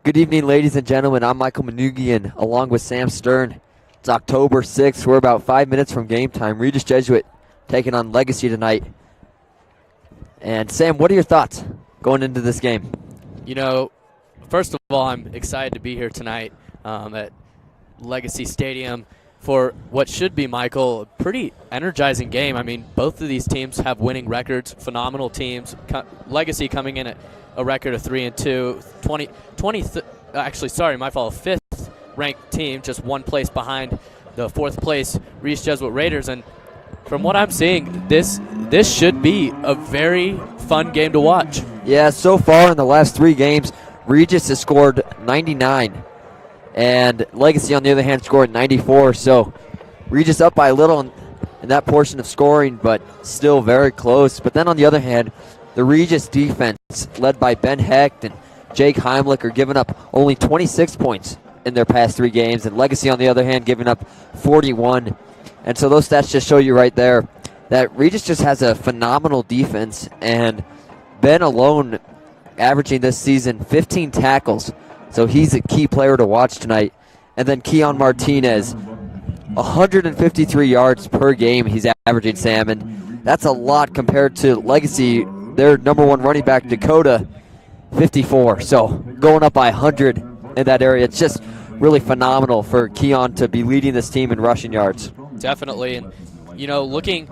Good evening, ladies and gentlemen. I'm Michael Manugian, along with Sam Stern. It's October 6th. We're about 5 minutes from game time. Regis Jesuit taking on Legacy tonight. And Sam, what are your thoughts going into this game? You know, first of all, I'm excited to be here tonight at Legacy Stadium for what should be, Michael, a pretty energizing game. I mean, both of these teams have winning records, phenomenal teams. Legacy coming in at a record of 3-2, fifth ranked team, just one place behind the fourth place Regis Jesuit Raiders. And from what I'm seeing, this should be a very fun game to watch. Yeah, so far in the last 3 games, Regis has scored 99. And Legacy, on the other hand, scored 94. So Regis up by a little in that portion of scoring, but still very close. But then on the other hand, the Regis defense, led by Ben Hecht and Jake Heimlich, are giving up only 26 points in their past 3 games. And Legacy, on the other hand, giving up 41. And so those stats just show you right there that Regis just has a phenomenal defense. And Ben alone averaging this season 15 tackles. So he's a key player to watch tonight. And then Keon Martinez, 153 yards per game he's averaging, Sam. And that's a lot compared to Legacy, their number 1 running back, Dakota, 54. So going up by 100 in that area. It's just really phenomenal for Keon to be leading this team in rushing yards. Definitely. And, you know, looking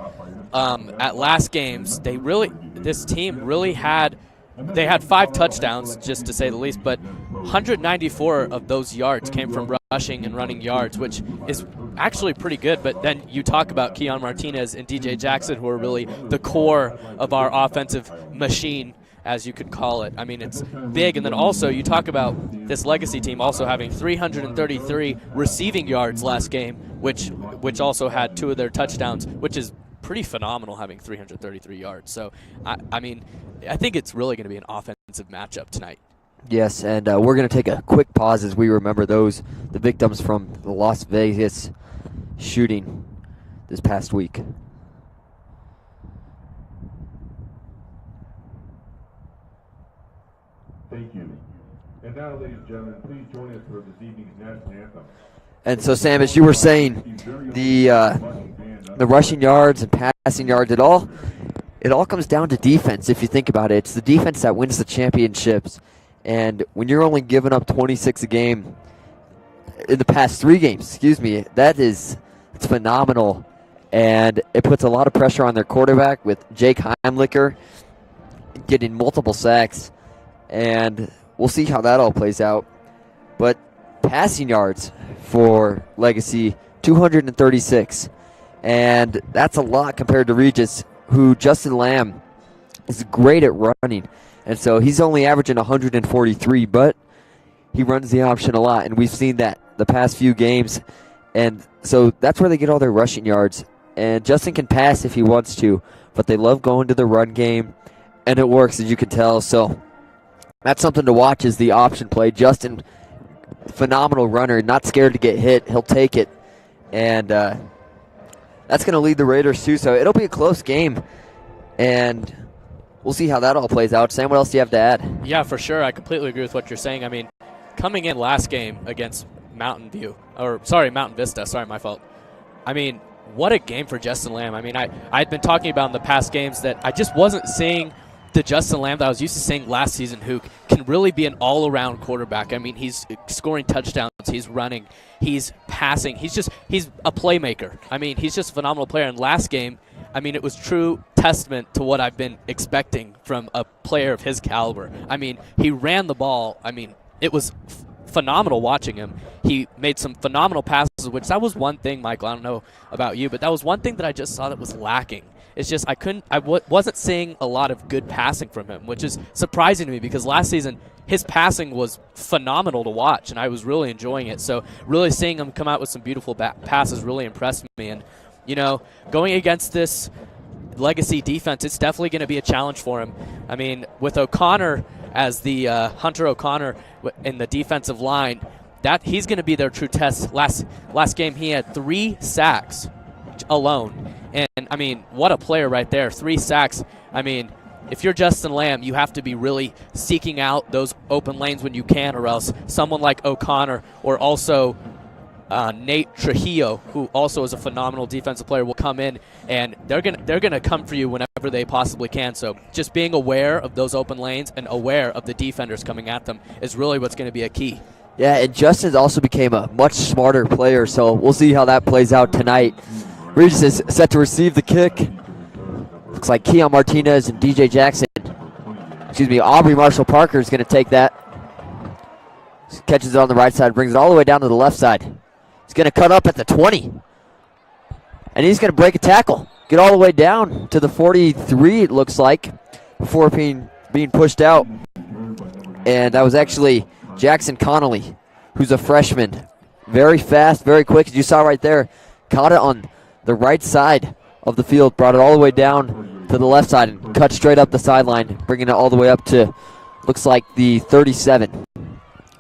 at last games, this team really had 5 touchdowns, just to say the least, but 194 of those yards came from rushing and running yards, which is actually pretty good. But then you talk about Keon Martinez and DJ Jackson, who are really the core of our offensive machine, as you could call it. I mean, it's big. And then also you talk about this Legacy team also having 333 receiving yards last game, which also had 2 of their touchdowns, which is pretty phenomenal, having 333 yards. So, I mean, I think it's really going to be an offensive matchup tonight. Yes, and we're going to take a quick pause as we remember the victims from the Las Vegas shooting this past week. Thank you. And now, ladies and gentlemen, please join us for this evening's national anthem. And so, Sam, as you were saying, the rushing yards and passing yards, it all comes down to defense. If you think about it, it's the defense that wins the championships. And when you're only giving up 26 a game in the past 3 games, it's phenomenal. And it puts a lot of pressure on their quarterback with Jake Heimlich getting multiple sacks. And we'll see how that all plays out. But passing yards for Legacy, 236. And that's a lot compared to Regis, who Justin Lamb is great at running. And so he's only averaging 143, but he runs the option a lot. And we've seen that the past few games. And so that's where they get all their rushing yards. And Justin can pass if he wants to, but they love going to the run game. And it works, as you can tell. So that's something to watch, is the option play. Justin, phenomenal runner, not scared to get hit. He'll take it. And that's going to lead the Raiders too. So it'll be a close game. And we'll see how that all plays out. Sam, what else do you have to add? Yeah, for sure. I completely agree with what you're saying. I mean, coming in last game against Mountain Vista. Sorry, my fault. I mean, what a game for Justin Lamb. I mean, I'd been talking about in the past games that I just wasn't seeing the Justin Lamb that I was used to seeing last season, who can really be an all-around quarterback. I mean, he's scoring touchdowns, he's running, he's passing, he's a playmaker. I mean, he's just a phenomenal player. And last game, I mean, it was true testament to what I've been expecting from a player of his caliber. I mean, he ran the ball. I mean, it was phenomenal watching him. He made some phenomenal passes, which that was one thing, Michael, I don't know about you, but that was one thing that I just saw that was lacking. It's just I wasn't seeing a lot of good passing from him, which is surprising to me because last season his passing was phenomenal to watch, and I was really enjoying it. So really seeing him come out with some beautiful passes really impressed me. And, you know, going against this Legacy defense, it's definitely going to be a challenge for him. I mean, with O'Connor as the Hunter O'Connor in the defensive line, that he's going to be their true test. Last game he had 3 sacks alone. And, I mean, what a player right there. 3 sacks. I mean, if you're Justin Lamb, you have to be really seeking out those open lanes when you can, or else someone like O'Connor or also Nate Trujillo, who also is a phenomenal defensive player, will come in, and they're gonna come for you whenever they possibly can. So just being aware of those open lanes and aware of the defenders coming at them is really what's going to be a key. Yeah, and Justin also became a much smarter player, so we'll see how that plays out tonight. Regis is set to receive the kick. Looks like Keon Martinez and Aubrey Marshall Parker is going to take that. Catches it on the right side, brings it all the way down to the left side. He's going to cut up at the 20. And he's going to break a tackle. Get all the way down to the 43, it looks like, before being pushed out. And that was actually Jackson Connolly, who's a freshman. Very fast, very quick. As you saw right there, caught it on the right side of the field, brought it all the way down to the left side and cut straight up the sideline, bringing it all the way up to, looks like, the 37.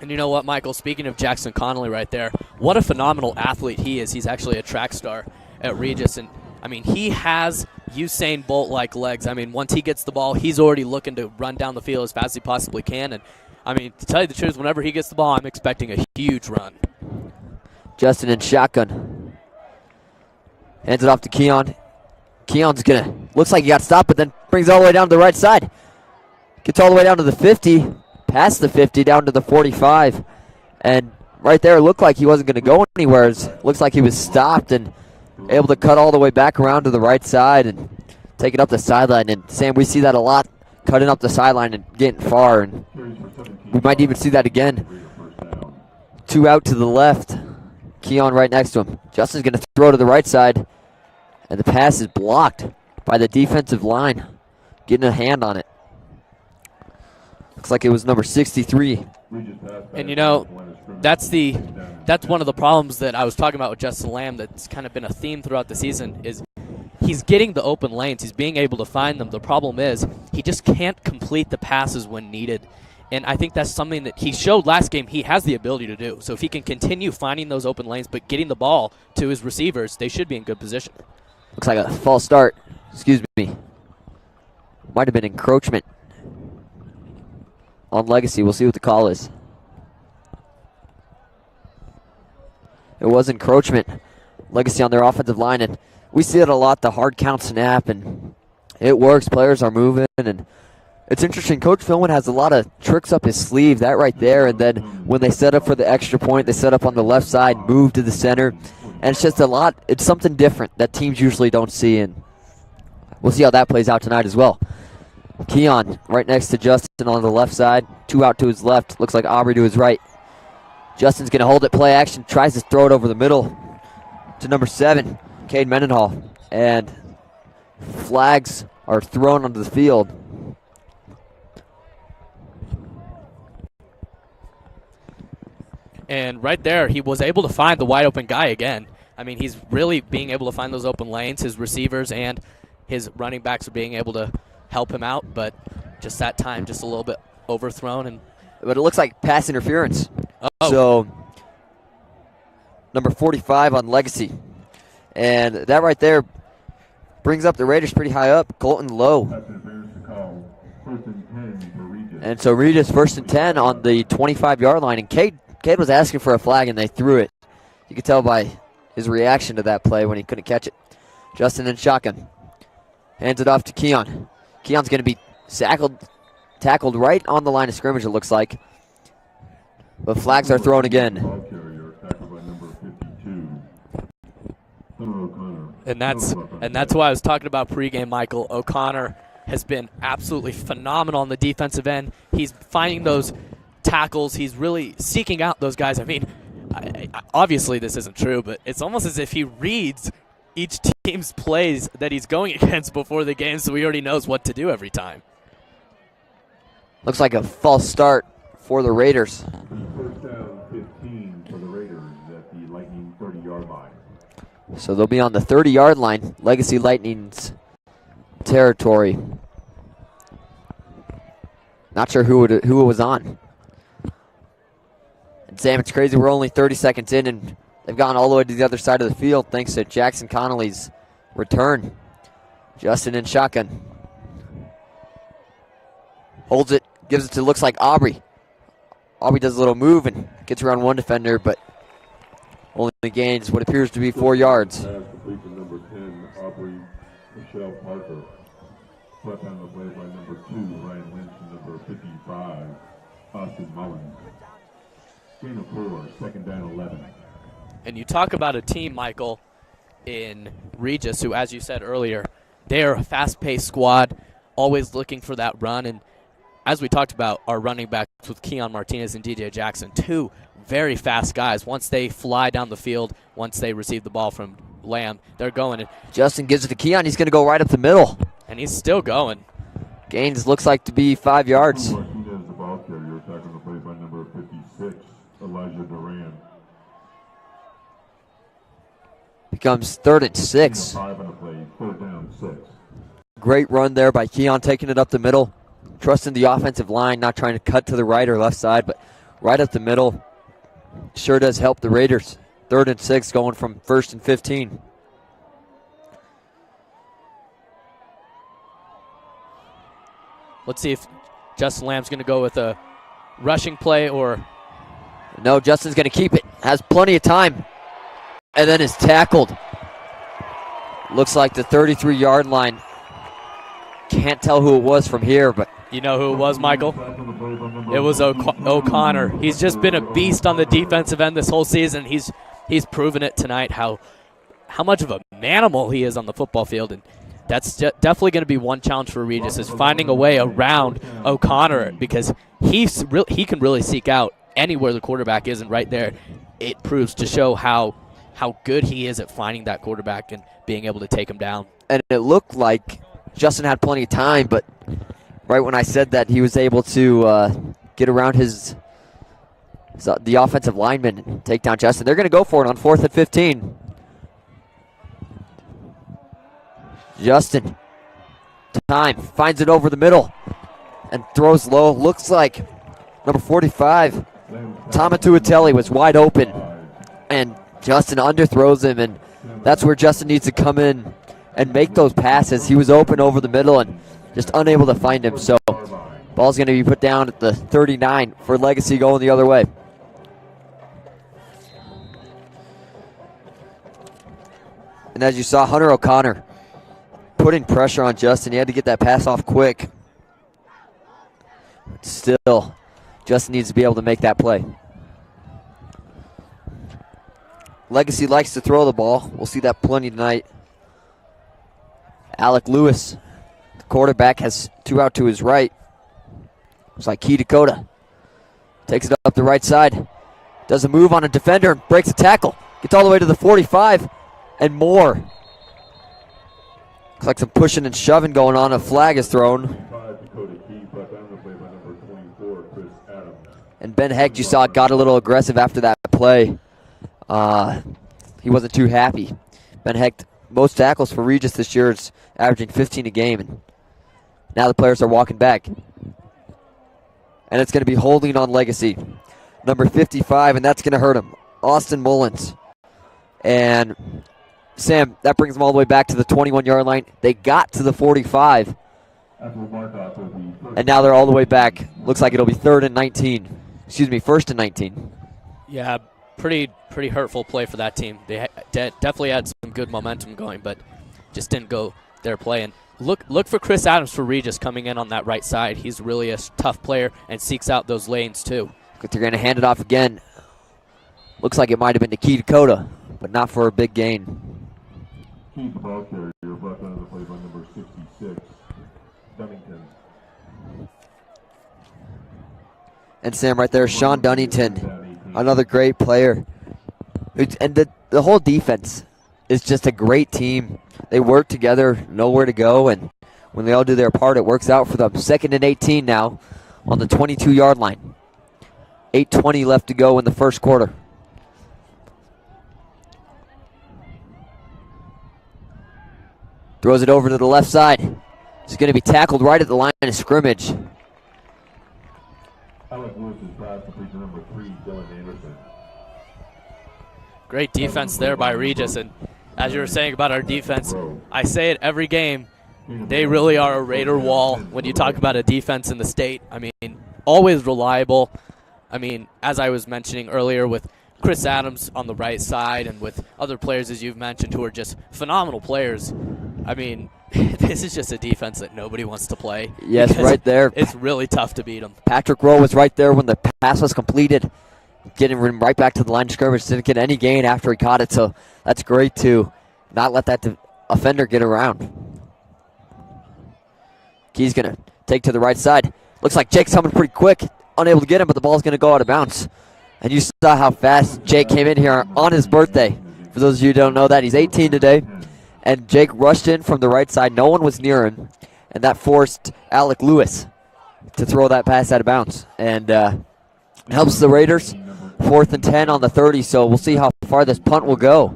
And you know what, Michael, speaking of Jackson Connolly right there, what a phenomenal athlete he is. He's actually a track star at Regis, and I mean, he has Usain Bolt-like legs. I mean, once he gets the ball, he's already looking to run down the field as fast as he possibly can, and I mean, to tell you the truth, whenever he gets the ball, I'm expecting a huge run. Justin in shotgun. Hands it off to Keon. Keon's looks like he got stopped, but then brings it all the way down to the right side. Gets all the way down to the 50, past the 50, down to the 45. And right there, it looked like he wasn't going to go anywhere. It looks like he was stopped and able to cut all the way back around to the right side and take it up the sideline. And Sam, we see that a lot, cutting up the sideline and getting far. And we might even see that again. 2 out to the left. Keon right next to him. Justin's going to throw to the right side. And the pass is blocked by the defensive line. Getting a hand on it. Looks like it was number 63. And you know, that's one of the problems that I was talking about with Justin Lamb that's kind of been a theme throughout the season is he's getting the open lanes. He's being able to find them. The problem is he just can't complete the passes when needed. And I think that's something that he showed last game he has the ability to do. So if he can continue finding those open lanes but getting the ball to his receivers, they should be in good position. Looks like a false start. Excuse me. Might have been encroachment on Legacy. We'll see what the call is. It was encroachment. Legacy on their offensive line, and we see it a lot, the hard count snap, and it works. Players are moving, and it's interesting. Coach Philman has a lot of tricks up his sleeve, that right there, and then when they set up for the extra point, they set up on the left side, move to the center, and it's just a lot. It's something different that teams usually don't see, and we'll see how that plays out tonight as well. Keon right next to Justin on the left side. 2 out to his left. Looks like Aubrey to his right. Justin's going to hold it, play action, tries to throw it over the middle to number 7, Cade Mendenhall. And flags are thrown onto the field. And right there, he was able to find the wide open guy again. I mean, he's really being able to find those open lanes. His receivers and his running backs are being able to help him out, but just that time, just a little bit overthrown. But it looks like pass interference. Oh. So, number 45 on Legacy. And that right there brings up the Raiders pretty high up. Colton Lowe. And so Regis 1st and 10 on the 25-yard line. And Cade was asking for a flag, and they threw it. You could tell by his reaction to that play when he couldn't catch it. Justin in shotgun. Hands it off to Keon. Keon's going to be tackled right on the line of scrimmage, it looks like. But flags are thrown again. And that's why I was talking about pregame, Michael. O'Connor has been absolutely phenomenal on the defensive end. He's finding those tackles. He's really seeking out those guys. I mean, obviously this isn't true, but it's almost as if he reads each team's plays that he's going against before the game, so he already knows what to do every time. Looks like a false start for the Raiders. First down 15 for the Raiders at the Lightning 30-yard line. So they'll be on the 30-yard line, Legacy Lightning's territory. Not sure who it was on. And Sam, it's crazy. We're only 30 seconds in, and they've gone all the way to the other side of the field thanks to Jackson Connolly's return. Justin in shotgun. Holds it, gives it to, looks like Aubrey. Aubrey does a little move and gets around one defender, but only gains what appears to be 4 yards. Pass complete to number 10, Aubrey Michelle Parker. Swept on the play by number 2, Ryan Lynch, and number 55, Austin Mullins. Gain of 4, second down 11. And you talk about a team, Michael, in Regis, who, as you said earlier, they are a fast-paced squad, always looking for that run. And as we talked about, our running backs with Keon Martinez and DJ Jackson, two very fast guys. Once they fly down the field, once they receive the ball from Lamb, they're going. And Justin gives it to Keon. He's going to go right up the middle. And he's still going. Gains looks like to be 5 yards. Martinez, the ball carrier, tackling the play by number 56, Elijah Duran. Becomes 3rd and 6. 5 on the play, 3rd down 6. Great run there by Keon, taking it up the middle. Trusting the offensive line, not trying to cut to the right or left side, but right up the middle. Sure does help the Raiders. 3rd and 6 going from 1st and 15. Let's see if Justin Lamb's going to go with a rushing play or... No, Justin's going to keep it. Has plenty of time. And then is tackled. Looks like the 33-yard line. Can't tell who it was from here, but... You know who it was, Michael? It was O'Connor. He's just been a beast on the defensive end this whole season. He's proven it tonight how much of a manimal he is on the football field, and that's definitely going to be one challenge for Regis, is finding a way around O'Connor, because he can really seek out anywhere the quarterback is, and right there it proves to show how good he is at finding that quarterback and being able to take him down. And it looked like Justin had plenty of time, but right when I said that, he was able to get around the offensive lineman and take down Justin. They're going to go for it on 4th and 15. Justin, time, finds it over the middle and throws low. Looks like number 45, Tamatuatelli, was wide open, and Justin underthrows him, and that's where Justin needs to come in and make those passes. He was open over the middle and just unable to find him. So ball's going to be put down at the 39 for Legacy, going the other way. And as you saw, Hunter O'Connor putting pressure on Justin. He had to get that pass off quick. But still, Justin needs to be able to make that play. Legacy likes to throw the ball. We'll see that plenty tonight. Alec Lewis, the quarterback, has 2 out to his right. Looks like Key Dakota. Takes it up the right side. Does a move on a defender and breaks a tackle. Gets all the way to the 45 and more. Looks like some pushing and shoving going on. A flag is thrown. And Ben Hecht, you saw, got a little aggressive after that play. He wasn't too happy. Ben Hecht, most tackles for Regis this year, is averaging 15 a game. And now the players are walking back. And it's going to be holding on Legacy. Number 55, and that's going to hurt him. Austin Mullins. And Sam, that brings them all the way back to the 21-yard line. They got to the 45. And now they're all the way back. Looks like it'll be 3rd and 19. Excuse me, 1st and 19. Yeah, pretty hurtful play for that team. They definitely had some good momentum going, but just didn't go their play. And look for Chris Adams for Regis coming in on that right side. He's really a tough player and seeks out those lanes too. But they're going to hand it off again. Looks like it might have been to Key Dakota, but not for a big gain. Key ball carrier, brought down to the play by number 66, Dunnington. And Sam, right there, Sean Dunnington, another great player. And the whole defense is just a great team. They work together, know where to go, and when they all do their part, it works out for them. 2nd and 18 now on the 22-yard line. 8:20 left to go in the first quarter. Throws it over to the left side. He's going to be tackled right at the line of scrimmage. Alec Lewis is pass complete to number 3, Dylan Anderson. Great defense there by Regis, and as you were saying about our defense, I say it every game, they really are a Raider wall when you talk about a defense in the state. I mean, always reliable. I mean, as I was mentioning earlier with Chris Adams on the right side and with other players, as you've mentioned, who are just phenomenal players. I mean, this is just a defense that nobody wants to play. Yes, right there. It's really tough to beat them. Patrick Rowe was right there when the pass was completed, getting him right back to the line of scrimmage. Didn't get any gain after he caught it, so that's great to not let that offender get around. Key's going to take to the right side. Looks like Jake's coming pretty quick. Unable to get him, but the ball's going to go out of bounds. And you saw how fast Jake came in here on his birthday. For those of you who don't know that, he's 18 today. And Jake rushed in from the right side. No one was near him. And that forced Alec Lewis to throw that pass out of bounds. And helps the Raiders. 4th and 10 on the 30, so we'll see how far this punt will go.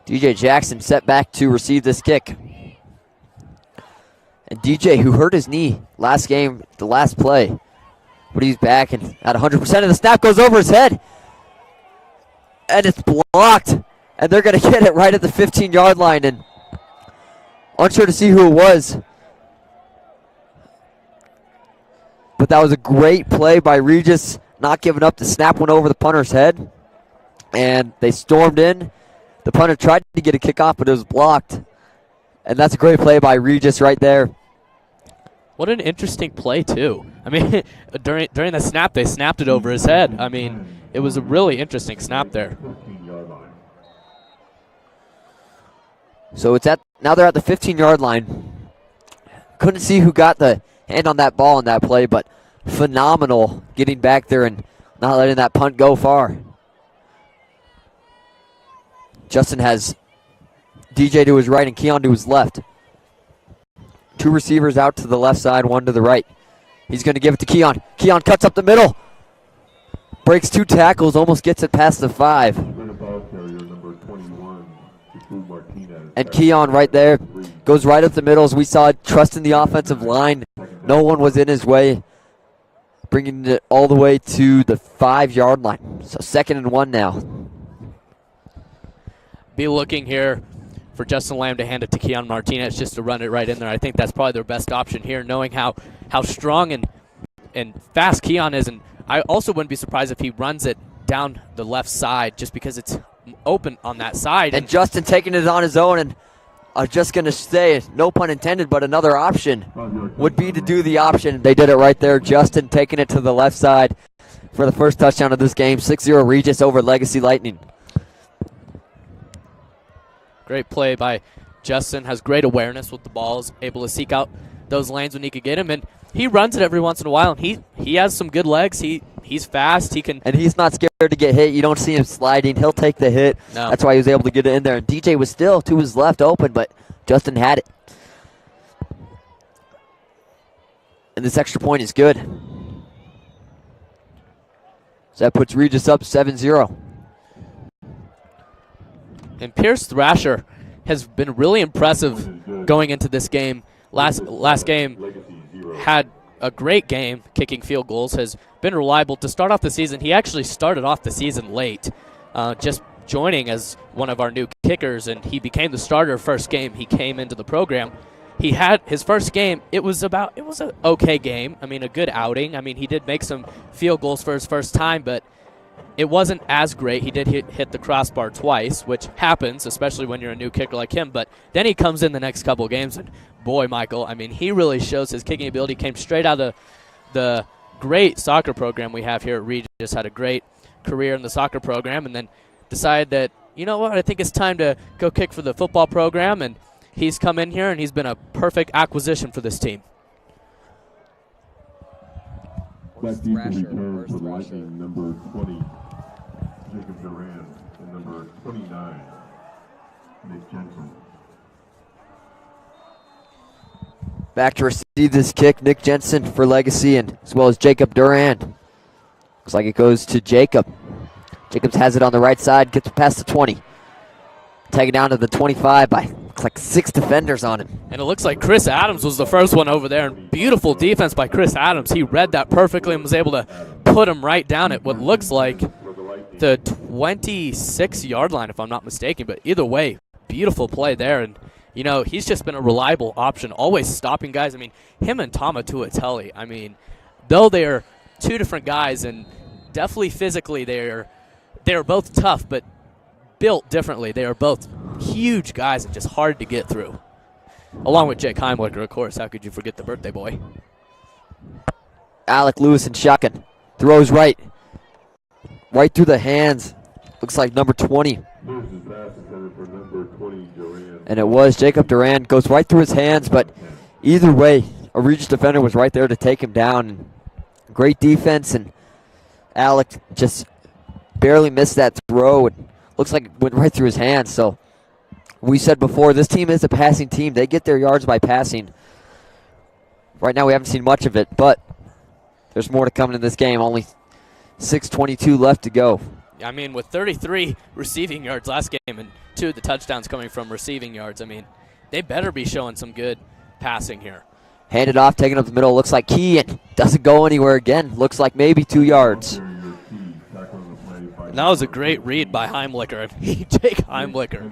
DJ Jackson set back to receive this kick. And DJ, who hurt his knee last game, the last play, but he's back and at 100%, and the snap goes over his head. And it's blocked. And they're going to get it right at the 15-yard line. And unsure to see who it was. But that was a great play by Regis, not giving up. The snap went over the punter's head. And they stormed in. The punter tried to get a kickoff, but it was blocked. And that's a great play by Regis right there. What an interesting play, too. I mean, during the snap, they snapped it over his head. I mean, it was a really interesting snap there. So now they're at the 15-yard line. Couldn't see who got the hand on that ball in that play, but phenomenal getting back there and not letting that punt go far. Justin has DJ to his right and Keon to his left. 2 receivers out to the left side, 1 to the right. He's going to give it to Keon. Keon cuts up the middle. Breaks 2 tackles, almost gets it past the 5. And Keon right there goes right up the middle, as we saw, trusting the offensive line. No one was in his way, bringing it all the way to the 5-yard line. So 2nd and 1 now. Be looking here for Justin Lamb to hand it to Keon Martinez just to run it right in there. I think that's probably their best option here, knowing how strong and fast Keon is. And I also wouldn't be surprised if he runs it down the left side just because it's open on that side. And Justin taking it on his own, and I'm just going to say, no pun intended, but another option would be to do the option. They did it right there. Justin taking it to the left side for the first touchdown of this game. 6-0 Regis over Legacy Lightning. Great play by Justin. Has great awareness with the balls, able to seek out those lanes when he could get him. And he runs it every once in a while, and he has some good legs. He's fast. He can, and he's not scared to get hit. You don't see him sliding. He'll take the hit. No. That's why he was able to get it in there. And DJ was still to his left open, but Justin had it. And this extra point is good. So that puts Regis up 7-0. And Pierce Thrasher has been really impressive going into this game. Last game had a great game kicking field goals, has been reliable. To start off the season, he actually started off the season late, just joining as one of our new kickers, and he became the starter first game he came into the program. He had his first game. It was an okay game. I mean, a good outing. I mean, he did make some field goals for his first time, but it wasn't as great. He did hit the crossbar twice, which happens, especially when you're a new kicker like him. But then he comes in the next couple of games, and boy, Michael, I mean, he really shows his kicking ability. Came straight out of the great soccer program we have here at Regis. Had a great career in the soccer program, and then decided that, you know what, I think it's time to go kick for the football program. And he's come in here, and he's been a perfect acquisition for this team. That defense returns for Lightning number 20, Jacob Duran, and number 29, Nick Jensen. Back to receive this kick, Nick Jensen for Legacy, and as well as Jacob Duran. Looks like it goes to Jacob. Jacobs has it on the right side, gets past the 20. Take it down to the 25 by, looks like 6 defenders on him. And it looks like Chris Adams was the first one over there. And beautiful defense by Chris Adams. He read that perfectly and was able to put him right down at what looks like the 26-yard line, if I'm not mistaken. But either way, beautiful play there. And you know, he's just been a reliable option, always stopping guys. I mean, him and Tama Tuateli, I mean, though they are two different guys and definitely physically they're both tough, but built differently. They are both huge guys and just hard to get through. Along with Jake Heimlicher, of course. How could you forget the birthday boy? Alec Lewis in shotgun. Throws right through the hands. Looks like number 20. And it was Jacob Duran. Goes right through his hands, but either way, a Regis defender was right there to take him down. Great defense, and Alec just barely missed that throw. It looks like it went right through his hands. So we said before, this team is a passing team. They get their yards by passing. Right now we haven't seen much of it, but there's more to come in this game. Only 6:22 left to go. I mean, with 33 receiving yards last game and 2 of the touchdowns coming from receiving yards, I mean, they better be showing some good passing here. Handed off, taken up the middle. Looks like Key, and doesn't go anywhere again. Looks like maybe 2 yards. And that was a great read by Heimlicher. Jake Heimlicher.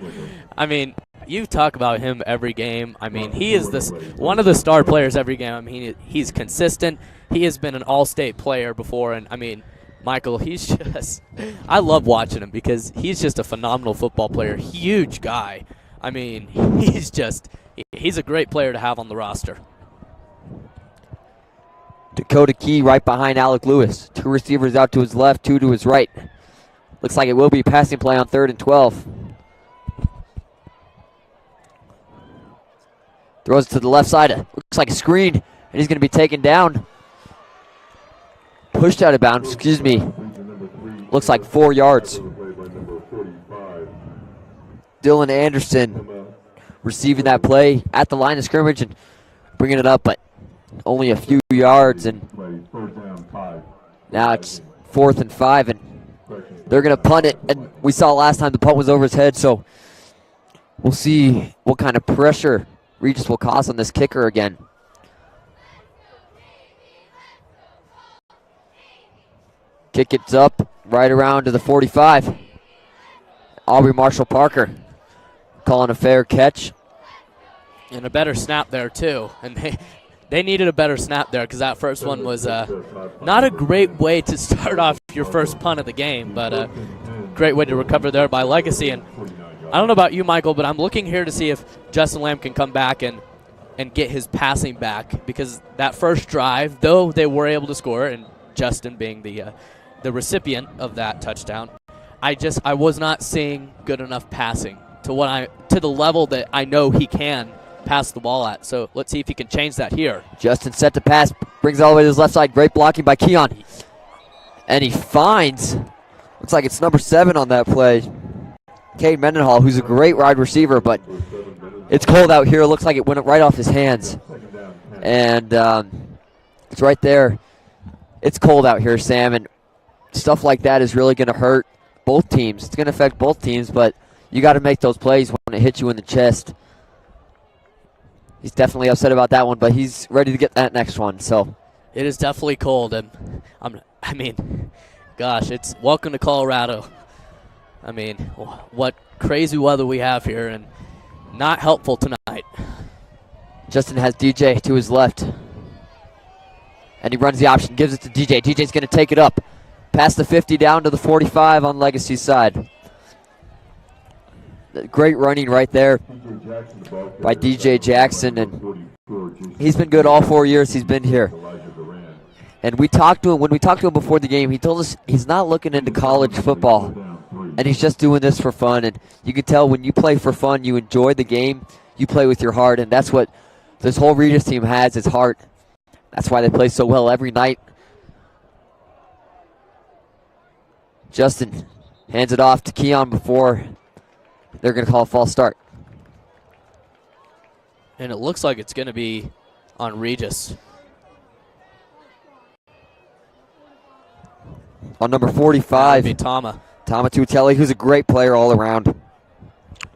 I mean, you talk about him every game. I mean, he is one of the star players every game. I mean, he's consistent. He has been an all-state player before, and I mean, Michael, he's just – I love watching him because he's just a phenomenal football player, huge guy. I mean, he's a great player to have on the roster. Dakota Key right behind Alec Lewis. 2 receivers out to his left, 2 to his right. Looks like it will be a passing play on 3rd and 12. Throws it to the left side. Looks like a screen, and he's going to be taken down. Pushed out of bounds, excuse me. Looks like 4 yards. Dylan Anderson receiving that play at the line of scrimmage and bringing it up, but only a few yards. And now it's 4th and 5, and they're going to punt it. And we saw last time the punt was over his head, so we'll see what kind of pressure Regis will cause on this kicker again. Kick it up right around to the 45. Aubrey Marshall Parker calling a fair catch. And a better snap there, too. And they needed a better snap there because that first one was not a great way to start off your first punt of the game, but a great way to recover there by Legacy. And I don't know about you, Michael, but I'm looking here to see if Justin Lamb can come back and get his passing back, because that first drive, though they were able to score, and Justin being the recipient of that touchdown, I was not seeing good enough passing to the level that I know he can pass the ball at. So let's see if he can change that here. Justin set to pass, brings it all the way to his left side. Great blocking by Keon. And he finds, looks like it's number 7 on that play, Cade Mendenhall, who's a great wide receiver, but it's cold out here. It looks like it went right off his hands. And it's right there. It's cold out here, Sam, and stuff like that is really going to hurt both teams. It's going to affect both teams, but you got to make those plays when it hits you in the chest. He's definitely upset about that one, but he's ready to get that next one. So it is definitely cold, and I mean, gosh, it's welcome to Colorado. I mean, what crazy weather we have here, and not helpful tonight. Justin has DJ to his left, and he runs the option, gives it to DJ. DJ's going to take it up past the 50 down to the 45 on Legacy's side. Great running right there by DJ Jackson, and he's been good all 4 years he's been here. And we talked to him, when we talked to him before the game, he told us he's not looking into college football, and he's just doing this for fun. And you can tell when you play for fun, you enjoy the game, you play with your heart, and that's what this whole Regis team has, is heart. That's why they play so well every night. Justin hands it off to Keon before they're going to call a false start. And it looks like it's going to be on Regis. On number 45. That would be Tama. Tama Tuatelli, who's a great player all around.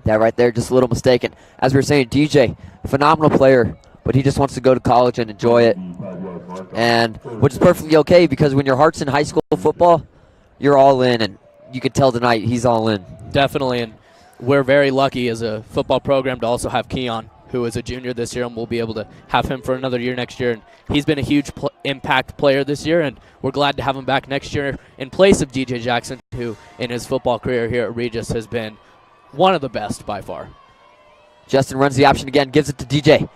That right there, just a little mistaken. As we were saying, DJ, phenomenal player, but he just wants to go to college and enjoy it. And which is perfectly okay, because when your heart's in high school football, you're all in, and you can tell tonight he's all in. Definitely, and we're very lucky as a football program to also have Keon, who is a junior this year, and we'll be able to have him for another year next year. And he's been a huge impact player this year, and we're glad to have him back next year in place of DJ Jackson, who in his football career here at Regis has been one of the best by far. Justin runs the option again, gives it to DJ.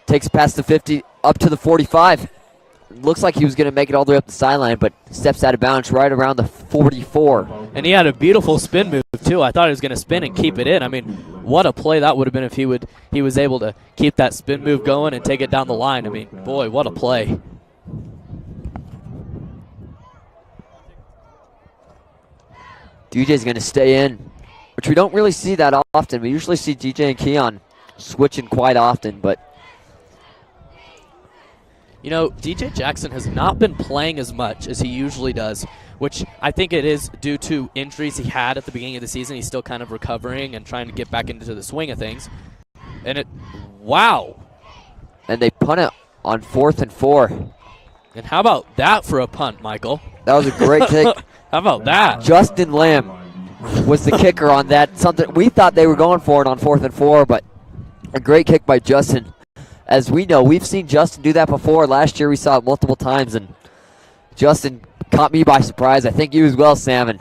Takes it past the 50, up to the 45. Looks like he was going to make it all the way up the sideline, but steps out of bounds right around the 44. And he had a beautiful spin move, too. I thought he was going to spin and keep it in. I mean, what a play that would have been if he was able to keep that spin move going and take it down the line. I mean, boy, what a play. DJ's going to stay in, which we don't really see that often. We usually see DJ and Keon switching quite often, but you know, DJ Jackson has not been playing as much as he usually does, which I think it is due to injuries he had at the beginning of the season. He's still kind of recovering and trying to get back into the swing of things. And wow. And they punt it on 4th and 4. And how about that for a punt, Michael? That was a great kick. How about that? Justin Lamb was the kicker on that. Something we thought they were going for it on 4th and 4, but a great kick by Justin. As we know, we've seen Justin do that before. Last year we saw it multiple times, and Justin caught me by surprise. I think you as well, Sam. And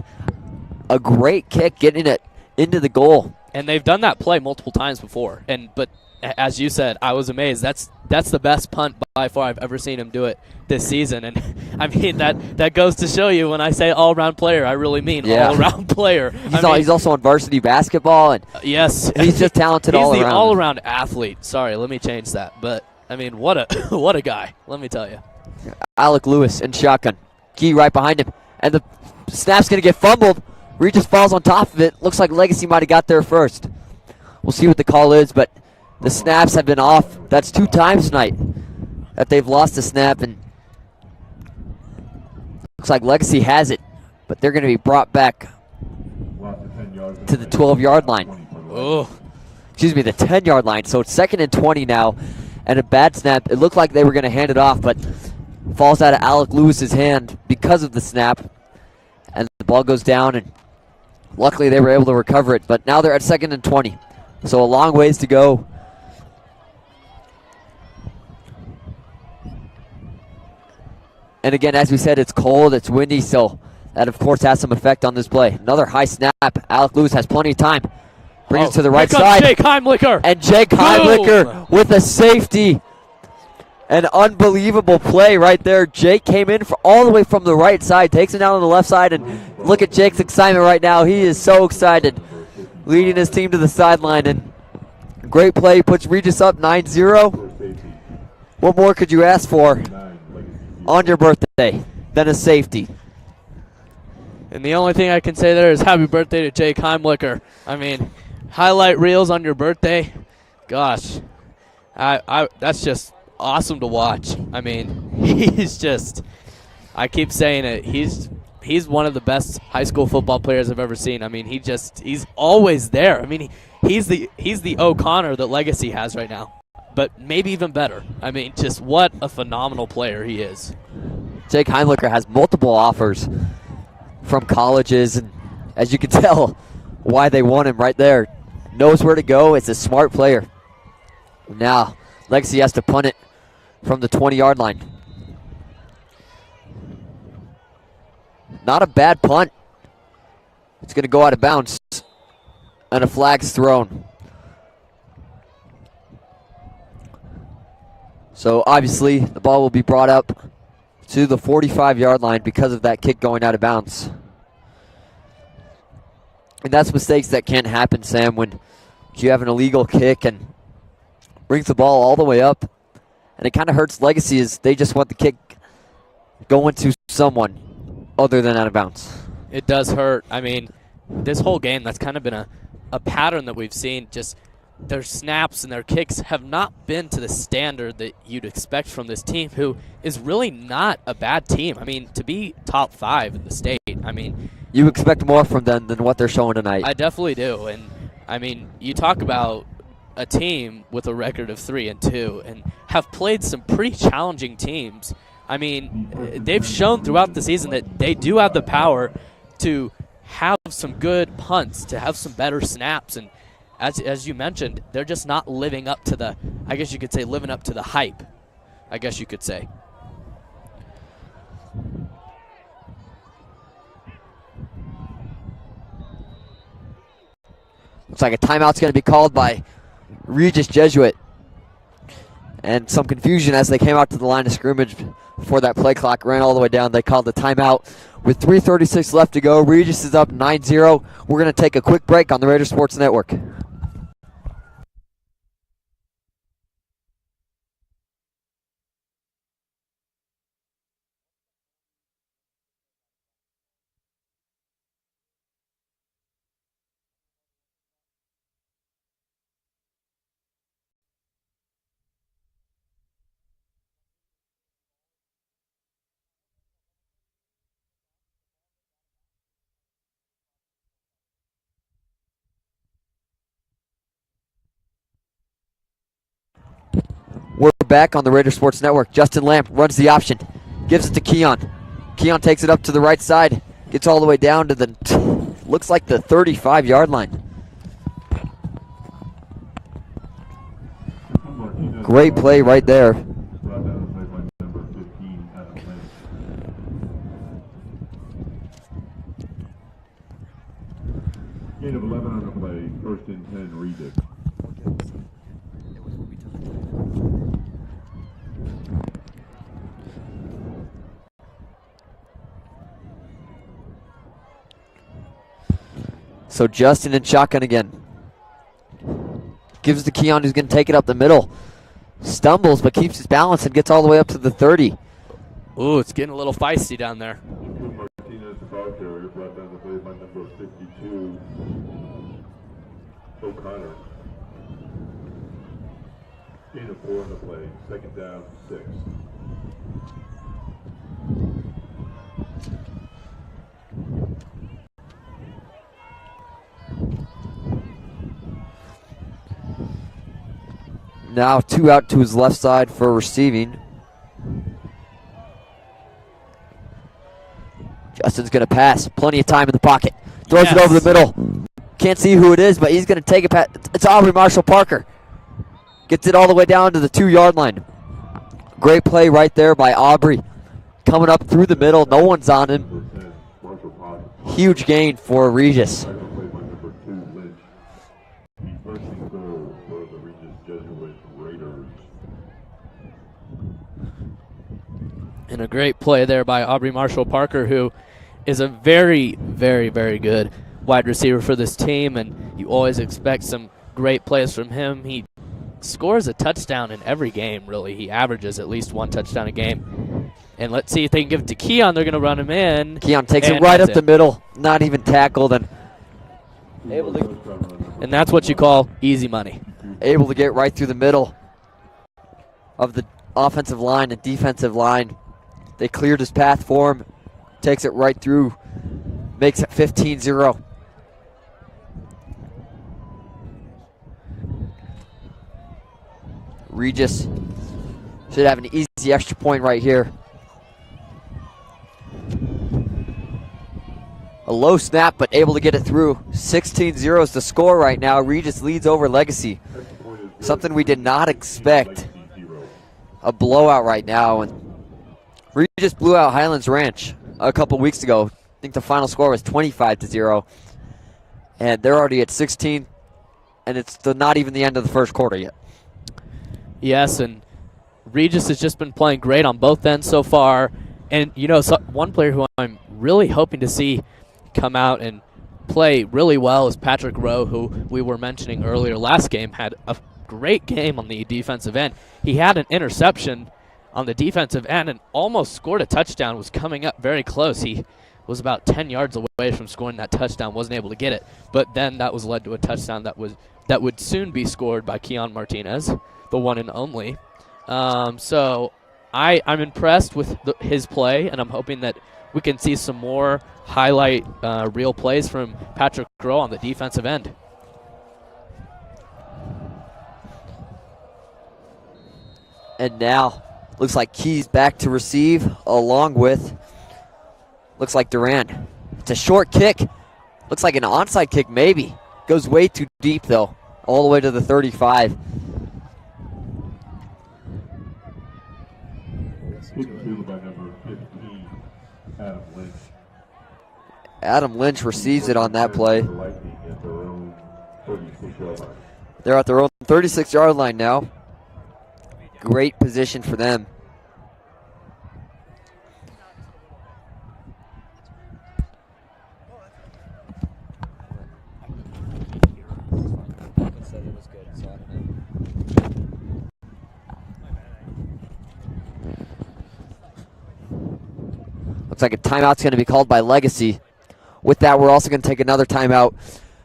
a great kick getting it into the goal. And they've done that play multiple times before. But as you said, I was amazed. That's the best punt by far I've ever seen him do it this season. And I mean that goes to show you when I say all-around player, I really mean all-around player. He's also on varsity basketball, and yes, he's just talented all around. He's the all-around athlete. Sorry, let me change that. But I mean, what a guy. Let me tell you. Alec Lewis in shotgun. Key right behind him, and the snap's gonna get fumbled. Regis falls on top of it. Looks like Legacy might have got there first. We'll see what the call is, but the snaps have been off. That's 2 times tonight that they've lost the snap, and looks like Legacy has it, but they're going to be brought back to the 12-yard line. Oh, excuse me, the 10-yard line. So it's 2nd and 20 now, and a bad snap. It looked like they were going to hand it off, but falls out of Alec Lewis's hand because of the snap, and the ball goes down, and luckily they were able to recover it. But now they're at 2nd and 20, so a long ways to go. And again, as we said, it's cold, it's windy, so that, of course, has some effect on this play. Another high snap. Alec Lewis has plenty of time. Brings it to the right side. Jake Heimlicher. And Jake Heimlicher with a safety. An unbelievable play right there. Jake came in all the way from the right side, takes it down on the left side, and look at Jake's excitement right now. He is so excited, leading his team to the sideline. And great play, puts Regis up 9-0. What more could you ask for on your birthday than a safety? And the only thing I can say there is happy birthday to Jake Heimlicher. I mean, highlight reels on your birthday. Gosh, that's just awesome to watch. I mean, he's just, I keep saying it, he's one of the best high school football players I've ever seen. I mean, he's always there. I mean, he's the O'Connor that Legacy has right now, but maybe even better. I mean, just what a phenomenal player he is. Jake Heimlicher has multiple offers from colleges, and as you can tell why they want him right there. Knows where to go. It's a smart player. Now, Legacy has to punt it from the 20-yard line. Not a bad punt. It's going to go out of bounds, and a flag's thrown. So obviously the ball will be brought up to the 45-yard line because of that kick going out of bounds. And that's mistakes that can't happen, Sam, when you have an illegal kick and brings the ball all the way up. And it kind of hurts Legacy as they just want the kick going to someone other than out of bounds. It does hurt. I mean, this whole game, that's kind of been a pattern that we've seen. Just their snaps and their kicks have not been to the standard that you'd expect from this team, who is really not a bad team. I mean, to be top 5 in the state, I mean, you expect more from them than what they're showing tonight. I definitely do. And, I mean, you talk about a team with a record of 3-2 and have played some pretty challenging teams. I mean, they've shown throughout the season that they do have the power to have some good punts, to have some better snaps. And as you mentioned, they're just not living up to the, I guess you could say, living up to the hype, I guess you could say. Looks like a timeout's going to be called by Regis Jesuit. And some confusion as they came out to the line of scrimmage before that play clock ran all the way down. They called the timeout with 3:36 left to go. Regis is up 9-0. We're going to take a quick break on the Raider Sports Network. We're back on the Raider Sports Network. Justin Lamp runs the option, gives it to Keon. Keon takes it up to the right side, gets all the way down to the, looks like the 35-yard line. Great play right there. Gain of 11 on the play, first and 10, Regis. So Justin in shotgun again. Gives it to Keon, who's going to take it up the middle. Stumbles, but keeps his balance and gets all the way up to the 30. Ooh, it's getting a little feisty down there. Martinez, the ball carrier, brought down the play by number 52, O'Connor. Gain of 4 on the play, second down, 6. Now 2 out to his left side for receiving. Justin's going to pass. Plenty of time in the pocket. Throws it over the middle. Can't see who it is, but he's going to take it past. It's Aubrey Marshall Parker. Gets it all the way down to the 2-yard line. Great play right there by Aubrey. Coming up through the middle. No one's on him. Huge gain for Regis. And a great play there by Aubrey Marshall Parker, who is a very, very, very good wide receiver for this team, and you always expect some great plays from him. He scores a touchdown in every game, really. He averages at least 1 touchdown a game. And let's see if they can give it to Keon. They're going to run him in. Keon takes it right up the middle, not even tackled, and able to. And that's what you call easy money. Able to get right through the middle of the offensive line and defensive line. They cleared his path for him. Takes it right through. Makes it 15-0. Regis should have an easy extra point right here. A low snap, but able to get it through. 16-0 is the score right now. Regis leads over Legacy. Something we did not expect. A blowout right now. And Regis blew out Highlands Ranch a couple weeks ago. I think the final score was 25-0. And they're already at 16. And it's not even the end of the first quarter yet. Yes, and Regis has just been playing great on both ends so far. And, you know, one player who I'm really hoping to see come out and play really well is Patrick Rowe, who we were mentioning earlier. Last game had a great game on the defensive end. He had an interception on the defensive end and almost scored a touchdown, was coming up very close. He was about 10 yards away from scoring that touchdown, wasn't able to get it. But then that was led to a touchdown that would soon be scored by Keon Martinez, the one and only. So I'm impressed with his play, and I'm hoping that we can see some more highlight real plays from Patrick Rowe on the defensive end. And now, looks like Keys back to receive, along with, looks like Duran. It's a short kick, Looks like an onside kick maybe. Goes way too deep though. All the way to the 35. Kick fielded by number 15, Adam Lynch. Adam Lynch receives it on that play. The Lightning at their own 36-yard line. They're at their own 36-yard line now. Great position for them. Looks like a timeout's going to be called by Legacy. With that, we're also going to take another timeout.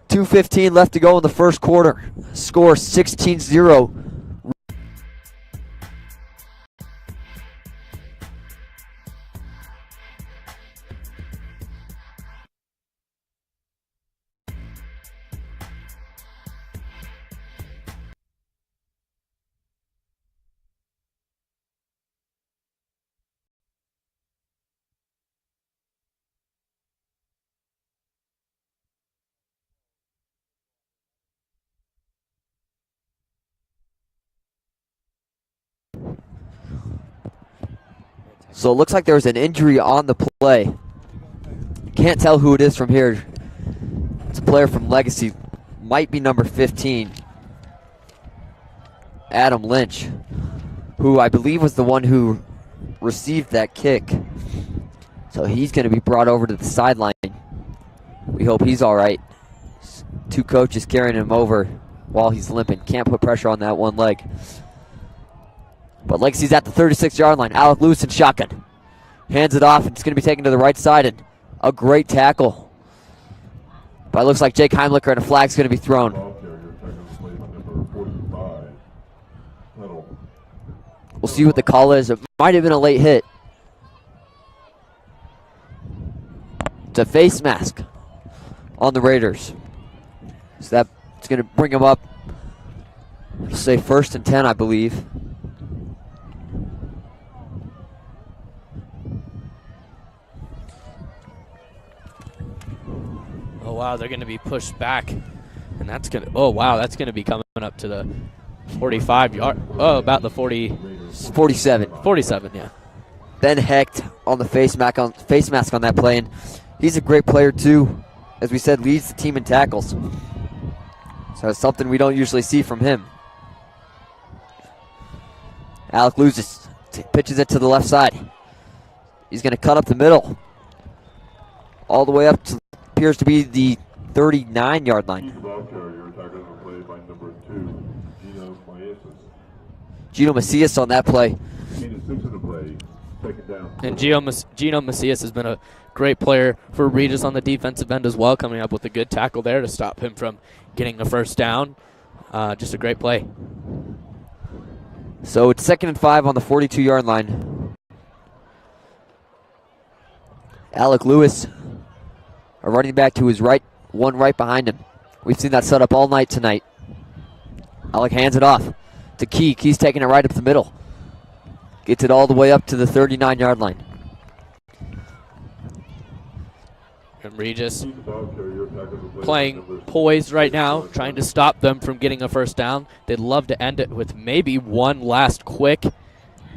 2:15 left to go in the first quarter. Score 16-0. So it looks like there was an injury on the play. Can't tell who it is from here. It's a player from Legacy. Might be number 15. Adam Lynch, who I believe was the one who received that kick. So he's going to be brought over to the sideline. We hope he's all right. Two coaches carrying him over while he's limping. Can't put pressure on that one leg. But Legacy's at the 36-yard line. Alec Lewis in shotgun. Hands it off, and it's going to be taken to the right side. And a great tackle. But it looks like Jake Heimlicher, and a flag's going to be thrown. We'll see what the call is. It might have been a late hit. It's a face mask on the Raiders. So that's going to bring him up, say, 1st and 10, I believe. Oh, wow, they're going to be pushed back. And that's going to, oh, wow, that's going to be coming up to the 45-yard, oh, about the 40. 47. 47, yeah. Ben Hecht on the face mask on that play. And he's a great player, too. As we said, leads the team in tackles. So it's something we don't usually see from him. Alec Lewis pitches it to the left side. He's going to cut up the middle. All the way up to, appears to be the 39-yard line. Gino Macias on that play. And Gino Macias has been a great player for Regis on the defensive end as well, coming up with a good tackle there to stop him from getting the first down. Just a great play. So it's 2nd and 5 on the 42-yard line. Alec Lewis, a running back to his right, one right behind him. We've seen that set up all night tonight. Alec hands it off to Key. Key's taking it right up the middle. Gets it all the way up to the 39-yard line. And Regis playing poised right now, trying to stop them from getting a first down. They'd love to end it with maybe one last quick,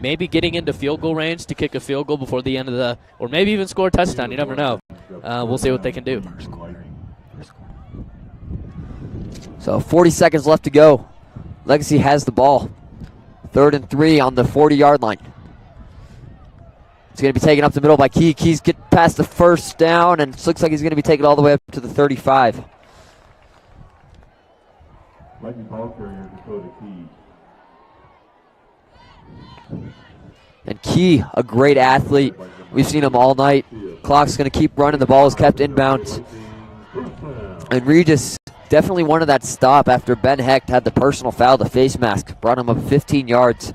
maybe getting into field goal range to kick a field goal before the end of the, or maybe even score a touchdown. You never know. We'll see what they can do. So 40 seconds left to go. Legacy has the ball. 3rd and 3 on the 40-yard line. It's going to be taken up the middle by Key. Key's get past the first down, and it looks like he's going to be taken all the way up to the 35. And Key, a great athlete. We've seen him all night. Clock's going to keep running. The ball is kept inbounds. And Regis definitely wanted that stop after Ben Hecht had the personal foul, the face mask. Brought him up 15 yards.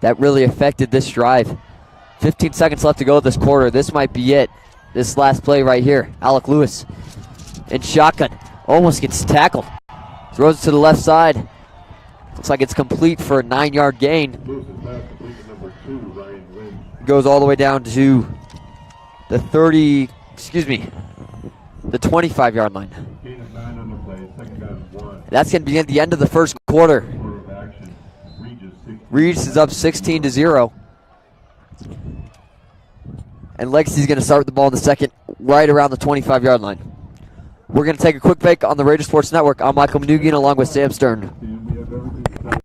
That really affected this drive. 15 seconds left to go this quarter. This might be it. This last play right here. Alec Lewis in shotgun. Almost gets tackled. Throws it to the left side. Looks like it's complete for a 9-yard gain. Goes all the way down to the 30, excuse me, the 25-yard line. Gain of 9 on the play, second down and 1. That's going to be at the end of the first quarter. Order of action. Regis is up 16-0. And Legacy's going to start with the ball in the second, right around the 25-yard line. We're going to take a quick break on the Raider Sports Network. I'm Michael Manugian along with Sam Stern. We have everything set.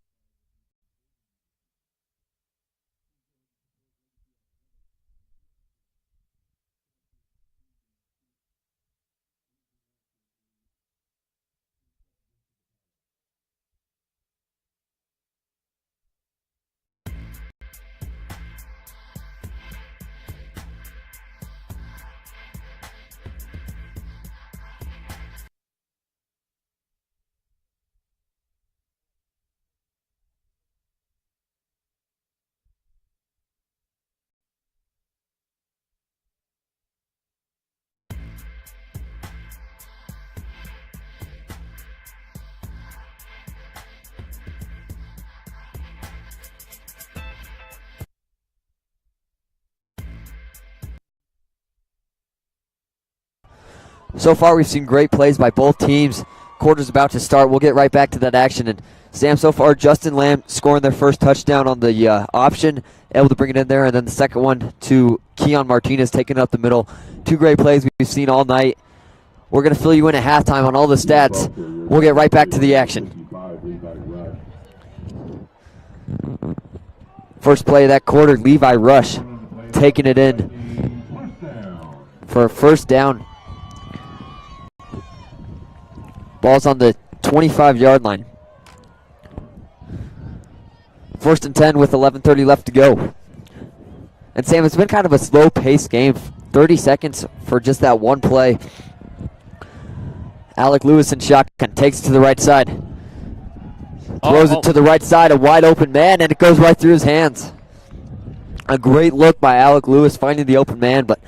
So far, we've seen great plays by both teams. Quarter's about to start. We'll get right back to that action. And Sam, so far, Justin Lamb scoring their first touchdown on the option, able to bring it in there, and then the second one to Keon Martinez taking it up the middle. Two great plays we've seen all night. We're going to fill you in at halftime on all the stats. We'll get right back to the action. First play of that quarter, Levi Rush taking it in for a first down. Ball's on the 25-yard line. First and 10 with 11:30 left to go. And Sam, it's been kind of a slow-paced game. 30 seconds for just that one play. Alec Lewis in shotgun takes it to the right side. Throws it to the right side, a wide open man, and it goes right through his hands. A great look by Alec Lewis finding the open man, but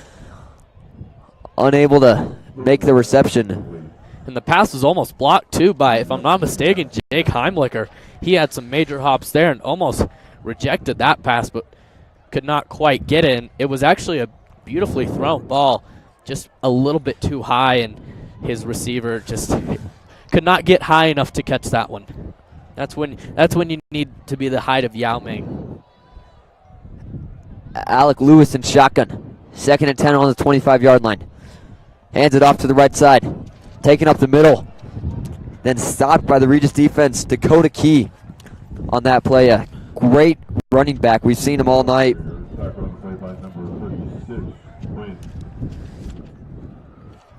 unable to make the reception. And the pass was almost blocked, too, by, if I'm not mistaken, Jake Heimlicher. He had some major hops there and almost rejected that pass, but could not quite get it. And it was actually a beautifully thrown ball, just a little bit too high, and his receiver just could not get high enough to catch that one. That's when you need to be the height of Yao Ming. Alec Lewis in shotgun. Second and 10 on the 25-yard line. Hands it off to the right side. Taken up the middle, then stopped by the Regis defense. Dakota Key on that play. A great running back. We've seen him all night.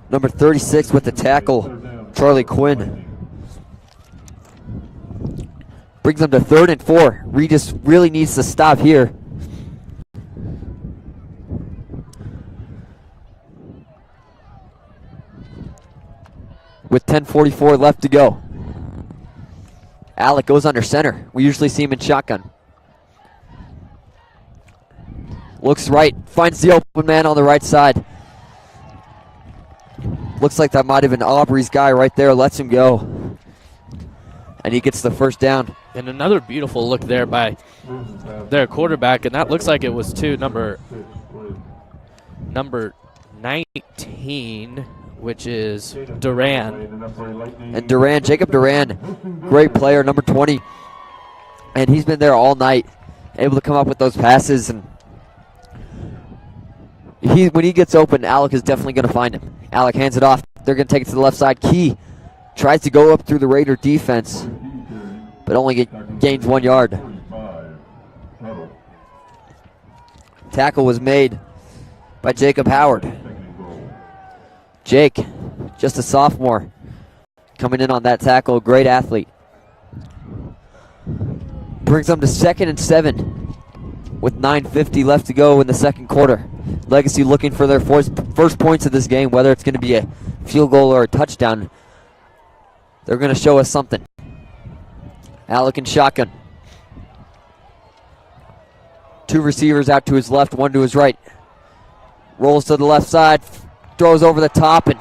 Number 36 with the tackle, Charlie Quinn. Brings them to 3rd and 4. Regis really needs to stop here. With 10:44 left to go. Alec goes under center. We usually see him in shotgun. Looks right, finds the open man on the right side. Looks like that might have been Aubrey's guy right there, lets him go. And he gets the first down. And another beautiful look there by their quarterback, and that looks like it was to number 19, which is Duran. And Duran, Jacob Duran, great player, number 20. And he's been there all night, able to come up with those passes. And when he gets open, Alec is definitely going to find him. Alec hands it off. They're going to take it to the left side. Key tries to go up through the Raider defense, but only gains 1 yard. Tackle was made by Jacob Howard. Jake, just a sophomore, coming in on that tackle. Great athlete. Brings them to 2nd and 7 with 9:50 left to go in the second quarter. Legacy looking for their first points of this game, whether it's going to be a field goal or a touchdown. They're going to show us something. Alec in shotgun. Two receivers out to his left, one to his right. Rolls to the left side. Throws over the top, and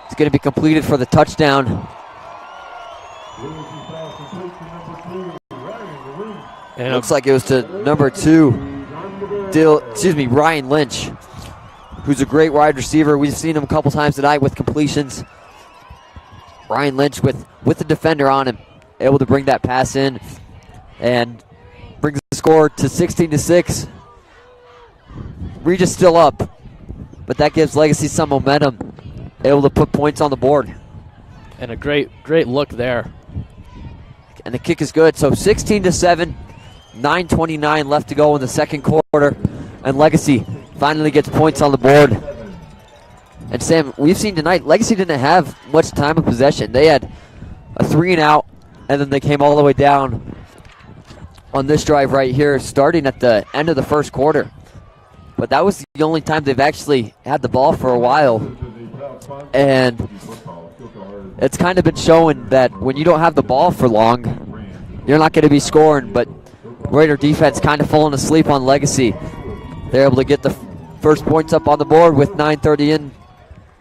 it's going to be completed for the touchdown. And it looks like it was to number 2, Ryan Lynch. who's a great wide receiver. We've seen him a couple times tonight with completions. Ryan Lynch with the defender on him, able to bring that pass in and brings the score to 16-6. Regis still up, but that gives Legacy some momentum, able to put points on the board. And a great look there. And the kick is good. So 16-7, 9:29 left to go in the second quarter, and Legacy finally gets points on the board. And Sam, we've seen tonight, Legacy didn't have much time of possession. They had a 3-and-out, and then they came all the way down on this drive right here, starting at the end of the first quarter. But that was the only time they've actually had the ball for a while. And it's kind of been showing that when you don't have the ball for long, you're not going to be scoring. But Raider defense kind of falling asleep on Legacy. They're able to get the first points up on the board with 9:30 in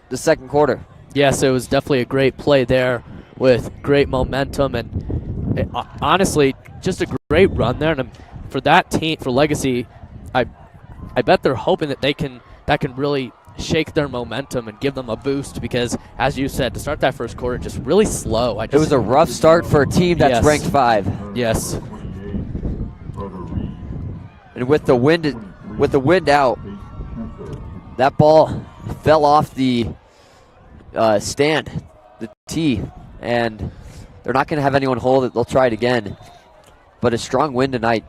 the second quarter. Yes, it was definitely a great play there with great momentum, and honestly, just a great run there. And for that team, for Legacy, I bet they're hoping that that can really shake their momentum and give them a boost, because, as you said, to start that first quarter just really slow. It was a rough start for a team that's ranked 5. Yes. And with the wind out, that ball fell off the stand, the tee, and they're not going to have anyone hold it. They'll try it again. But a strong wind tonight.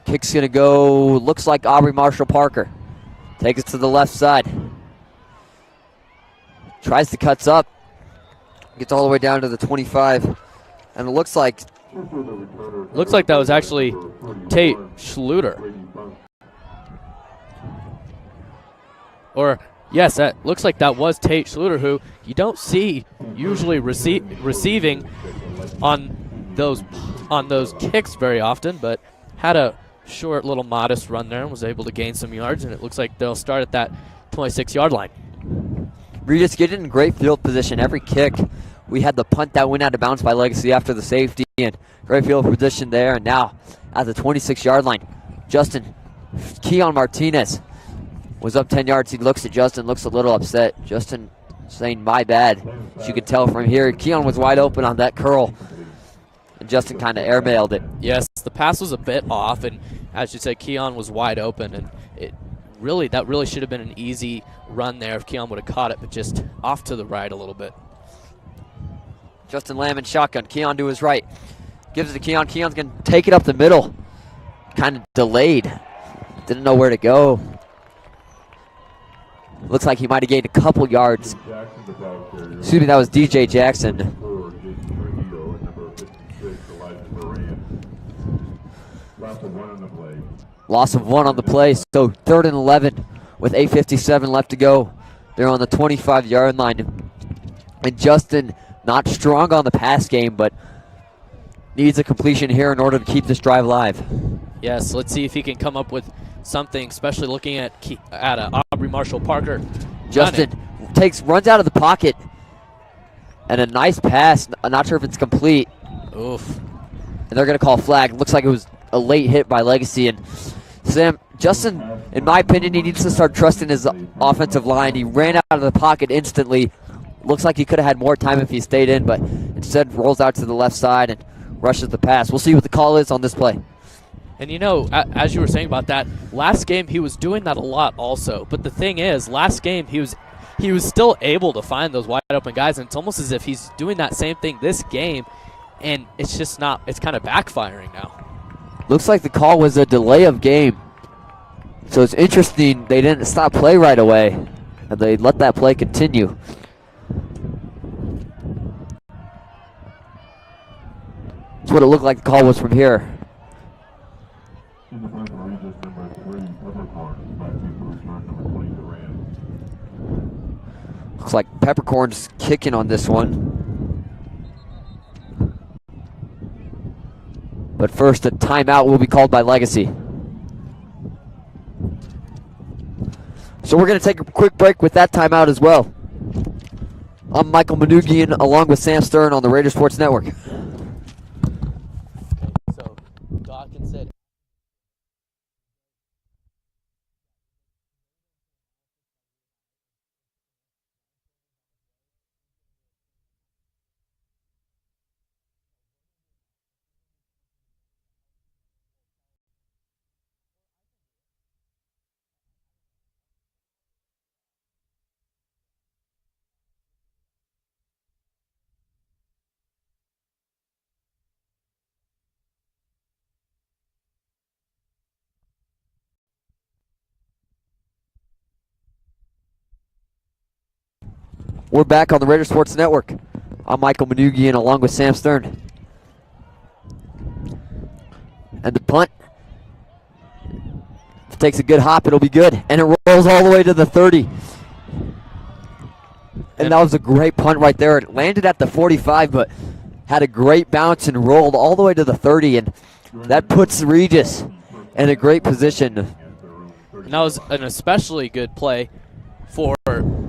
Kick's going to go, looks like Aubrey Marshall Parker. Takes it to the left side. Tries to cuts up. Gets all the way down to the 25. And it looks like that was actually Tate Schluter. Or, yes, that looks like that was Tate Schluter, who you don't see usually receiving on those kicks very often, but had a short little modest run there and was able to gain some yards, and it looks like they'll start at that 26-yard line. Regis getting in great field position. Every kick, we had the punt that went out of bounds by Legacy after the safety, and great field position there. And now at the 26-yard line, Keon Martinez was up 10 yards. He looks at Justin, looks a little upset. Justin saying, "My bad." As you can tell from here, Keon was wide open on that curl, and Justin kind of airmailed it. Yes, the pass was a bit off, and as you said, Keon was wide open, and that really should have been an easy run there if Keon would have caught it, but just off to the right a little bit. Justin Lamb in shotgun. Keon to his right. Gives it to Keon. Keon's going to take it up the middle. Kind of delayed. Didn't know where to go. Looks like he might have gained a couple yards. Excuse me, that was DJ Jackson. Loss of 1 on the play, so 3rd and 11 with 8:57 left to go. They're on the 25-yard line. And Justin, not strong on the pass game, but needs a completion here in order to keep this drive live. Yes, let's see if he can come up with something, especially looking at Aubrey Marshall Parker. Justin runs out of the pocket, and a nice pass. I'm not sure if it's complete. Oof. And they're going to call flag. Looks like it was a late hit by Legacy. And Sam, Justin, in my opinion, he needs to start trusting his offensive line. He ran out of the pocket instantly. Looks like he could have had more time if he stayed in, but instead rolls out to the left side and rushes the pass. We'll see what the call is on this play. And you know, as you were saying about that, last game he was doing that a lot also. But the thing is, last game he was still able to find those wide open guys, and it's almost as if he's doing that same thing this game, and it's just not, it's kind of backfiring now. Looks like the call was a delay of game. So it's interesting they didn't stop play right away, and they let that play continue. That's what it looked like the call was from here. In the front of Regis, number 3, Peppercorn, by people return number 20, Duran. Looks like Peppercorn's kicking on this one. But first, a timeout will be called by Legacy. So we're going to take a quick break with that timeout as well. I'm Michael Manugian along with Sam Stern on the Raider Sports Network. So Dawkins said We're back on the Raider Sports Network. I'm Michael Manugian along with Sam Stern. And the punt. If it takes a good hop, it'll be good. And it rolls all the way to the 30. And that was a great punt right there. It landed at the 45, but had a great bounce and rolled all the way to the 30. And that puts Regis in a great position. And that was an especially good play for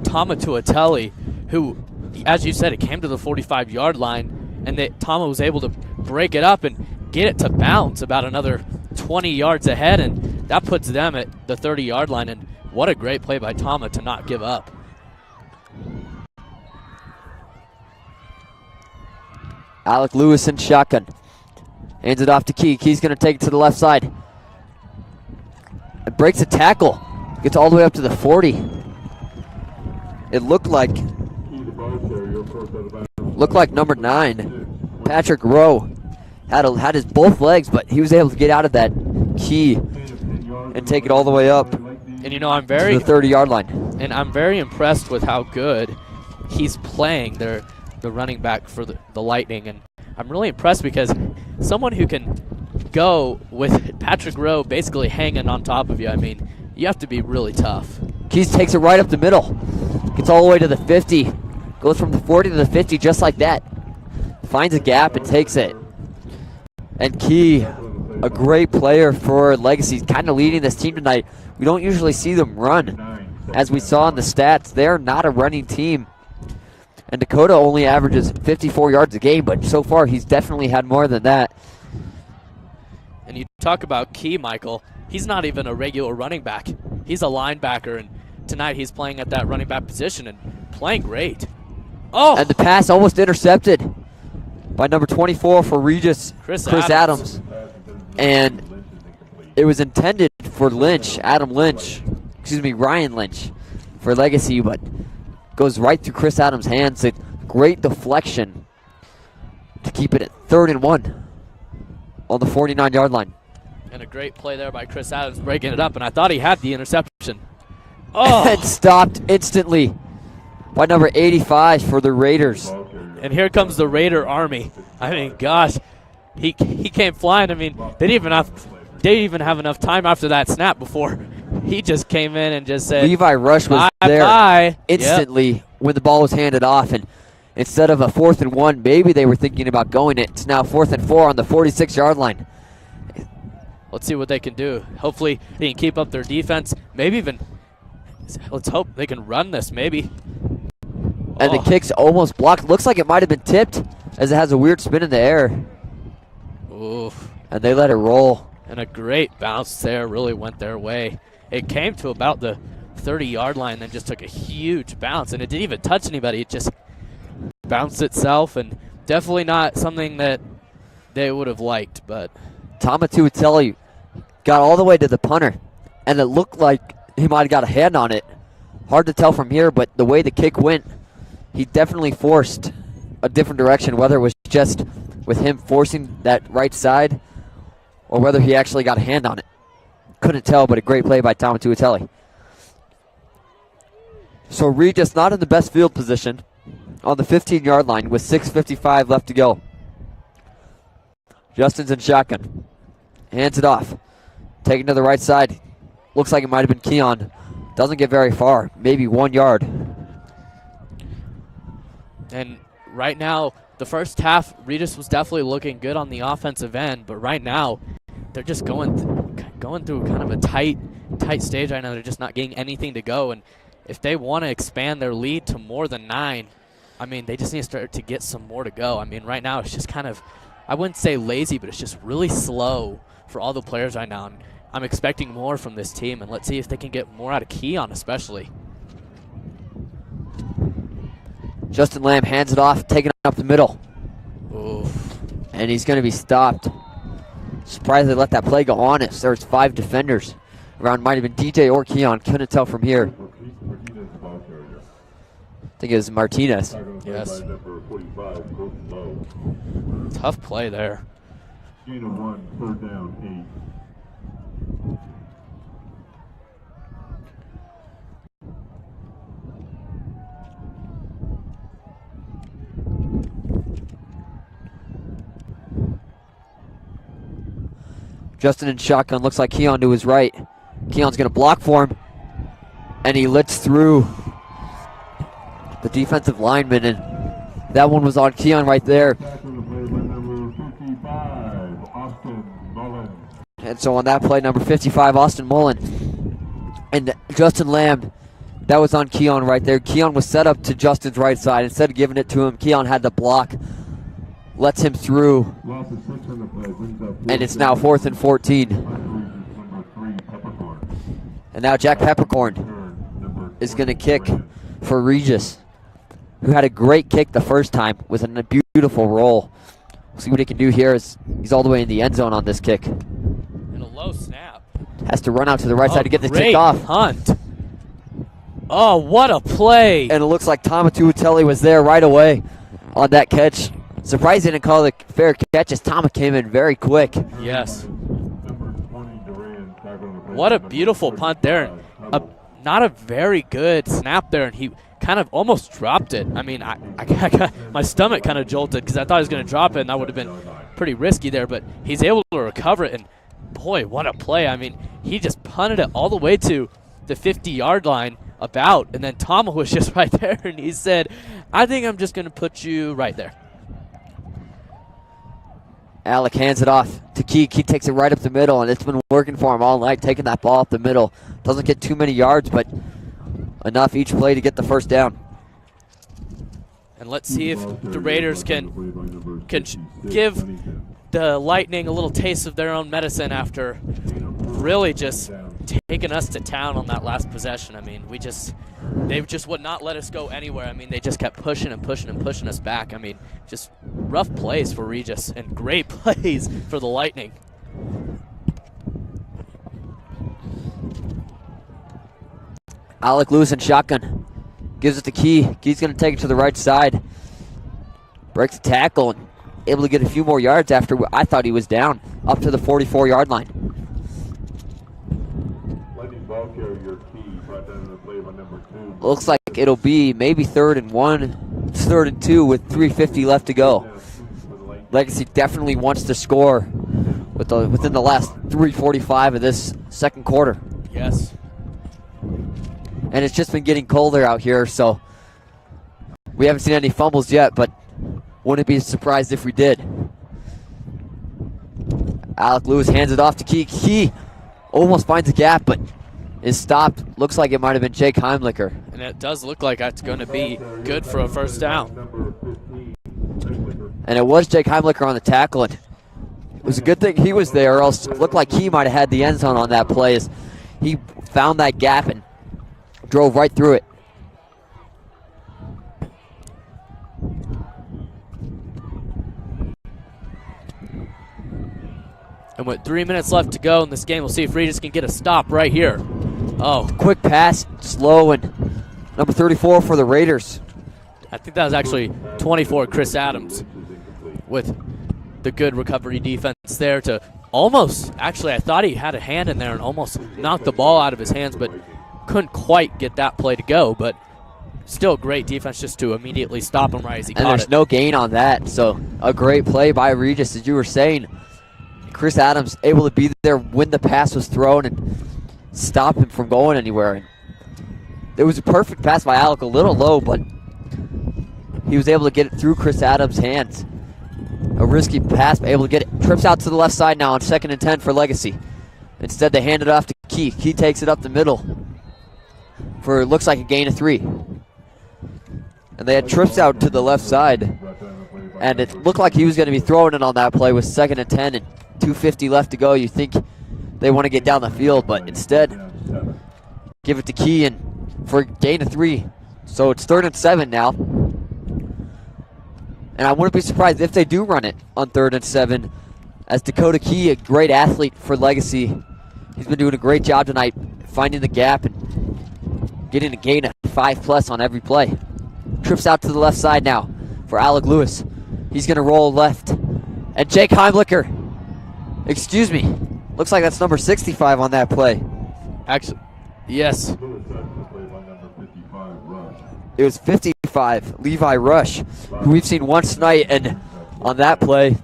Tama Tuateli, who, as you said, it came to the 45-yard line, and that Tama was able to break it up and get it to bounce about another 20 yards ahead, and that puts them at the 30-yard line. And what a great play by Tama to not give up. Alec Lewis in shotgun. Hands it off to Key. Key's going to take it to the left side. It breaks a tackle. Gets all the way up to the 40. It looked like number 9, Patrick Rowe, had his both legs, but he was able to get out of that Key and take it all the way up. And you know, I'm very to the 30-yard line. And I'm very impressed with how good he's playing the running back for the Lightning. And I'm really impressed because someone who can go with Patrick Rowe basically hanging on top of you, I mean, you have to be really tough. Keys takes it right up the middle. Gets all the way to the 50. Goes from the 40 to the 50 just like that. Finds a gap and takes it. And Key, a great player for Legacy, kind of leading this team tonight. We don't usually see them run. As we saw in the stats, they're not a running team. And Dakota only averages 54 yards a game, but so far he's definitely had more than that. And you talk about Key, Michael. He's not even a regular running back. He's a linebacker, and tonight he's playing at that running back position and playing great. Oh! And the pass almost intercepted by number 24 for Regis, Chris Adams. And it was intended for Ryan Lynch for Legacy, but goes right through Chris Adams' hands. A great deflection to keep it at 3rd and 1 on the 49-yard line. And a great play there by Chris Adams breaking it up, and I thought he had the interception. Oh! And stopped instantly by number 85 for the Raiders. And here comes the Raider Army. I mean, gosh, he came flying. I mean, they didn't even have enough time after that snap before he just came in and just said, Levi Rush was there instantly when the ball was handed off. And instead of a 4th and 1, maybe they were thinking about going it. It's now 4th and 4 on the 46-yard line. Let's see what they can do. Hopefully they can keep up their defense. Maybe even, let's hope they can run this maybe. And the kick's almost blocked. Looks like it might have been tipped as it has a weird spin in the air. Oof. And they let it roll. And a great bounce there really went their way. It came to about the 30-yard line, then just took a huge bounce. And it didn't even touch anybody. It just bounced itself, and definitely not something that they would have liked. But Tama Tuateli got all the way to the punter, and it looked like he might have got a hand on it. Hard to tell from here, but the way the kick went, he definitely forced a different direction, whether it was just with him forcing that right side or whether he actually got a hand on it. Couldn't tell, but a great play by Tama Tuateli. So Regis not in the best field position on the 15-yard line with 6:55 left to go. Justin's in shotgun. Hands it off. Taking to the right side. Looks like it might have been Keon. Doesn't get very far. Maybe 1 yard. And right now, the first half, Regis was definitely looking good on the offensive end, but right now, they're just going through kind of a tight stage right now. They're just not getting anything to go, and if they want to expand their lead to more than 9, I mean, they just need to start to get some more to go. I mean, right now, it's just kind of, I wouldn't say lazy, but it's just really slow for all the players right now. And I'm expecting more from this team, and let's see if they can get more out of Keon especially. Justin Lamb hands it off, taking it up the middle. Oof. And he's going to be stopped. Surprised they let that play go on. There's 5 defenders around. Might have been DJ or Keon. Couldn't tell from here. I think it was Martinez. Yes. Tough play there. Gain of 1, 3rd down, 8. Justin in shotgun, looks like Keon to his right. Keon's going to block for him, and he lets through the defensive lineman, and that one was on Keon right there. And so on that play, number 55, Austin Mullen. And Justin Lamb, that was on Keon right there. Keon was set up to Justin's right side. Instead of giving it to him, Keon had to block, lets him through, and it's now 4th and 14. And now Jack Peppercorn is going to kick for Regis, who had a great kick the first time with a beautiful roll. We'll see what he can do here as he's all the way in the end zone on this kick. And a low snap. Has to run out to the right side to get the kick off. Punt. Oh, what a play. And it looks like Tama Tuatelli was there right away on that catch. Surprised he didn't call it a fair catch as Tama came in very quick. Yes. What a beautiful punt there. Not a very good snap there, and he kind of almost dropped it. I mean, I my stomach kind of jolted because I thought he was going to drop it, and that would have been pretty risky there, but he's able to recover it, and boy, what a play. I mean, he just punted it all the way to the 50-yard line and then Tama was just right there, and he said, I think I'm just going to put you right there. Alec hands it off to Key. Key takes it right up the middle, and it's been working for him all night, taking that ball up the middle. Doesn't get too many yards, but enough each play to get the first down. And let's see if the Raiders can give the Lightning a little taste of their own medicine after really just taking us to town on that last possession. I mean, they just would not let us go anywhere. I mean, they just kept pushing and pushing and pushing us back. I mean, just rough plays for Regis and great plays for the Lightning. Alec Lewis in shotgun. Gives it to Key. Key's going to take it to the right side. Breaks the tackle and able to get a few more yards after I thought he was down. Up to the 44-yard line. Looks like it'll be maybe 3rd and 1, 3rd and 2 with 3:50 left to go. Legacy definitely wants to score within the last 3:45 of this second quarter. Yes. And it's just been getting colder out here, so we haven't seen any fumbles yet, but wouldn't be surprised if we did. Alec Lewis hands it off to Key. Key almost finds a gap, but is stopped. Looks like it might have been Jake Heimlicher. And it does look like that's going to be good for a first down. And it was Jake Heimlicher on the tackle. And it was a good thing he was there, or else it looked like he might have had the end zone on that play as he found that gap and drove right through it. And with 3 minutes left to go in this game, we'll see if Regis can get a stop right here. Oh, quick pass, slow, and number 34 for the Raiders. I think that was actually 24, Chris Adams, with the good recovery defense there to almost, actually I thought he had a hand in there and almost knocked the ball out of his hands, but couldn't quite get that play to go. But still great defense just to immediately stop him right as he caught it. And there's no gain on that, so a great play by Regis, as you were saying. Chris Adams able to be there when the pass was thrown and stop him from going anywhere. And it was a perfect pass by Alec, a little low, but he was able to get it through Chris Adams' hands. A risky pass, but able to get it. Trips out to the left side now on 2nd and 10 for Legacy. Instead, they hand it off to Key. Key takes it up the middle for looks like a gain of 3. And they had trips out to the left side. And it looked like he was going to be throwing it on that play with 2nd and 10 and 2:50 left to go. You think they want to get down the field, but instead give it to Key and for a gain of 3. So it's 3rd and 7 now. And I wouldn't be surprised if they do run it on 3rd and 7, as Dakota Key, a great athlete for Legacy. He's been doing a great job tonight finding the gap and getting a gain of 5+ on every play. Trips out to the left side now for Alec Lewis. He's going to roll left. And Jake Heimlicher, excuse me, looks like that's number 65 on that play. Actually, yes. It was 55, Levi Rush, who we've seen once tonight, and on that play,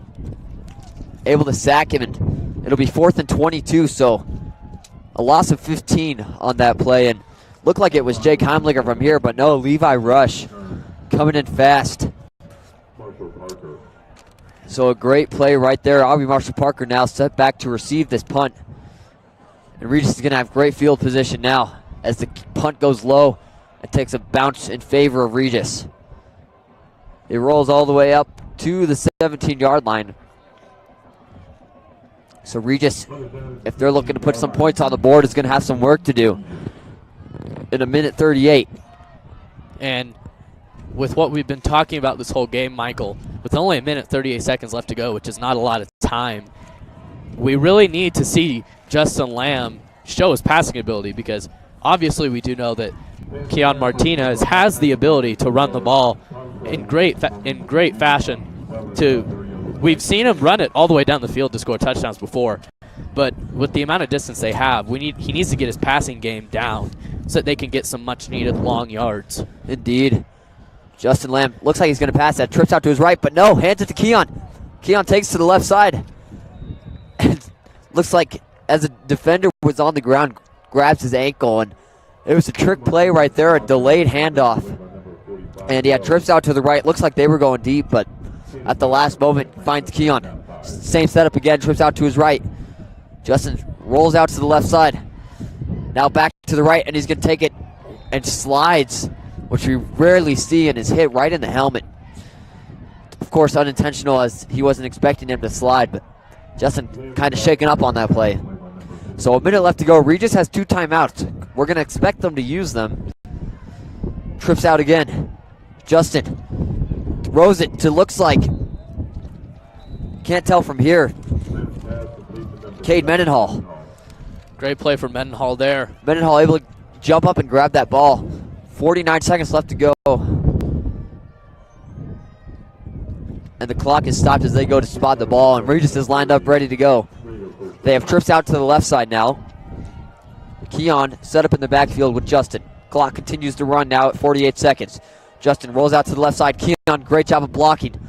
able to sack him and It'll be 4th and 22, so a loss of 15 on that play. And looked like it was Jake Heimlicher from here, but no, Levi Rush coming in fast. So a great play right there. Aubrey Marshall Parker now set back to receive this punt. And Regis is going to have great field position now as the punt goes low. It takes a bounce in favor of Regis. It rolls all the way up to the 17-yard line. So Regis, if they're looking to put some points on the board, is going to have some work to do in a minute 38. And with what we've been talking about this whole game, Michael, with only a minute 38 seconds left to go, which is not a lot of time, we really need to see Justin Lamb show his passing ability, because obviously we do know that Keon Martinez has the ability to run the ball in great fashion. We've seen him run it all the way down the field to score touchdowns before, but with the amount of distance they have, he needs to get his passing game down so that they can get some much-needed long yards. Indeed. Justin Lamb looks like he's going to pass that. Trips out to his right, but no, hands it to Keon. Keon takes to the left side. And looks like as a defender was on the ground, grabs his ankle, and it was a trick play right there, a delayed handoff. And yeah, trips out to the right. Looks like they were going deep, but at the last moment finds Keon. Same setup again, trips out to his right. Justin rolls out to the left side. Now back to the right, and he's going to take it and slides, which we rarely see, and is hit right in the helmet. Of course, unintentional, as he wasn't expecting him to slide, but Justin kind of shaken up on that play. So a minute left to go. Regis has 2 timeouts. We're going to expect them to use them. Trips out again. Justin throws it to, looks like, can't tell from here, Cade Mendenhall. Great play for Mendenhall there. Mendenhall able to jump up and grab that ball. 49 seconds left to go. And the clock is stopped as they go to spot the ball, and Regis is lined up ready to go. They have trips out to the left side now. Keon set up in the backfield with Justin. Clock continues to run now at 48 seconds. Justin rolls out to the left side. Keon, great job of blocking.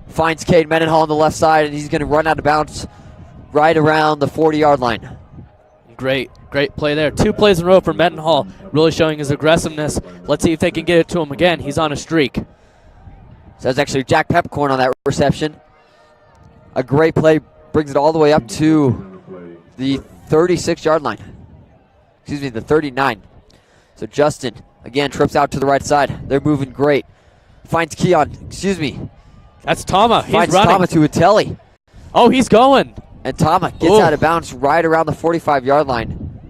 Finds Cade Mendenhall on the left side, and he's going to run out of bounds right around the 40-yard line. Great play there. 2 plays in a row for Mendenhall, really showing his aggressiveness. Let's see if they can get it to him again. He's on a streak. So that's actually Jack Peppercorn on that reception. A great play, brings it all the way up to the 36-yard line. Excuse me, the 39. So Justin, again, trips out to the right side. They're moving great. Finds Keon, That's Tama. He's finds running. Tama to Atelli. Oh, he's going. And Tama gets out of bounds right around the 45-yard line.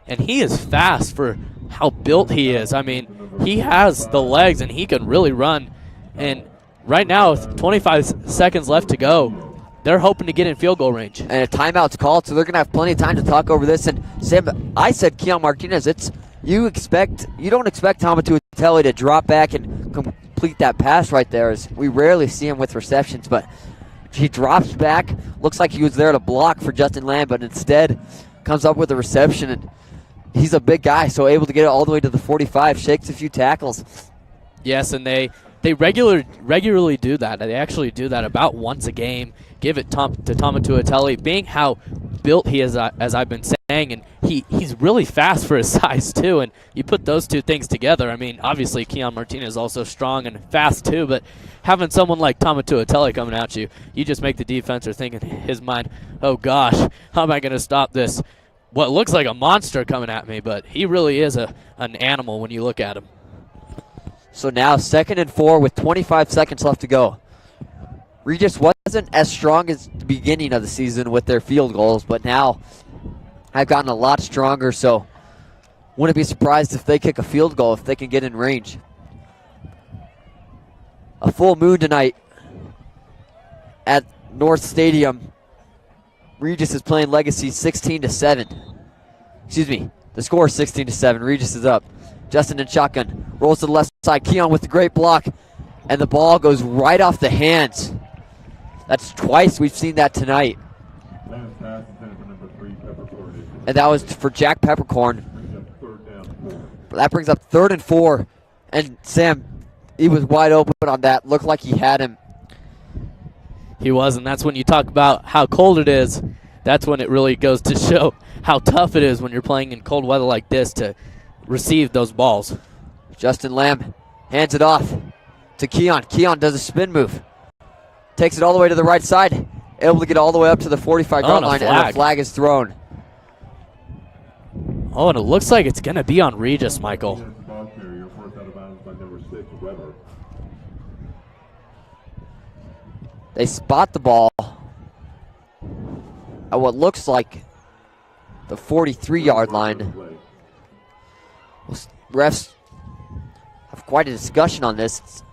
And he is fast for how built he is. I mean, he has the legs and he can really run. And right now, with 25 seconds left to go, they're hoping to get in field goal range. And a timeout's called, so they're going to have plenty of time to talk over this. And Sam, I said Keon Martinez, you don't expect Tama to Atelli to drop back and complete that pass right there, as we rarely see him with receptions, but he drops back, looks like he was there to block for Justin Lamb, but instead comes up with a reception, and he's a big guy, so able to get it all the way to the 45, shakes a few tackles. Yes, and they regularly do that. They actually do that about once a game. Give it to Tama Tuateli, being how built he is, as I've been saying, and he's really fast for his size too. And you put those two things together. I mean, obviously Keon Martinez is also strong and fast too, but having someone like Tama Tuateli coming at you, you just make the defender think in his mind, oh gosh, how am I going to stop this? What looks like a monster coming at me, but he really is an animal when you look at him. So now 2nd and 4 with 25 seconds left to go. Regis wasn't as strong as the beginning of the season with their field goals, but now have gotten a lot stronger, so wouldn't be surprised if they kick a field goal if they can get in range. A full moon tonight at North Stadium. Regis is playing Legacy 16-7. Excuse me, the score is 16-7. Regis is up. Justin in shotgun, rolls to the left side. Keon with the great block, and the ball goes right off the hands. That's twice we've seen that tonight. And that was for Jack Peppercorn. That brings up 3rd and 4. And Sam, he was wide open on that. Looked like he had him He was, and that's when you talk about how cold it is. That's when it really goes to show how tough it is when you're playing in cold weather like this to receive those balls. Justin Lamb hands it off to Keon. Keon does a spin move. Takes it all the way to the right side. Able to get all the way up to the 45-yard line, and a flag is thrown. Oh, and it looks like it's going to be on Regis, Michael. They spot the ball at what looks like the 43-yard line. Refs have quite a discussion on this.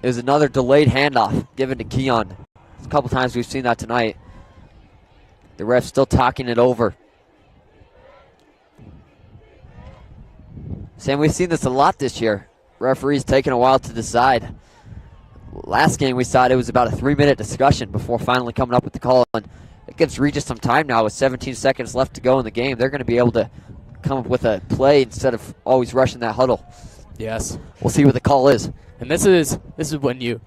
It was another delayed handoff given to Keon. A couple times we've seen that tonight. The ref's still talking it over. Sam, we've seen this a lot this year. Referees taking a while to decide. Last game we saw it was about a 3-minute discussion before finally coming up with the call. And it gives Regis some time now with 17 seconds left to go in the game. They're going to be able to come up with a play instead of always rushing that huddle. Yes. We'll see what the call is. And this is when you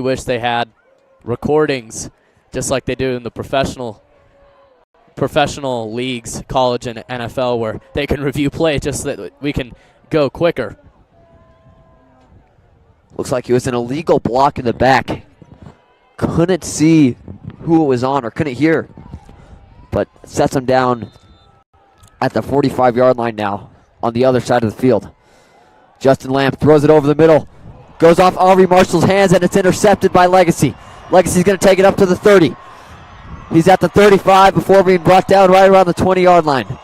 wish they had recordings just like they do in the professional leagues, college and NFL, where they can review play just so that we can go quicker. Looks like it was an illegal block in the back. Couldn't see who it was on or couldn't hear, but sets him down at the 45-yard line now on the other side of the field. Justin Lamb throws it over the middle. Goes off Aubrey Marshall's hands, and it's intercepted by Legacy. Legacy's going to take it up to the 30. He's at the 35 before being brought down right around the 20-yard line.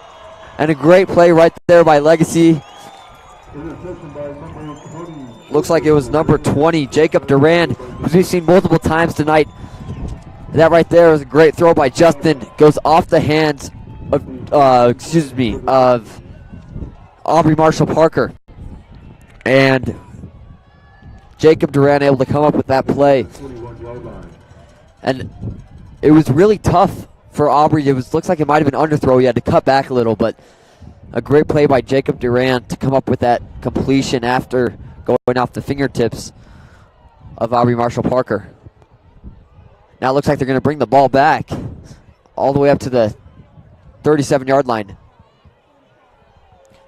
And a great play right there by Legacy. Looks like it was number 20, Jacob Duran, who we've seen multiple times tonight. That right there was a great throw by Justin. Goes off the hands of Aubrey Marshall Parker. And Jacob Duran able to come up with that play. And it was really tough for Aubrey. Looks like it might have been underthrow. He had to cut back a little, but a great play by Jacob Duran to come up with that completion after going off the fingertips of Aubrey Marshall Parker. Now it looks like they're going to bring the ball back all the way up to the 37-yard line.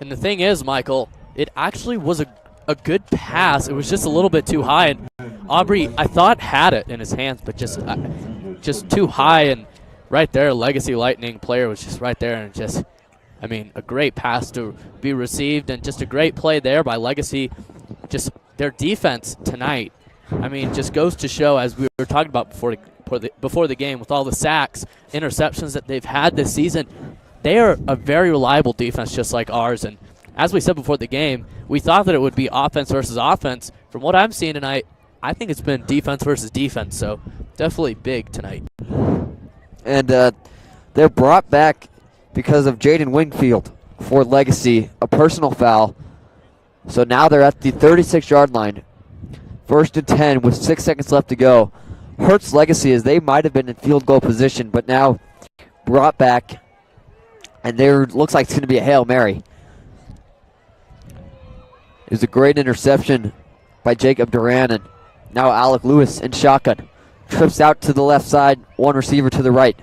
And the thing is, Michael, it actually was a good pass. It was just a little bit too high, and Aubrey, I thought, had it in his hands, but just too high. And right there, Legacy Lightning player was just right there, and just, I mean, a great pass to be received, and just a great play there by Legacy. Just their defense tonight, I mean, just goes to show, as we were talking about before the game, with all the sacks, interceptions that they've had this season, they are a very reliable defense, just like ours. And as we said before the game, we thought that it would be offense versus offense. From what I'm seeing tonight, I think it's been defense versus defense, so definitely big tonight. And they're brought back because of Jaden Wingfield for Legacy, a personal foul. So now they're at the 36-yard line. 1st and 10 with 6 seconds left to go. Hurts Legacy as they might have been in field goal position, but now brought back. And there looks like it's going to be a Hail Mary. It was a great interception by Jacob Duran, and now Alec Lewis in shotgun. Trips out to the left side, one receiver to the right.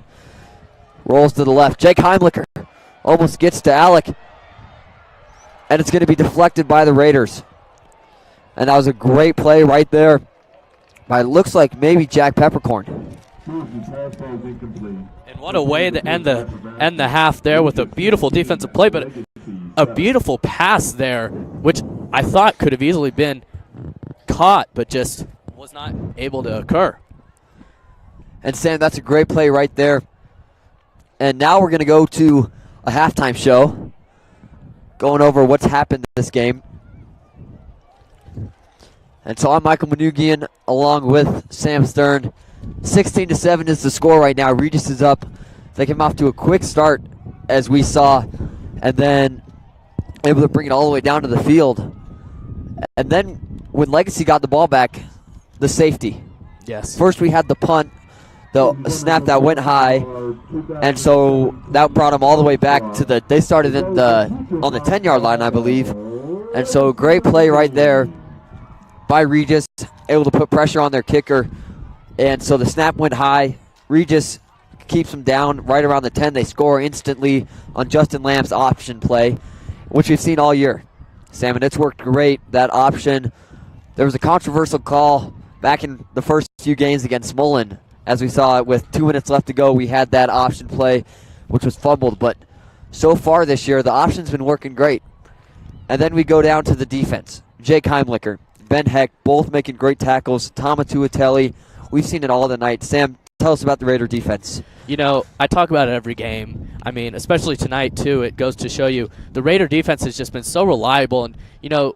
Rolls to the left. Jake Heimlicher almost gets to Alec. And it's going to be deflected by the Raiders. And that was a great play right there by, looks like, maybe Jack Peppercorn. And what a way to end the half there with a beautiful defensive play, but a beautiful pass there, which I thought could have easily been caught, but just was not able to occur. And Sam, that's a great play right there. And now we're going to go to a halftime show, going over what's happened in this game. And so I'm Michael Manugian along with Sam Stern. 16-7 is the score right now. Regis is up. They came off to a quick start, as we saw, and then able to bring it all the way down to the field. And then when Legacy got the ball back, the safety. Yes. First we had the punt, the snap that went high, and so that brought them all the way back to they started on the 10-yard line, I believe. And so great play right there by Regis, able to put pressure on their kicker. And so the snap went high. Regis keeps them down right around the 10. They score instantly on Justin Lamb's option play, which we've seen all year. Sam, and it's worked great, that option. There was a controversial call back in the first few games against Mullen. As we saw it with 2 minutes left to go, we had that option play, which was fumbled. But so far this year, the option's been working great. And then we go down to the defense. Jake Heimlicher, Ben Heck, both making great tackles. Tama Tuatelli, we've seen it all tonight. Sam, tell us about the Raider defense. You know, I talk about it every game. I mean, especially tonight, too. It goes to show you the Raider defense has just been so reliable. And, you know,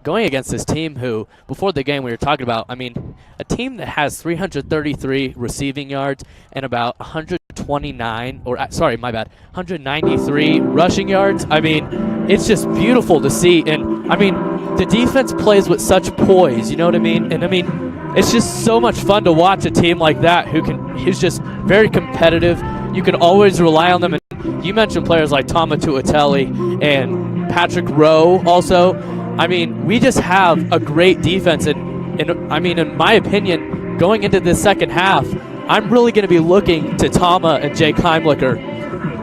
going against this team who, before the game we were talking about, I mean, a team that has 333 receiving yards and about 193 rushing yards. I mean, it's just beautiful to see. And, I mean, the defense plays with such poise, you know what I mean? And, I mean, it's just so much fun to watch a team like that who's just very competitive. You can always rely on them. And you mentioned players like Tama Tuatelli and Patrick Rowe also. I mean, we just have a great defense. And I mean, in my opinion, going into this second half, I'm really going to be looking to Tama and Jake Heimlicher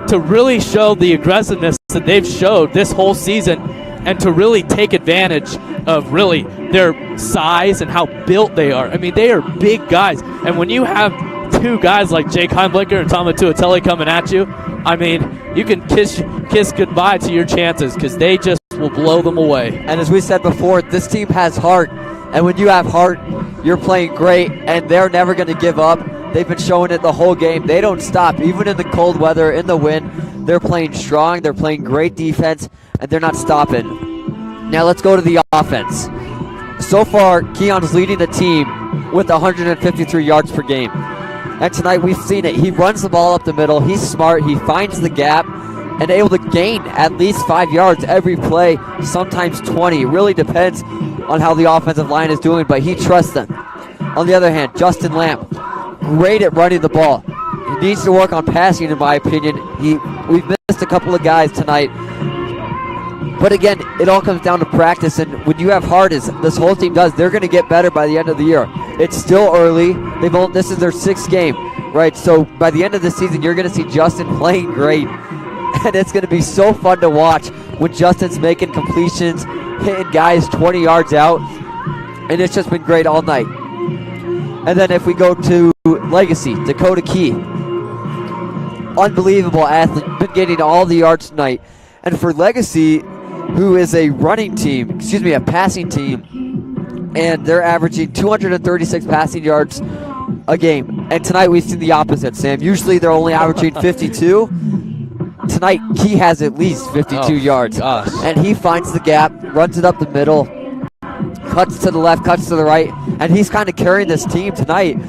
to really show the aggressiveness that they've showed this whole season and to really take advantage of really their size and how built they are. I mean, they are big guys. And when you have two guys like Jake Heimlicher and Tama Tuatelli coming at you, I mean, you can kiss goodbye to your chances because they just will blow them away. And as we said before, this team has heart. And when you have heart, you're playing great, and they're never going to give up. They've been showing it the whole game. They don't stop. Even in the cold weather, in the wind, they're playing strong. They're playing great defense, and they're not stopping. Now let's go to the offense. So far, Keon's leading the team with 153 yards per game. And tonight we've seen it. He runs the ball up the middle. He's smart. He finds the gap and able to gain at least 5 yards every play, sometimes 20. It really depends on how the offensive line is doing, but he trusts them. On the other hand, Justin Lamb, great at running the ball. He needs to work on passing, in my opinion. We've missed a couple of guys tonight. But again, it all comes down to practice, and when you have heart, as this whole team does, they're going to get better by the end of the year. It's still early. This is their 6th game, right? So by the end of the season, you're going to see Justin playing great, and it's going to be so fun to watch when Justin's making completions, hitting guys 20 yards out, and it's just been great all night. And then if we go to Legacy, Dakota Key, unbelievable athlete, been getting all the yards tonight. And for Legacy, who is a passing team, and they're averaging 236 passing yards a game. And tonight we've seen the opposite, Sam. Usually they're only averaging 52. Tonight, Key has at least 52 yards. Gosh. And he finds the gap, runs it up the middle, cuts to the left, cuts to the right, and he's kind of carrying this team tonight,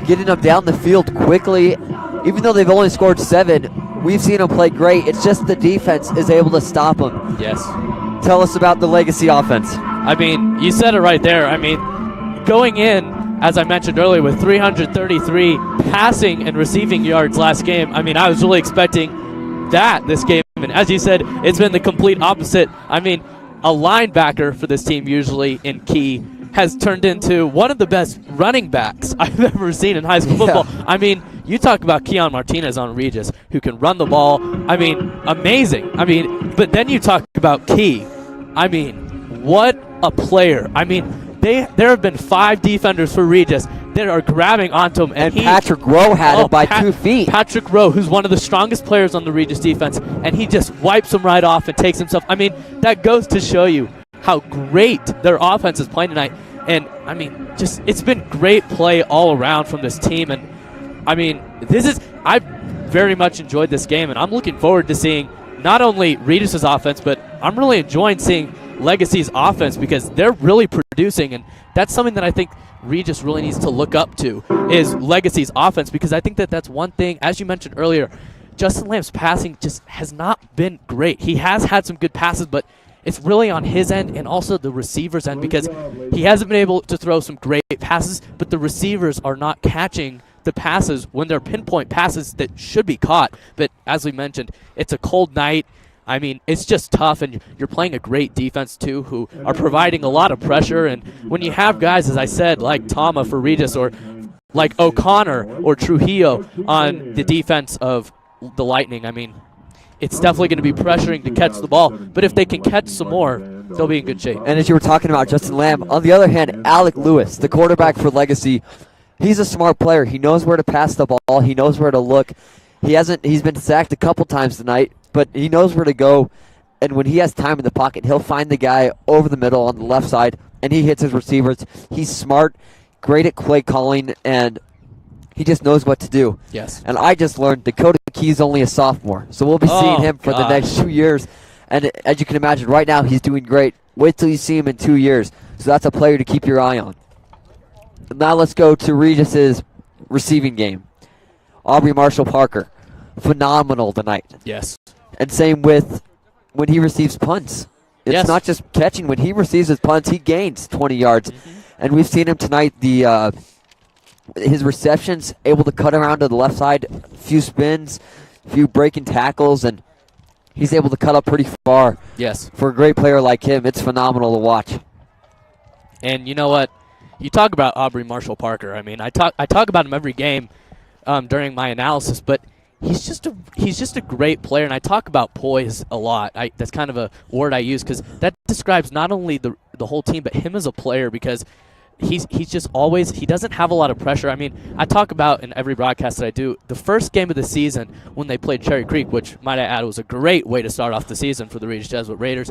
getting them down the field quickly. Even though they've only scored 7, we've seen them play great. It's just the defense is able to stop them. Yes. Tell us about the Legacy offense. I mean, you said it right there. I mean, going in, as I mentioned earlier, with 333 passing and receiving yards last game, I mean, I was really expecting that this game. And as you said, it's been the complete opposite. I mean, a linebacker for this team usually in Key has turned into one of the best running backs I've ever seen in high school football. I mean, you talk about Keon Martinez on Regis, who can run the ball. I mean, amazing. I mean, but then you talk about Key. I mean, what a player. I mean, there have been 5 defenders for Regis that are grabbing onto him. And Patrick Rowe had it by 2 feet. Patrick Rowe, who's one of the strongest players on the Regis defense, and he just wipes him right off and takes himself. I mean, that goes to show you how great their offense is playing tonight. And, I mean, just it's been great play all around from this team. And, I mean, I very much enjoyed this game, and I'm looking forward to seeing not only Regis' offense, but I'm really enjoying seeing Legacy's offense because they're really producing, and that's something that I think Regis really needs to look up to is Legacy's offense, because I think that that's one thing, as you mentioned earlier, Justin Lamb's passing just has not been great. He has had some good passes, but it's really on his end and also the receiver's end because he hasn't been able to throw some great passes, but the receivers are not catching the passes when they're pinpoint passes that should be caught. But as we mentioned, it's a cold night. I mean, it's just tough, and you're playing a great defense, too, who are providing a lot of pressure. And when you have guys, as I said, like Tama for Regis or like O'Connor or Trujillo on the defense of the Lightning, I mean, it's definitely going to be pressuring to catch the ball. But if they can catch some more, they'll be in good shape. And as you were talking about Justin Lamb, on the other hand, Alec Lewis, the quarterback for Legacy, he's a smart player. He knows where to pass the ball. He knows where to look. He's been sacked a couple times tonight, but he knows where to go. And when he has time in the pocket, he'll find the guy over the middle on the left side, and he hits his receivers. He's smart, great at play calling, and he just knows what to do. Yes. And I just learned Dakota Key's only a sophomore, so we'll be seeing him for the next 2 years. And as you can imagine, right now he's doing great. Wait till you see him in 2 years. So that's a player to keep your eye on. Now let's go to Regis's receiving game. Aubrey Marshall Parker, phenomenal tonight. Yes. And same with when he receives punts. It's not just catching. When he receives his punts, he gains 20 yards. And we've seen him tonight, his receptions, able to cut around to the left side, a few spins, a few breaking tackles, and he's able to cut up pretty far. Yes. For a great player like him, it's phenomenal to watch. And you know what? You talk about Aubrey Marshall Parker. I mean, I talk about him every game during my analysis, but he's just a great player. And I talk about poise a lot. That's kind of a word I use because that describes not only the whole team, but him as a player because he's just always, he doesn't have a lot of pressure. I mean, I talk about in every broadcast that I do, the first game of the season when they played Cherry Creek, which, might I add, was a great way to start off the season for the Regis Jesuit Raiders.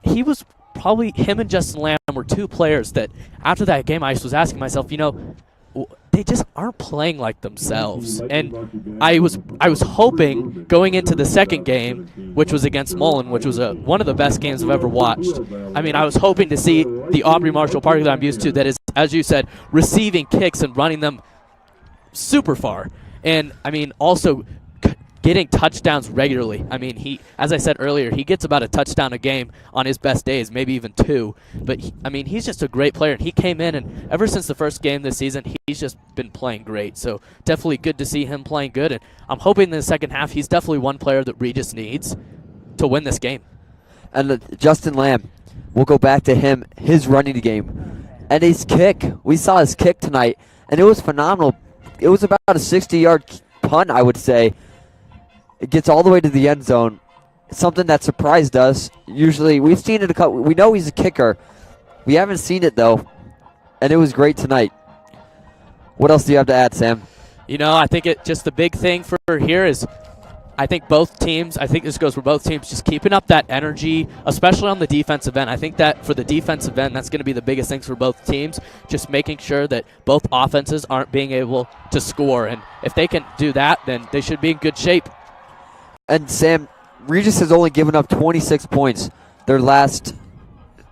Him and Justin Lamb were two players that after that game I was asking myself, they just aren't playing like themselves. And I was hoping going into the second game, which was against Mullen, which was one of the best games I've ever watched. I mean, I was hoping to see the Aubrey Marshall Parker that I'm used to, that is, as you said, receiving kicks and running them super far. And, I mean, also getting touchdowns regularly. I mean, as I said earlier, he gets about a touchdown a game on his best days, maybe even two. But, he's just a great player. And he came in, and ever since the first game this season, he's just been playing great. So definitely good to see him playing good. And I'm hoping in the second half he's definitely one player that Regis needs to win this game. And Justin Lamb, we'll go back to him, his running game. And his kick, we saw his kick tonight, and it was phenomenal. It was about a 60-yard punt, I would say. It gets all the way to the end zone. Something that surprised us. Usually, we've seen it we know he's a kicker. We haven't seen it, though. And it was great tonight. What else do you have to add, Sam? I think just the big thing for here is I think this goes for both teams, just keeping up that energy, especially on the defensive end. I think that for the defensive end, that's going to be the biggest things for both teams, just making sure that both offenses aren't being able to score. And if they can do that, then they should be in good shape. And Sam, Regis has only given up 26 points their last,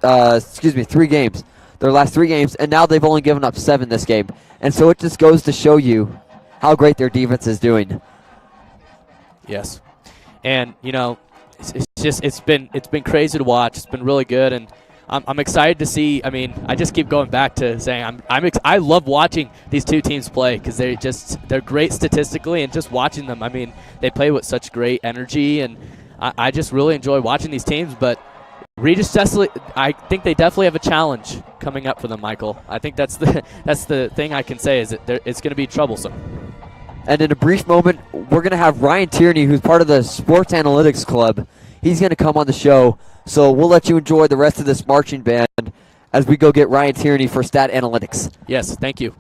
3 games. Their last 3 games, and now they've only given up 7 this game. And so it just goes to show you how great their defense is doing. Yes, and it's been crazy to watch. It's been really good, and I'm excited to see. I mean, I just keep going back to saying I love watching these two teams play because they're great statistically, and just watching them. I mean, they play with such great energy, and I just really enjoy watching these teams. But Regis Jesuit, I think they definitely have a challenge coming up for them, Michael. I think that's the thing I can say is that it's going to be troublesome. And in a brief moment, we're going to have Ryan Tierney, who's part of the Sports Analytics Club. He's going to come on the show. So we'll let you enjoy the rest of this marching band as we go get Ryan Tierney for Stat Analytics. Yes, thank you.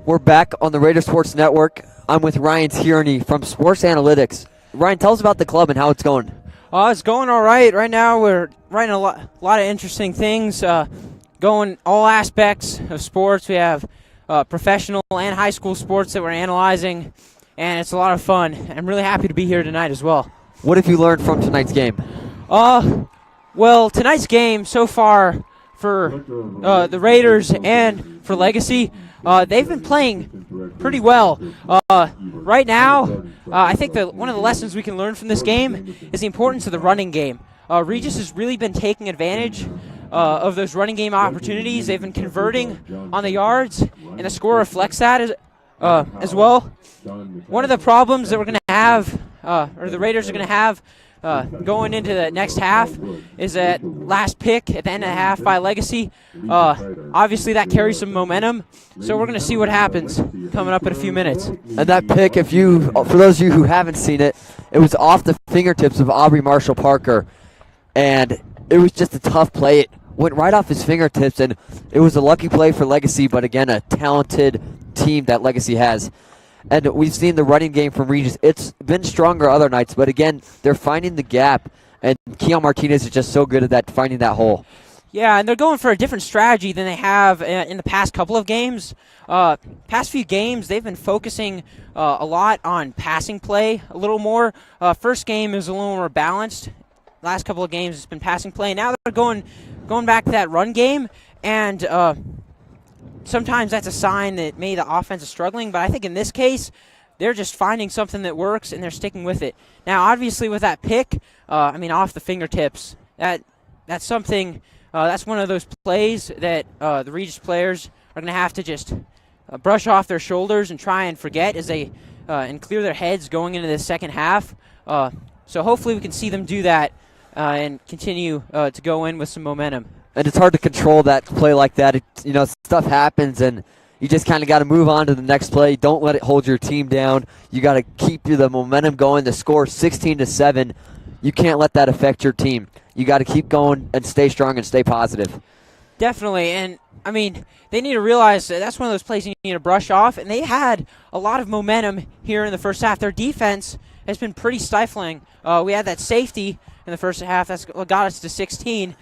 We're back on the Raider Sports Network. I'm with Ryan Tierney from Sports Analytics. Ryan, tell us about the club and how it's going. It's going all right. Right now we're writing a lot of interesting things, going all aspects of sports. We have professional and high school sports that we're analyzing, and it's a lot of fun. I'm really happy to be here tonight as well. What have you learned from tonight's game? Well, tonight's game so far for the Raiders and for Legacy, they've been playing pretty well. Right now, I think that one of the lessons we can learn from this game is the importance of the running game. Regis has really been taking advantage of those running game opportunities. They've been converting on the yards, and the score reflects that as well. One of the problems that we're going to have, or the Raiders are going to have, going into the next half is that last pick at the end of the half by Legacy. Obviously, that carries some momentum, so we're going to see what happens coming up in a few minutes. And that pick, for those of you who haven't seen it, it was off the fingertips of Aubrey Marshall Parker, and it was just a tough play. It went right off his fingertips, and it was a lucky play for Legacy, but again, a talented team that Legacy has. And we've seen the running game from Regis. It's been stronger other nights, but again, they're finding the gap, and Keon Martinez is just so good at that, finding that hole. Yeah, and they're going for a different strategy than they have in the past couple of games. Past few games, they've been focusing a lot on passing play a little more. First game is a little more balanced. Last couple of games, it's been passing play. Now they're going back to that run game, and sometimes that's a sign that maybe the offense is struggling, but I think in this case, they're just finding something that works, and they're sticking with it. Now, obviously, with that pick, off the fingertips, that's something, that's one of those plays that the Regis players are going to have to just brush off their shoulders and try and forget as they and clear their heads going into the second half. So hopefully we can see them do that and continue to go in with some momentum. And it's hard to control that play like that. Stuff happens, and you just kind of got to move on to the next play. Don't let it hold your team down. You got to keep the momentum going. The score 16-7. You can't let that affect your team. You got to keep going and stay strong and stay positive. Definitely, and they need to realize that that's one of those plays you need to brush off, and they had a lot of momentum here in the first half. Their defense has been pretty stifling. We had that safety in the first half. That's what got us to 16.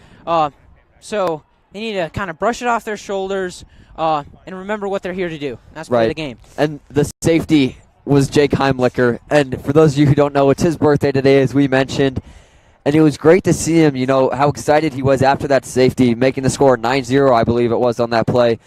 So they need to kind of brush it off their shoulders and remember what they're here to do. That's play the game. And the safety was Jake Heimlicher. And for those of you who don't know, it's his birthday today, as we mentioned. And it was great to see him, how excited he was after that safety, making the score 9-0, I believe it was, on that play.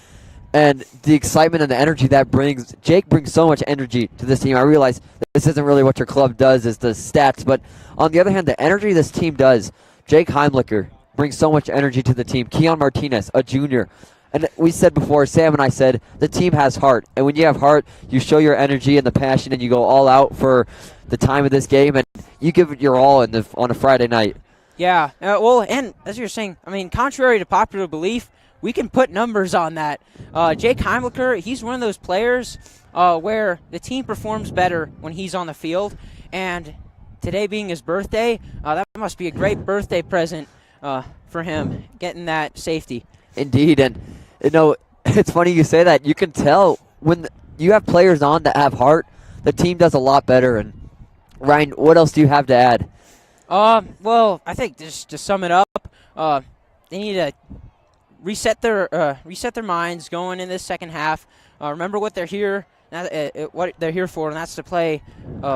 And the excitement and the energy that brings. Jake brings so much energy to this team. I realize this isn't really what your club does, is the stats. But on the other hand, the energy this team does, Jake Heimlicher brings so much energy to the team. Keon Martinez, a junior. And we said before, Sam and I said, the team has heart. And when you have heart, you show your energy and the passion, and you go all out for the time of this game, and you give it your all on a Friday night. Yeah, and as you're saying, contrary to popular belief, we can put numbers on that. Jake Heimlicher, he's one of those players where the team performs better when he's on the field. And today being his birthday, that must be a great birthday present for him, getting that safety. Indeed, and it's funny you say that. You can tell when you have players on that have heart, the team does a lot better. And Ryan, what else do you have to add? Well, I think just to sum it up, they need to reset their minds going in this second half. Remember what they're here for, and that's to play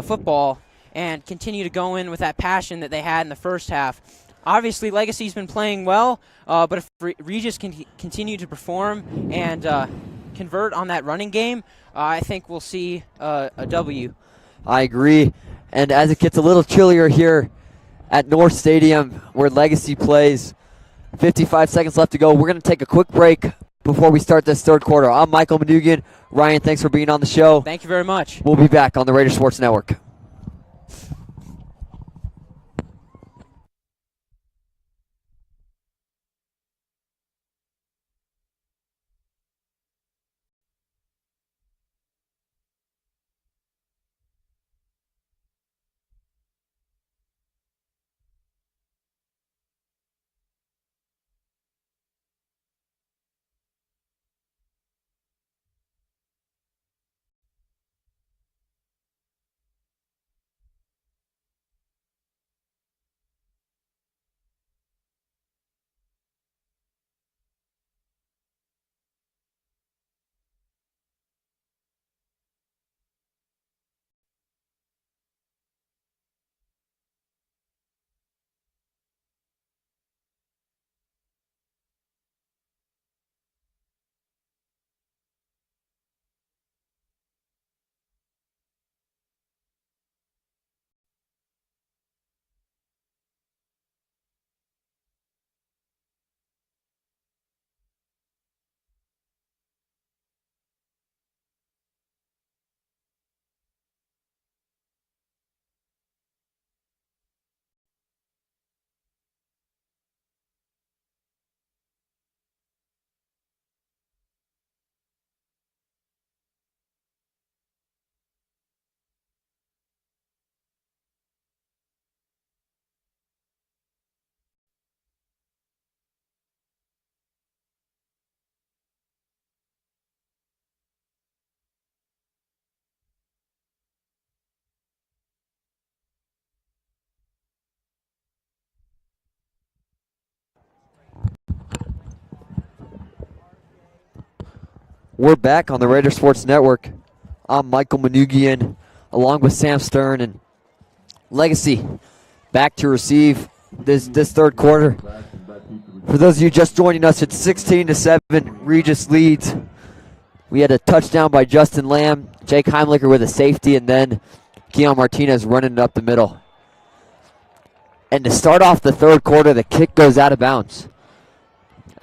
football and continue to go in with that passion that they had in the first half. Obviously, Legacy's been playing well, but if Regis can continue to perform and convert on that running game, I think we'll see a W. I agree. And as it gets a little chillier here at North Stadium where Legacy plays, 55 seconds left to go. We're going to take a quick break before we start this third quarter. I'm Michael Madugan. Ryan, thanks for being on the show. Thank you very much. We'll be back on the Raider Sports Network. We're back on the Raider Sports Network. I'm Michael Manugian, along with Sam Stern and Legacy, back to receive this third quarter. For those of you just joining us, it's 16-7. Regis leads. We had a touchdown by Justin Lamb, Jake Heimlicher with a safety, and then Keon Martinez running it up the middle. And to start off the third quarter, the kick goes out of bounds.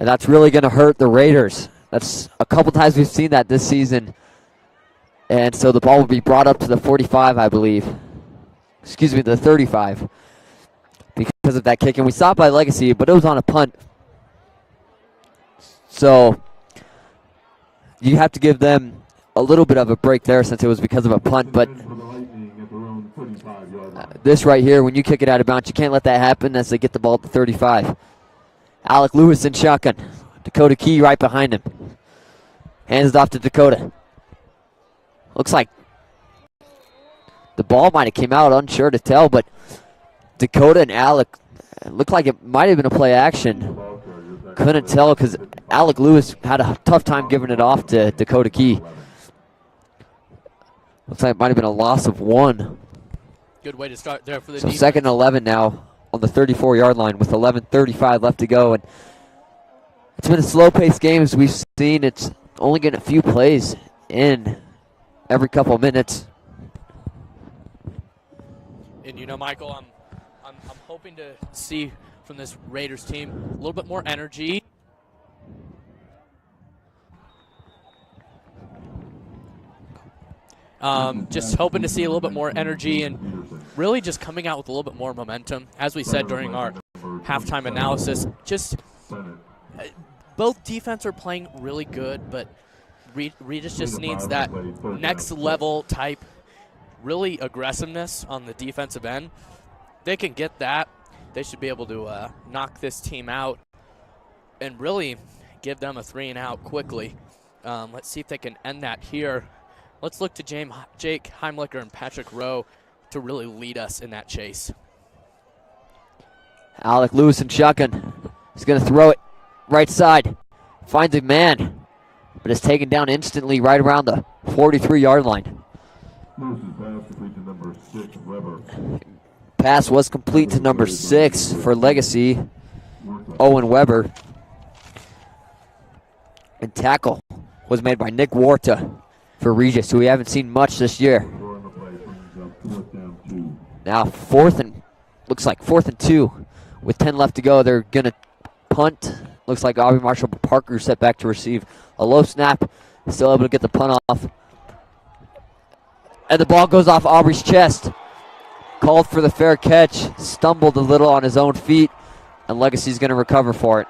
And that's really going to hurt the Raiders. That's a couple times we've seen that this season. And so the ball will be brought up to the 45, I believe. Excuse me, the 35. Because of that kick. And we saw it by Legacy, but it was on a punt. So you have to give them a little bit of a break there since it was because of a punt. But this right here, when you kick it out of bounds, you can't let that happen as they get the ball at the 35. Alec Lewis in shotgun. Dakota Key right behind him. Hands it off to Dakota. Looks like the ball might have came out, unsure to tell, but Dakota and Alec, it looked like it might have been a play action. Couldn't tell because Alec Lewis had a tough time giving it off to Dakota Key. Looks like it might have been a loss of 1. Good way to start there for the So defense. 2nd and 11 now on the 34-yard line with 11:35 left to go. And it's been a slow-paced game as we've seen. It's only getting a few plays in every couple of minutes. And you know, Michael, I'm hoping to see from this Raiders team a little bit more energy. Just hoping to see a little bit more energy and really just coming out with a little bit more momentum. As we said during our halftime analysis, just both defense are playing really good, but Regis just needs that next level type, really aggressiveness on the defensive end. They can get that. They should be able to knock this team out and really give them a 3-and-out quickly. Let's see if they can end that here. Let's look to Jake Heimlicher and Patrick Rowe to really lead us in that chase. Alec Lewis in shotgun. He's going to throw it right side. Finds a man, but is taken down instantly right around the 43-yard line. Pass was complete to number 6 for Legacy, Owen Weber. And tackle was made by Nick Warta for Regis, who we haven't seen much this year. Now looks like 4th and 2 with 10 left to go. They're going to punt. Looks like Aubrey Marshall Parker set back to receive. A low snap, still able to get the punt off. And the ball goes off Aubrey's chest. Called for the fair catch, stumbled a little on his own feet, and Legacy's going to recover for it.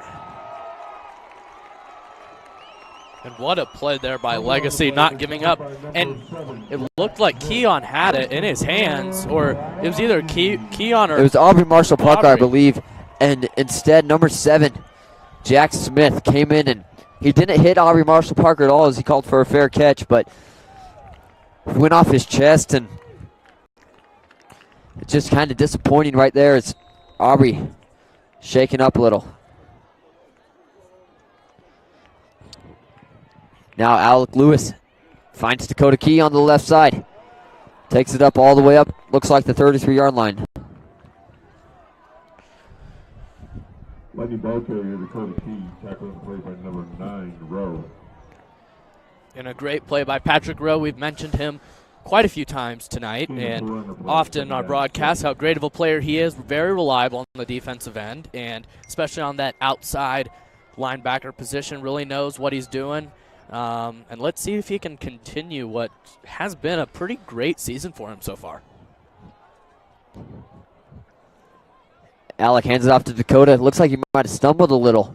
And what a play there by Legacy, not giving up. And it looked like Keon had it in his hands, or it was either Keon or... It was Aubrey Marshall Parker, I Aubrey. believe. And instead, number 7, Jack Smith, came in, and he didn't hit Aubrey Marshall Parker at all as he called for a fair catch, but went off his chest, and it's just kind of disappointing right there as Aubrey shaking up a little. Now Alec Lewis finds Dakota Key on the left side. Takes it up all the way up. Looks like the 33-yard line. Lucky ball carrier Dakota Key, tackling play by number 9, Rowe. And a great play by Patrick Rowe. We've mentioned him quite a few times tonight and often in our broadcast how great of a player he is. Very reliable on the defensive end, and especially on that outside linebacker position. Really knows what he's doing. And let's see if he can continue what has been a pretty great season for him so far. Alec hands it off to Dakota. Looks like he might have stumbled a little.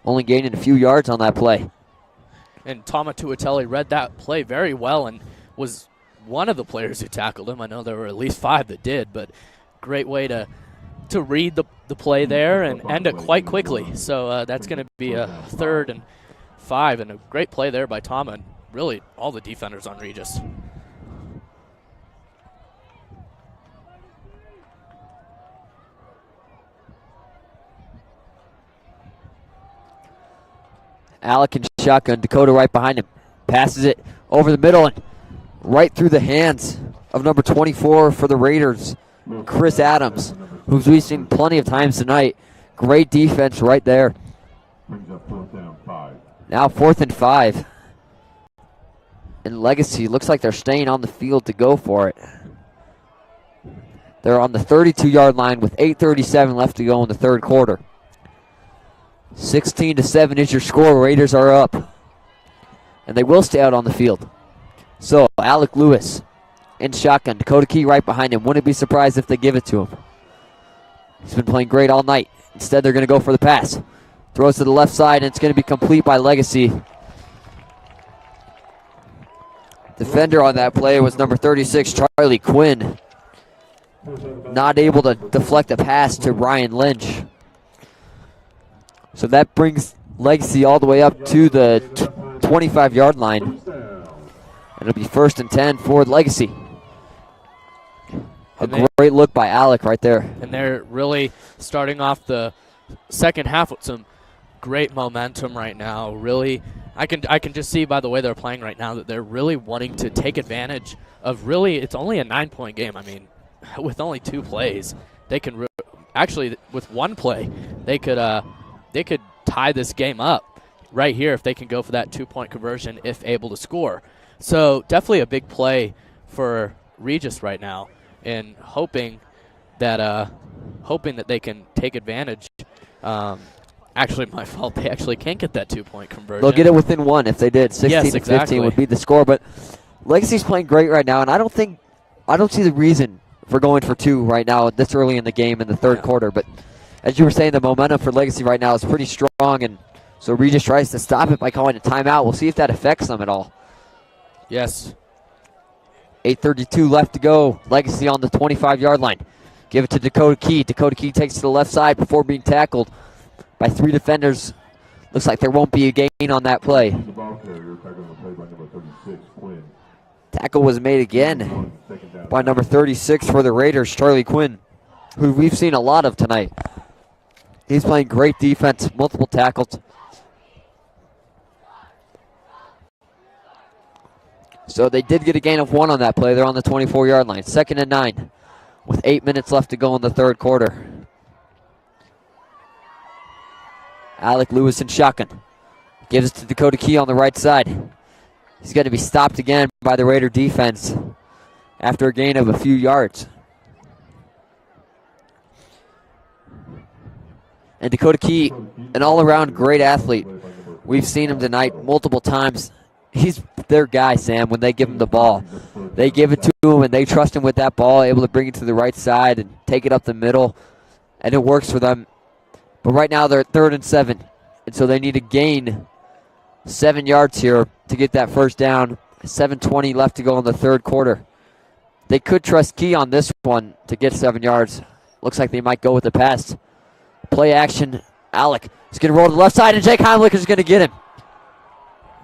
Only gaining a few yards on that play. And Tama Tuatelli read that play very well and was one of the players who tackled him. I know there were at least 5 that did, but great way to read the play there and end it quite quickly. So that's going to be a 3rd and 5, and a great play there by Tama and really all the defenders on Regis. Alec in shotgun. Dakota right behind him. Passes it over the middle and right through the hands of number 24 for the Raiders, Chris Adams, who we've seen plenty of times tonight. Great defense right there. Brings up 4th down 5. Now 4th and 5. And Legacy looks like they're staying on the field to go for it. They're on the 32-yard line with 8:37 left to go in the third quarter. 16-7 is your score. Raiders are up. And they will stay out on the field. So, Alec Lewis in shotgun. Dakota Key right behind him. Wouldn't be surprised if they give it to him. He's been playing great all night. Instead, they're going to go for the pass. Throws to the left side, and it's going to be complete by Legacy. Defender on that play was number 36, Charlie Quinn. Not able to deflect a pass to Ryan Lynch. So that brings Legacy all the way up to the 25-yard line. It'll be 1st and 10 for Legacy. A great look by Alec right there. And they're really starting off the second half with some great momentum right now. Really, I can just see by the way they're playing right now that they're really wanting to take advantage of it's only a 9-point game. I mean, with only 2 plays, they can actually with 1 play, they could tie this game up right here if they can go for that 2-point conversion if able to score. So definitely a big play for Regis right now, and hoping that they can take advantage. Actually, my fault. They actually can't get that 2-point conversion. They'll get it within 1 if they did. 16-15 would be the score. But Legacy's playing great right now, and I don't see the reason for going for 2 right now this early in the game in the third quarter. But as you were saying, the momentum for Legacy right now is pretty strong, and so Regis tries to stop it by calling a timeout. We'll see if that affects them at all. Yes. 8:32 left to go. Legacy on the 25-yard line. Give it to Dakota Key. Dakota Key takes to the left side before being tackled by 3 defenders. Looks like there won't be a gain on that play. The ball carrier tackling the play by number 36, Quinn. Tackle was made again by number 36 for the Raiders, Charlie Quinn, who we've seen a lot of tonight. He's playing great defense, multiple tackles. So they did get a gain of 1 on that play. They're on the 24-yard line. 2nd and 9 with 8 minutes left to go in the third quarter. Alec Lewis in shotgun. Gives it to Dakota Key on the right side. He's going to be stopped again by the Raider defense after a gain of a few yards. And Dakota Key, an all-around great athlete. We've seen him tonight multiple times. He's their guy, Sam, when they give him the ball. They give it to him, and they trust him with that ball, able to bring it to the right side and take it up the middle, and it works for them. But right now they're at 3rd and 7, and so they need to gain 7 yards here to get that first down. 7:20 left to go in the third quarter. They could trust Key on this one to get 7 yards. Looks like they might go with the pass. Play action. Alec is going to roll to the left side, and Jake Heimlich is going to get him.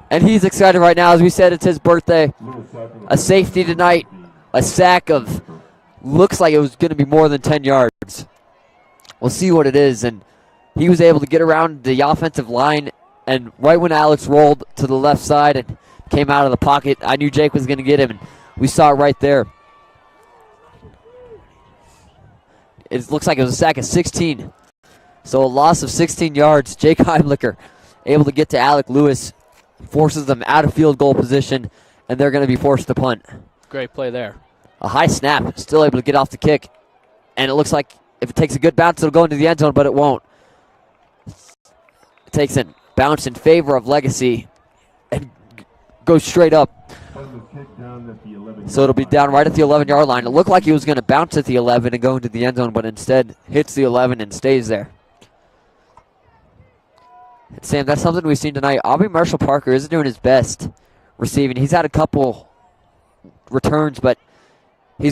And he's excited right now. As we said, it's his birthday. A safety tonight. A sack of, looks like it was going to be more than 10 yards. We'll see what it is. And he was able to get around the offensive line. And right when Alex rolled to the left side and came out of the pocket, I knew Jake was going to get him. And we saw it right there. It looks like it was a sack of 16. So a loss of 16 yards. Jake Heimlicher able to get to Alec Lewis. Forces them out of field goal position, and they're going to be forced to punt. Great play there. A high snap, still able to get off the kick. And it looks like if it takes a good bounce, it'll go into the end zone, but it won't. It takes a bounce in favor of Legacy and goes straight up. So it'll be down right at the 11-yard line. It looked like he was going to bounce at the 11 and go into the end zone, but instead hits the 11 and stays there. And Sam, that's something we've seen tonight. Aubrey Marshall Parker isn't doing his best receiving. He's had a couple returns, but he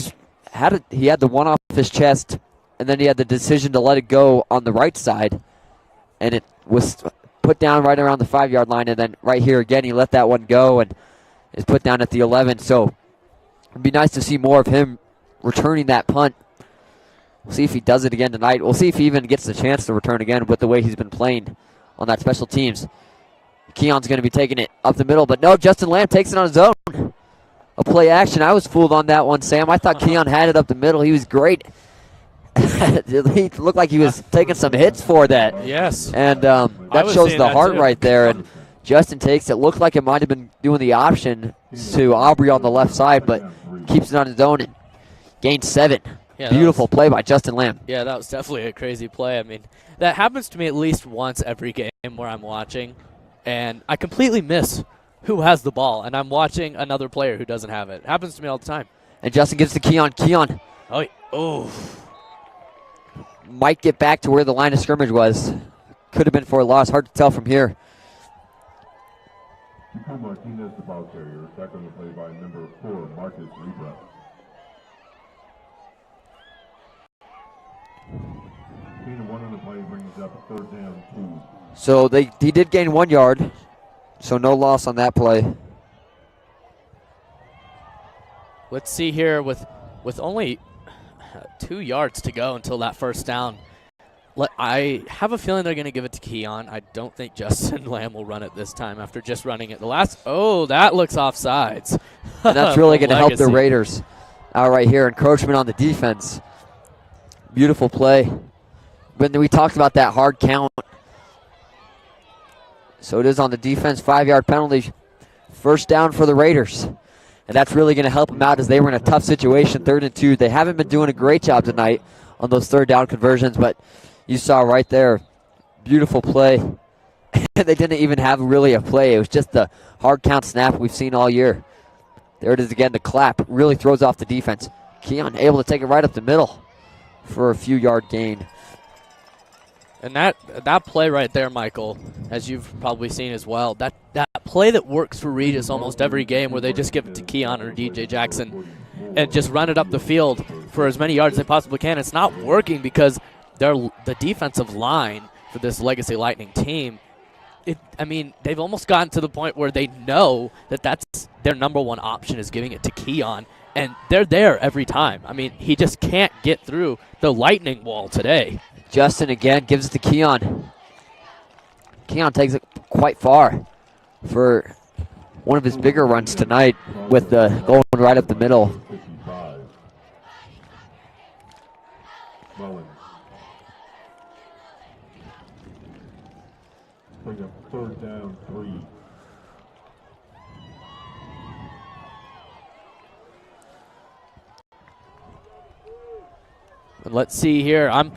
had the one off his chest, and then he had the decision to let it go on the right side, and it was put down right around the 5-yard line, and then right here again he let that one go and is put down at the 11. So it'd be nice to see more of him returning that punt. We'll see if he does it again tonight. We'll see if he even gets the chance to return again with the way he's been playing on that special teams. Keon's going to be taking it up the middle, but no, Justin Lamb takes it on his own. A play action. I was fooled on that one, Sam. I thought Keon had it up the middle. He was great. He looked like he was taking some hits for that. Yes. And that shows the heart right there. And Justin takes it. Looked like it might have been doing the option to Aubrey on the left side, but keeps it on his own and gains 7. Yeah, beautiful play by Justin Lamb. Yeah, that was definitely a crazy play. I mean, that happens to me at least once every game where I'm watching, and I completely miss who has the ball, and I'm watching another player who doesn't have it. It happens to me all the time. And Justin gives to Keon. Keon. Oh. Might get back to where the line of scrimmage was. Could have been for a loss. Hard to tell from here. Martinez, the ball carrier. Back on the play by number 4, Marcus Libra. One on the play brings up a 3rd down 2. So he did gain 1 yard. So no loss on that play. Let's see here with only 2 yards to go until that first down. I have a feeling they're going to give it to Keon. I don't think Justin Lamb will run it this time after just running it. That looks offsides. And that's really going to help the Raiders out right here. Encroachment on the defense. Beautiful play. When we talked about that hard count. So it is on the defense, 5-yard penalty. First down for the Raiders. And that's really going to help them out as they were in a tough situation, 3rd and 2. They haven't been doing a great job tonight on those 3rd down conversions, but you saw right there, beautiful play. They didn't even have really a play. It was just the hard count snap we've seen all year. There it is again, the clap. Really throws off the defense. Keon able to take it right up the middle for a few-yard gain. And that play right there, Michael, as you've probably seen as well, that play that works for Regis almost every game where they just give it to Keon or DJ Jackson and just run it up the field for as many yards as they possibly can. It's not working because the defensive line for this Legacy Lightning team, they've almost gotten to the point where they know that that's their number one option is giving it to Keon, and they're there every time. I mean, he just can't get through the lightning wall today. Justin again gives it to Keon. Keon takes it quite far for one of his bigger runs tonight with the going right up the middle. 55. Mullins. Bring up 3rd down 3. And let's see here. I'm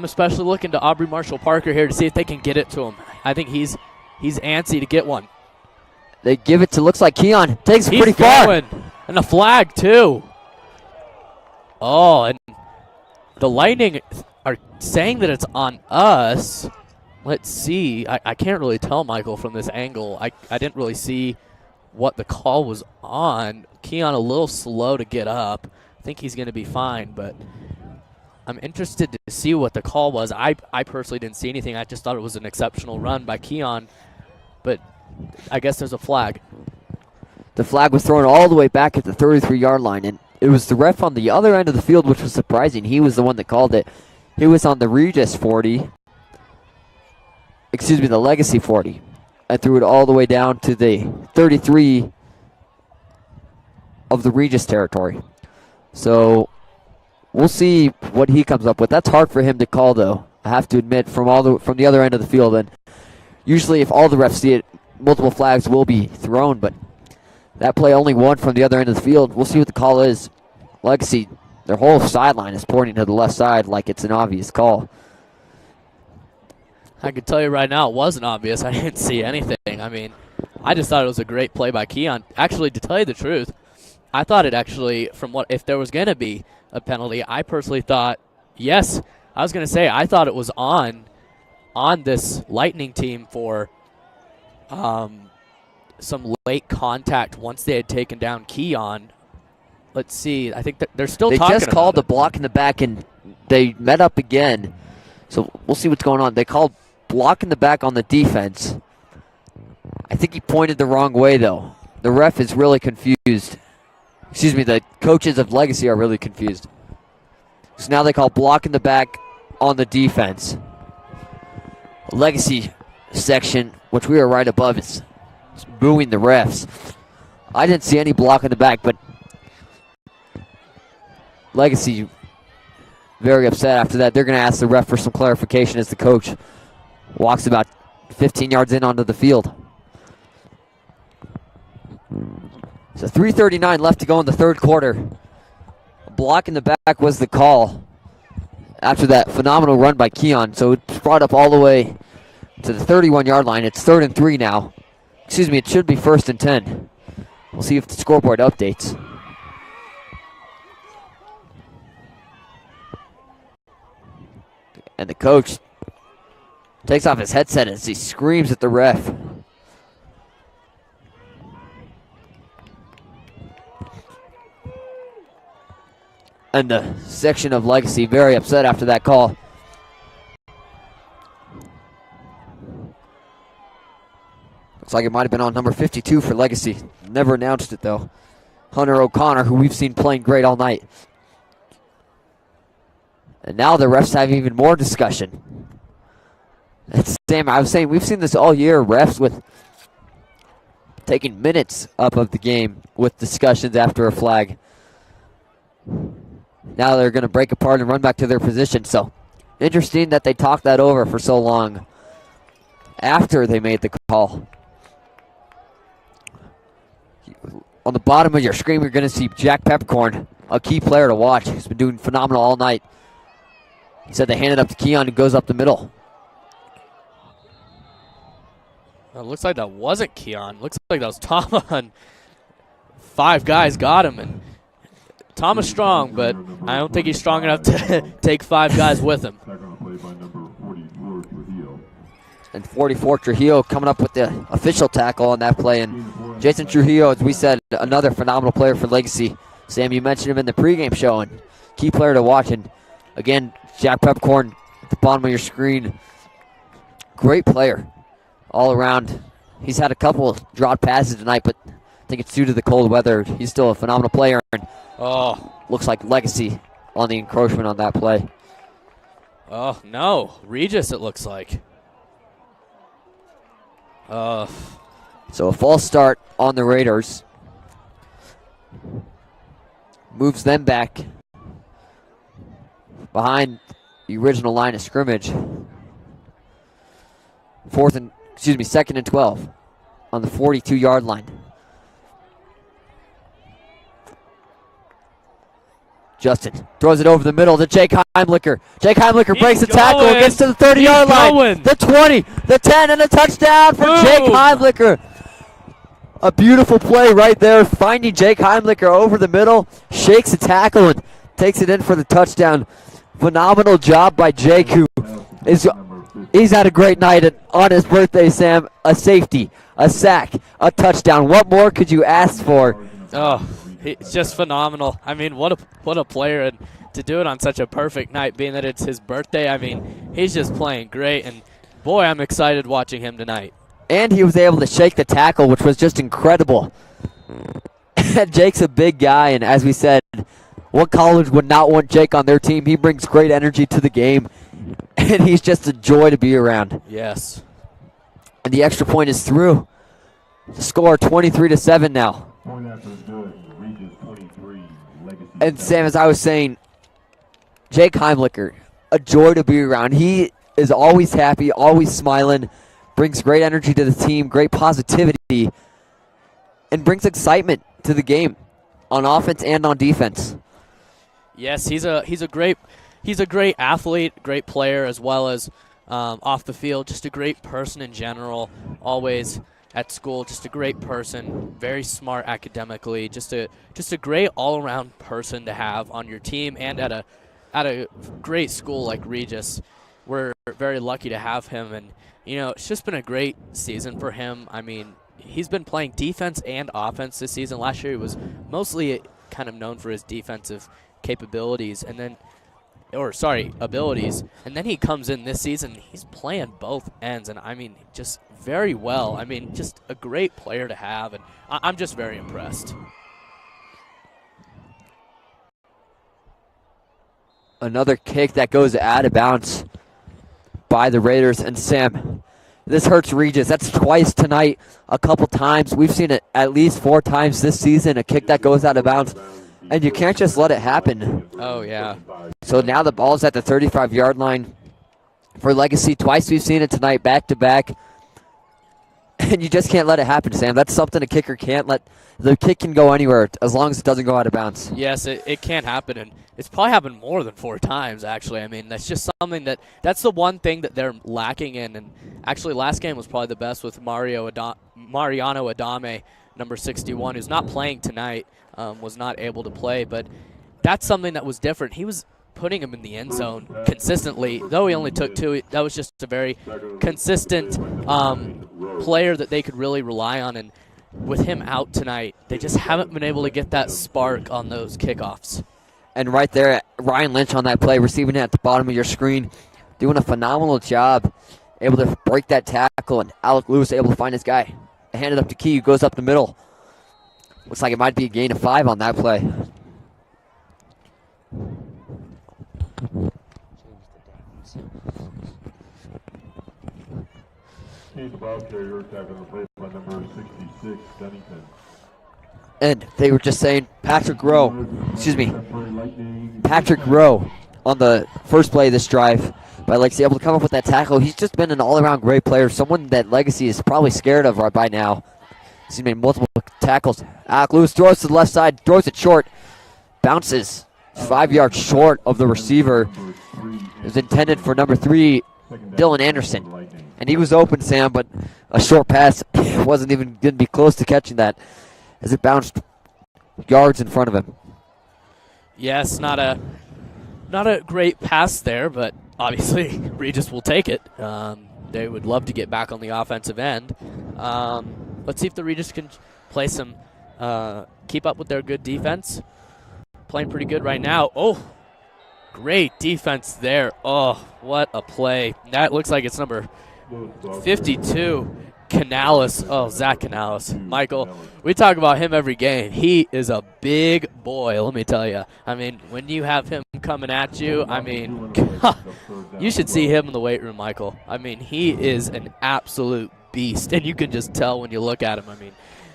especially looking to Aubrey Marshall Parker here to see if they can get it to him. I think he's antsy to get one. They give it to, looks like Keon. Takes it pretty far. And a flag, too. Oh, and the Lightning are saying that it's on us. Let's see. I can't really tell, Michael, from this angle. I didn't really see what the call was on. Keon a little slow to get up. I think he's going to be fine, but I'm interested to see what the call was. I personally didn't see anything. I just thought it was an exceptional run by Keon, but I guess there's a flag. The flag was thrown all the way back at the 33-yard line, and it was the ref on the other end of the field, which was surprising. He was the one that called it. He was on the Regis 40. Excuse me, the Legacy 40. And threw it all the way down to the 33 of the Regis territory. So we'll see what he comes up with. That's hard for him to call, though. I have to admit, from the other end of the field. And usually, if all the refs see it, multiple flags will be thrown. But that play only one from the other end of the field. We'll see what the call is. Legacy, their whole sideline is pointing to the left side like it's an obvious call. I can tell you right now, it wasn't obvious. I didn't see anything. I mean, I just thought it was a great play by Keon. Actually, to tell you the truth, I thought it actually, if there was going to be a penalty, I personally thought, yes, I was going to say, I thought it was on this Lightning team for some late contact once they had taken down Keon. Let's see. I think that they're still talking about it. They just called the block in the back, and they met up again. So we'll see what's going on. They called block in the back on the defense. I think he pointed the wrong way, though. The ref is really confused. Excuse me, the coaches of Legacy are really confused. So now they call block in the back on the defense. Legacy section, which we were right above, is booing the refs. I didn't see any block in the back, but Legacy very upset after that. They're going to ask the ref for some clarification as the coach walks about 15 yards in onto the field. So 3:39 left to go in the third quarter. A block in the back was the call after that phenomenal run by Keon. So it's brought up all the way to the 31-yard line. It's 3rd and 3 now. Excuse me, it should be 1st and 10. We'll see if the scoreboard updates. And the coach takes off his headset as he screams at the ref. And the section of Legacy very upset after that call. Looks like it might have been on number 52 for Legacy. Never announced it though. Hunter O'Connor, who we've seen playing great all night. And now the refs have even more discussion. It's Sam, I was saying we've seen this all year. Refs with taking minutes up of the game with discussions after a flag. Now they're going to break apart and run back to their position. So interesting that they talked that over for so long after they made the call. On the bottom of your screen, you're going to see Jack Peppercorn, a key player to watch. He's been doing phenomenal all night. He said they hand it up to Keon, who goes up the middle. It looks like that wasn't Keon. Looks like that was Tama, and 5 guys got him. And Tama's strong, but I don't think he's strong enough to take 5 guys with him. And 44 Trujillo coming up with the official tackle on that play. And Jason Trujillo, as we said, another phenomenal player for Legacy. Sam, you mentioned him in the pregame show, and key player to watch. And again, Jack Peppercorn at the bottom of your screen. Great player all around. He's had a couple dropped passes tonight, but I think it's due to the cold weather. He's still a phenomenal player. And looks like Legacy on the encroachment on that play. Oh, no. Regis, it looks like. So a false start on the Raiders. Moves them back behind the original line of scrimmage. 2nd and 12 on the 42-yard line. Justin throws it over the middle to Jake Heimlicher. Jake Heimlicher breaks the tackle and gets to the 30-yard line. The 20, the 10, and a touchdown for Jake Heimlicher. A beautiful play right there, finding Jake Heimlicher over the middle, shakes the tackle and takes it in for the touchdown. Phenomenal job by Jake, who he's had a great night on his birthday, Sam. A safety, a sack, a touchdown. What more could you ask for? He's just phenomenal. I mean, what a player, and to do it on such a perfect night, being that it's his birthday. I mean, he's just playing great, and boy, I'm excited watching him tonight. And he was able to shake the tackle, which was just incredible. Jake's a big guy, and as we said, what college would not want Jake on their team? He brings great energy to the game, and he's just a joy to be around. Yes. And the extra point is through. The score 23-7 now. And Sam, as I was saying, Jake Heimlicher, a joy to be around. He is always happy, always smiling, brings great energy to the team, great positivity, and brings excitement to the game on offense and on defense. Yes, he's a great athlete, great player, as well as off the field, just a great person in general, always at school, just a great person, very smart academically, just a great all-around person to have on your team and at a great school like Regis. We're very lucky to have him, and it's just been a great season for him. I mean, he's been playing defense and offense this season. Last year he was mostly kind of known for his defensive abilities, and then he comes in this season, he's playing both ends, and I mean, just very well. I mean, just a great player to have, and I'm just very impressed. Another kick that goes out of bounds by the Raiders. And Sam, This hurts Regis. That's twice tonight, a couple times. We've seen it at least 4 times this season, a kick that goes out of bounds. And you can't just let it happen. Oh, yeah. So now the ball's at the 35-yard line for Legacy. Twice we've seen it tonight, back-to-back. And you just can't let it happen, Sam. That's something a kicker can't let. The kick can go anywhere as long as it doesn't go out of bounds. Yes, it can happen, and it's probably happened more than 4 times, actually. I mean, that's just something that's the one thing that they're lacking in. And actually, last game was probably the best with Mariano Adame, number 61, who's not playing tonight, was not able to play. But that's something that was different. He was putting him in the end zone consistently, though he only took 2. That was just a very consistent player that they could really rely on. And with him out tonight, they just haven't been able to get that spark on those kickoffs. And right there, Ryan Lynch on that play, receiving it at the bottom of your screen, doing a phenomenal job, able to break that tackle, and Alec Lewis able to find his guy. Hand it up to Key, who goes up the middle. Looks like it might be a gain of 5 on that play. He's the ball carrier, tackling the play by number 66, Dunnington. And they were just saying Patrick Rowe on the first play of this drive by Legacy, able to come up with that tackle. He's just been an all-around great player, someone that Legacy is probably scared of right by now. He's made multiple tackles. Alec Lewis throws to the left side, throws it short, bounces 5 yards short of the receiver. It was intended for number 3, Dylan Anderson. And he was open, Sam, but a short pass wasn't even going to be close to catching that as it bounced yards in front of him. Yes, not a great pass there, but obviously Regis will take it. They would love to get back on the offensive end. Let's see if the Regis can play some, keep up with their good defense. Playing pretty good right now. Oh, great defense there. Oh, what a play. That looks like it's number 52, Canales. Oh, Zach Canales. Michael, we talk about him every game. He is a big boy, let me tell you. I mean, when you have him coming at you, I mean, you should see him in the weight room, Michael. I mean, he is an absolute beast, and you can just tell when you look at him. I mean,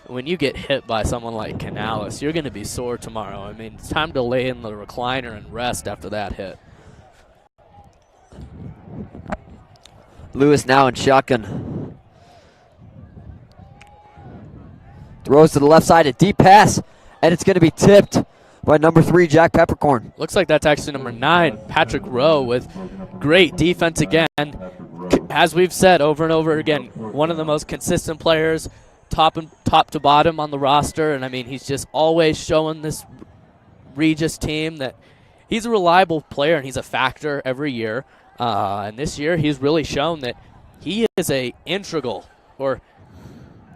when you get hit by someone like Canales, you're going to be sore tomorrow. I mean, it's time to lay in the recliner and rest after that hit. Lewis now in shotgun. Throws to the left side, a deep pass, and it's going to be tipped by number 3, Jack Peppercorn. Looks like that's actually number 9, Patrick Rowe, with great defense again. As we've said over and over again, one of the most consistent players, top to bottom on the roster. And, I mean, he's just always showing this Regis team that he's a reliable player and he's a factor every year. And this year he's really shown that he is a integral, or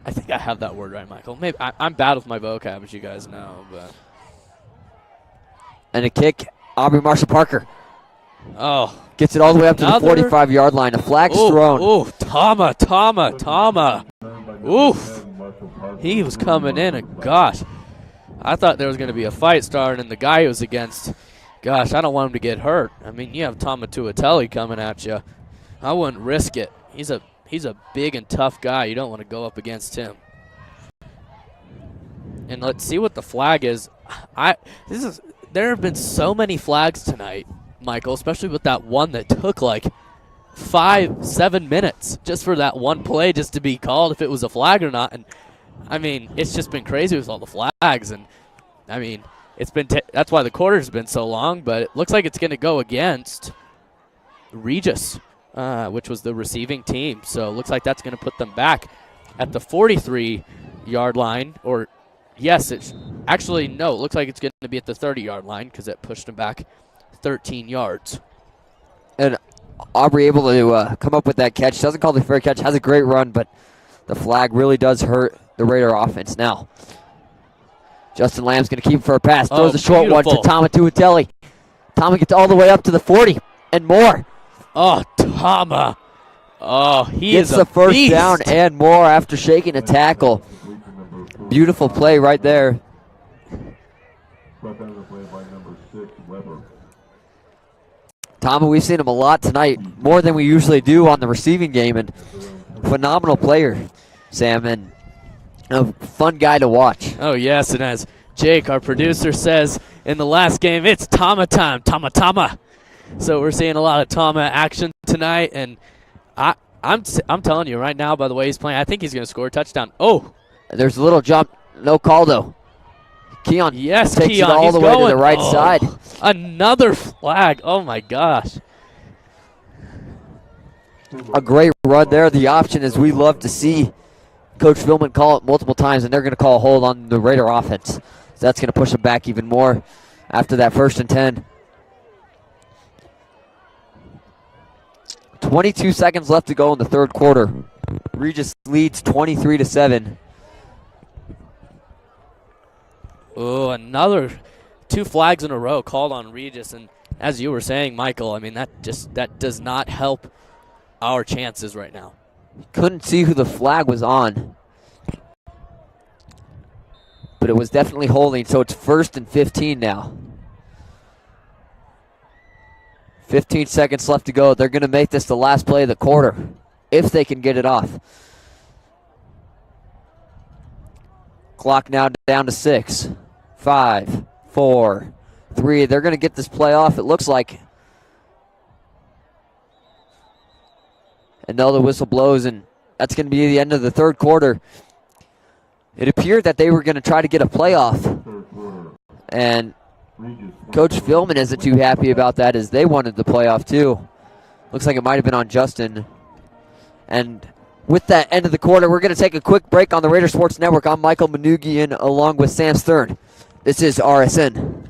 I think I have that word right, Michael. Maybe I'm bad with my vocab, as you guys know. But and a kick, Aubrey Marshall Parker. Oh, gets it all the way up to the 45-yard line. A flag's thrown. Oh, Tama. Oof. He was coming in, and gosh, I thought there was going to be a fight starting, and the guy he was against, gosh, I don't want him to get hurt. I mean, you have Tama Tuateli coming at you. I wouldn't risk it. He's a big and tough guy. You don't want to go up against him. And let's see what the flag is. There have been so many flags tonight, Michael, especially with that one that took like 5-7 minutes just for that one play just to be called if it was a flag or not. And I mean, it's just been crazy with all the flags. And I mean, it's been that's why the quarter's been so long. But it looks like it's going to go against Regis, which was the receiving team. So it looks like that's going to put them back at the 43-yard line. Or yes, it's actually no. It looks like it's going to be at the 30-yard line because it pushed them back 13 yards. And Aubrey able to come up with that catch. Doesn't call the fair catch. Has a great run, but the flag really does hurt the Raider offense now. Justin Lamb's going to keep him for a pass. Throws a short one to Tama Tuateli. Tama gets all the way up to the 40 and more. Oh, Tama. Oh, he gets is the first beast. Down and more after shaking a tackle. Beautiful play right there. Tama, we've seen him a lot tonight, more than we usually do on the receiving game, and phenomenal player, Sam, and a fun guy to watch. Oh, yes, and as Jake, our producer, says in the last game, it's Tama time, Tama Tama. So we're seeing a lot of Tama action tonight, and I'm telling you right now, by the way he's playing, I think he's going to score a touchdown. Oh. There's a little jump. No call, though. Keon takes it all the way to the right side. Another flag. Oh, my gosh. A great run there. The option is we love to see Coach Philman call it multiple times, and they're going to call a hold on the Raider offense. So that's going to push them back even more after that 1st and 10. 22 seconds left to go in the 3rd quarter. Regis leads 23-7. Oh, another 2 flags in a row called on Regis, and as you were saying, Michael, I mean that does not help our chances right now. Couldn't see who the flag was on, but it was definitely holding, so it's 1st and 15 now. 15 seconds left to go. They're going to make this the last play of the quarter, if they can get it off. Clock now down to 6, 5, 4, 3. They're going to get this play off, it looks like. And now the whistle blows, and that's going to be the end of the 3rd quarter. It appeared that they were going to try to get a playoff, and Coach Philman isn't too happy about that, as they wanted the playoff too. Looks like it might have been on Justin. And with that end of the quarter, we're going to take a quick break on the Raider Sports Network. I'm Michael Manugian along with Sam Stern. This is RSN.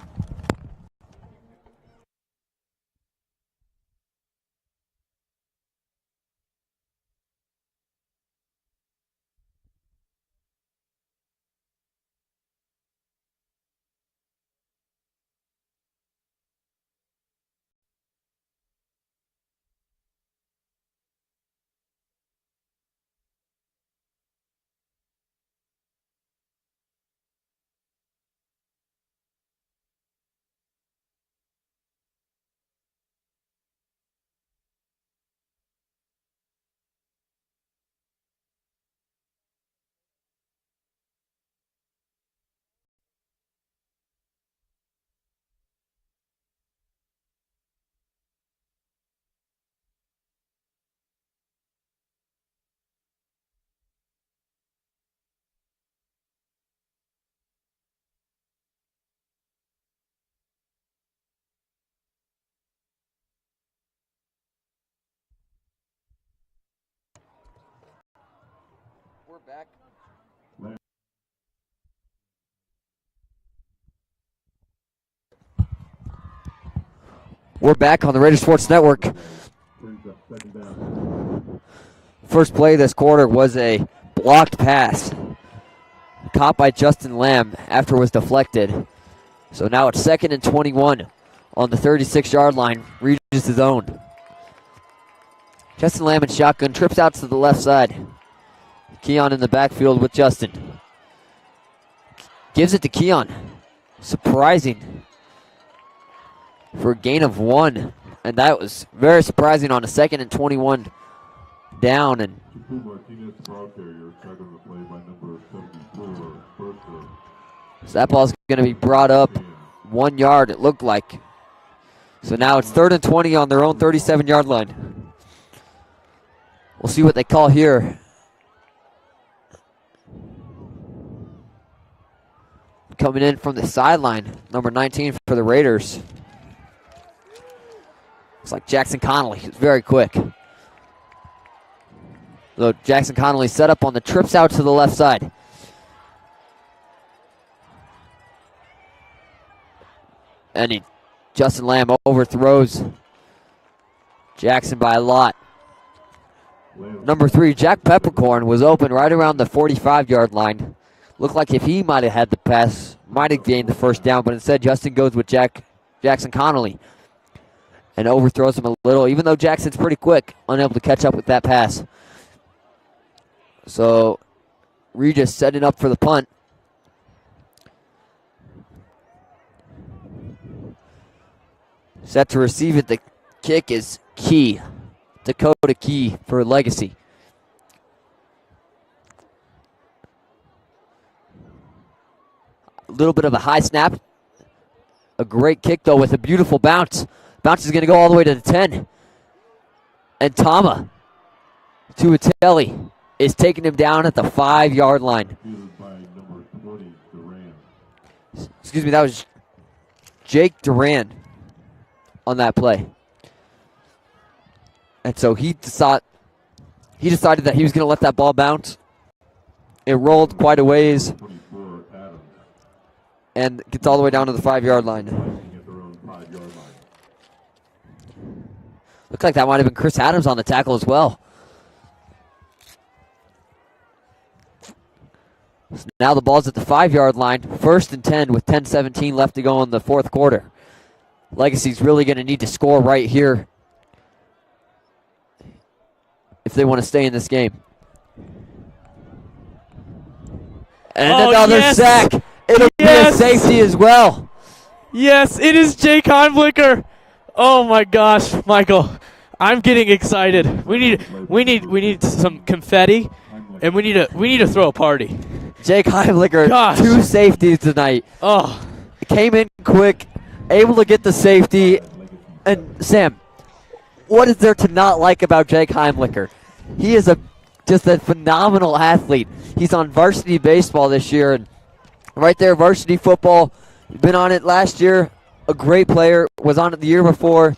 We're back. We're back on the Raider Sports Network. First play this quarter was a blocked pass caught by Justin Lamb after it was deflected. So now it's 2nd and 21 on the 36-yard line. Regis' own. Justin Lamb in shotgun, trips out to the left side. Keon in the backfield with Justin. Gives it to Keon. Surprising for a gain of 1. And that was very surprising on a 2nd and 21 down. And so that ball's going to be brought up 1 yard, it looked like. So now it's 3rd and 20 on their own 37-yard line. We'll see what they call here. Coming in from the sideline, number 19 for the Raiders. Looks like Jackson Connolly. He's very quick. Look, Jackson Connolly set up on the trips out to the left side. And Justin Lamb overthrows Jackson by a lot. Number 3, Jack Peppercorn, was open right around the 45-yard line. Looked like if he might have had the pass, might have gained the first down, but instead Justin goes with Jackson Connolly and overthrows him a little, even though Jackson's pretty quick, unable to catch up with that pass. So Regis setting up for the punt. Set to receive it. The kick is Key. Dakota Key for Legacy. little bit of a high snap. A great kick, though, with a beautiful bounce. Bounce is going to go all the way to the 10. And Tama Tuatelli is taking him down at the 5-yard line. Excuse me, that was Jake Duran on that play. And so he decided that he was going to let that ball bounce. It rolled quite a ways and gets all the way down to the 5-yard line. Looks like that might have been Chris Adams on the tackle as well. So now the ball's at the 5-yard line. 1st and 10 with 10:17 left to go in the fourth quarter. Legacy's really going to need to score right here if they want to stay in this game. And another sack. It'll be a safety as well. Yes, it is Jake Heimblicher. Oh my gosh, Michael, I'm getting excited. We need some confetti, and we need to throw a party. Jake Heimblicher, Gosh. 2 safeties tonight. Oh, Came in quick, able to get the safety. And Sam, what is there to not like about Jake Heimblicher? He is just a phenomenal athlete. He's on varsity baseball this year, and right there, varsity football. Been on it last year. A great player. Was on it the year before.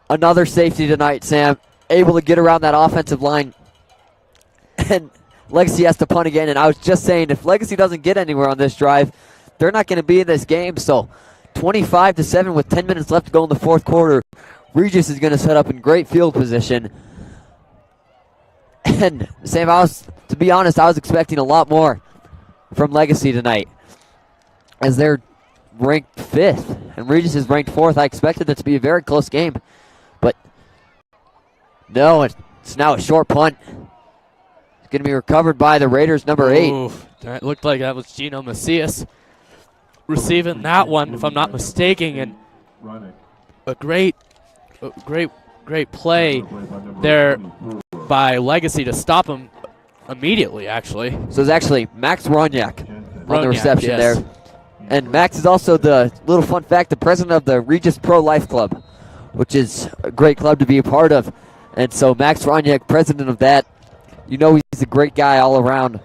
Another safety tonight, Sam. Able to get around that offensive line. And Legacy has to punt again. And I was just saying, if Legacy doesn't get anywhere on this drive, they're not going to be in this game. So 25-7 with 10 minutes left to go in the fourth quarter. Regis is going to set up in great field position. And Sam, to be honest, I was expecting a lot more from Legacy tonight, as they're ranked 5th and Regis is ranked 4th. I expected it to be a very close game, but no, it's now a short punt. It's going to be recovered by the Raiders, number 8. Ooh, that looked like that was Gino Macias receiving that one, if I'm not mistaken, and a great play there by Legacy to stop him immediately, actually. So it's actually Max Ronyak on the reception yes. there. And Max is also the little fun fact, the president of the Regis Pro Life Club, which is a great club to be a part of. And so Max Ronyak, president of that, you know he's a great guy all around.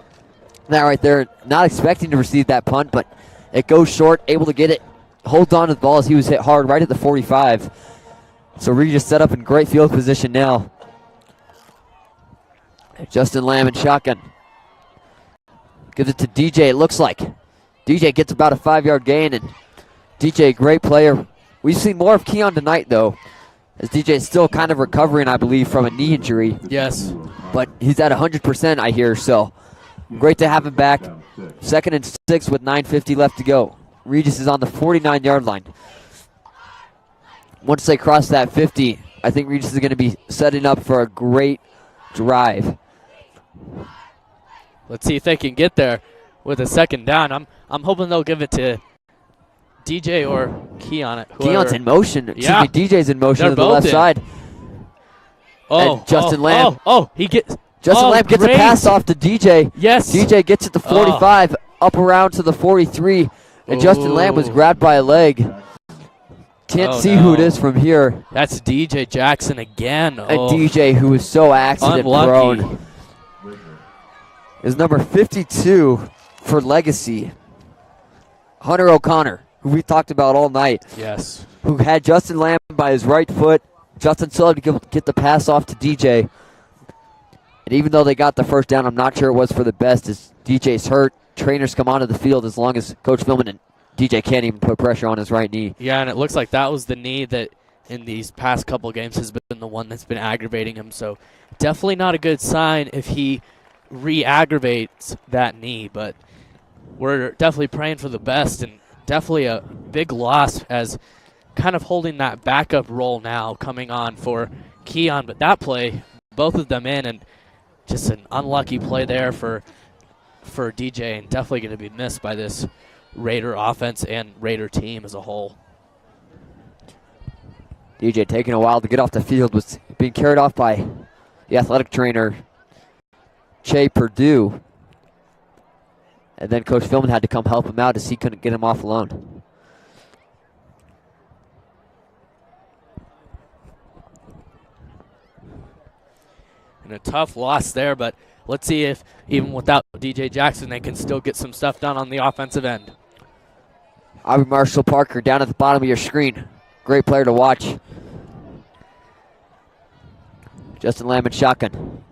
That right there, not expecting to receive that punt, but it goes short, able to get it, holds on to the ball as he was hit hard right at the 45. So Regis set up in great field position now. Justin Lamb in shotgun. Gives it to DJ, it looks like. DJ gets about a 5-yard gain, and DJ, great player. We've seen more of Keon tonight, though, as DJ is still kind of recovering, I believe, from a knee injury. Yes. But he's at 100%, I hear, so great to have him back. 2nd and 6 with 9:50 left to go. Regis is on the 49-yard line. Once they cross that 50, I think Regis is going to be setting up for a great drive. Let's see if they can get there with a 2nd down. I'm hoping they'll give it to DJ or Keon. Keon's in motion. Yeah. Excuse me, DJ's in motion They're to the both left in. side. Oh, And Justin Lamb. Justin Lamb gets great. a pass off to DJ. Yes. DJ gets it to 45, up around to the 43, and Justin Lamb was grabbed by a leg. Can't see who it is from here. That's DJ Jackson again. And DJ, who is so accident Unlucky. prone, is number 52 for Legacy. Hunter O'Connor, who we talked about all night. Yes. Who had Justin Lamb by his right foot. Justin still had to get the pass off to DJ. And even though they got the first down, I'm not sure it was for the best, as DJ's hurt. Trainers come onto the field as long as Coach Philman and DJ can't even put pressure on his right knee. Yeah, and it looks like that was the knee that in these past couple games has been the one that's been aggravating him. So definitely not a good sign if he re-aggravates that knee. But we're definitely praying for the best, and definitely a big loss as kind of holding that backup role now coming on for Keon. But that play, both of them in, and just an unlucky play there for DJ, and definitely going to be missed by this Raider offense and Raider team as a whole. DJ taking a while to get off the field, was being carried off by the athletic trainer, Che Purdue. And then Coach Philman had to come help him out as he couldn't get him off alone. And a tough loss there, but let's see if even without DJ Jackson, they can still get some stuff done on the offensive end. Aubrey Marshall Parker down at the bottom of your screen. Great player to watch. Justin Lamb in shotgun.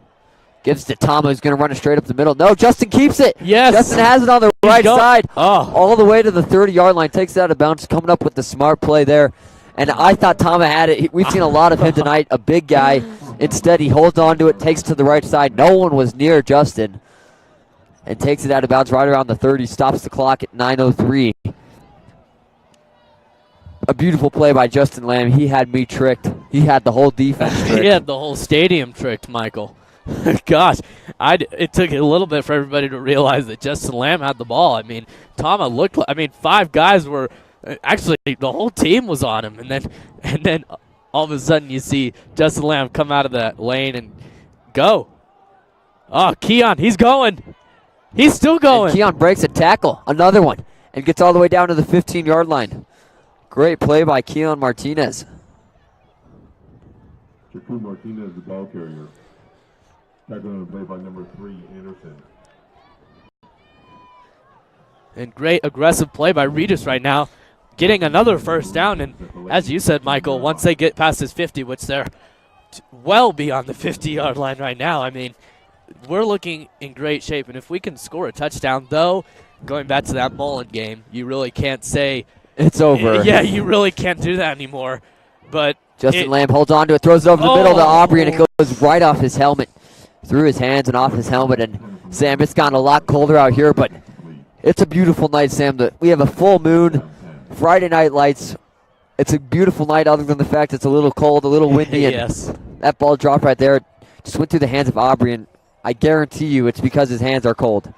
Gives to Tama, who's going to run it straight up the middle. No, Justin keeps it. Yes. Justin has it on the right side. Oh. All the way to the 30-yard line. Takes it out of bounds. Coming up with the smart play there. And I thought Tama had it. We've seen a lot of him tonight. A big guy. Instead, he holds on to it, takes it to the right side. No one was near Justin. And takes it out of bounds right around the 30. Stops the clock at 9:03. A beautiful play by Justin Lamb. He had me tricked. He had the whole defense tricked. He had the whole stadium tricked, Michael. Gosh, it took a little bit for everybody to realize that Justin Lamb had the ball. I mean, Tama looked like, 5 guys were, actually the whole team was on him. And then all of a sudden you see Justin Lamb come out of that lane and go. Oh, Keon, he's going. He's still going. And Keon breaks a tackle, another one, and gets all the way down to the 15-yard line. Great play by Keon Martinez. Shakur Martinez, the ball carrier. Tackling on the play by number 3, Anderson. And great aggressive play by Regis right now, getting another first down. And as you said, Michael, once they get past this 50, which they're well beyond the 50-yard line right now, I mean, we're looking in great shape. And if we can score a touchdown, though, going back to that Mullen game, you really can't say it's over. Yeah, you really can't do that anymore. But Justin Lamb holds on to it, throws it over the middle to Aubrey, and it goes right off his helmet, through his hands and off his helmet. And Sam, it's gotten a lot colder out here, but it's a beautiful night, Sam. We have a full moon, Friday night lights. It's a beautiful night other than the fact it's a little cold, a little windy. And yes. That ball dropped right there. Just went through the hands of Aubrey, and I guarantee you it's because his hands are cold.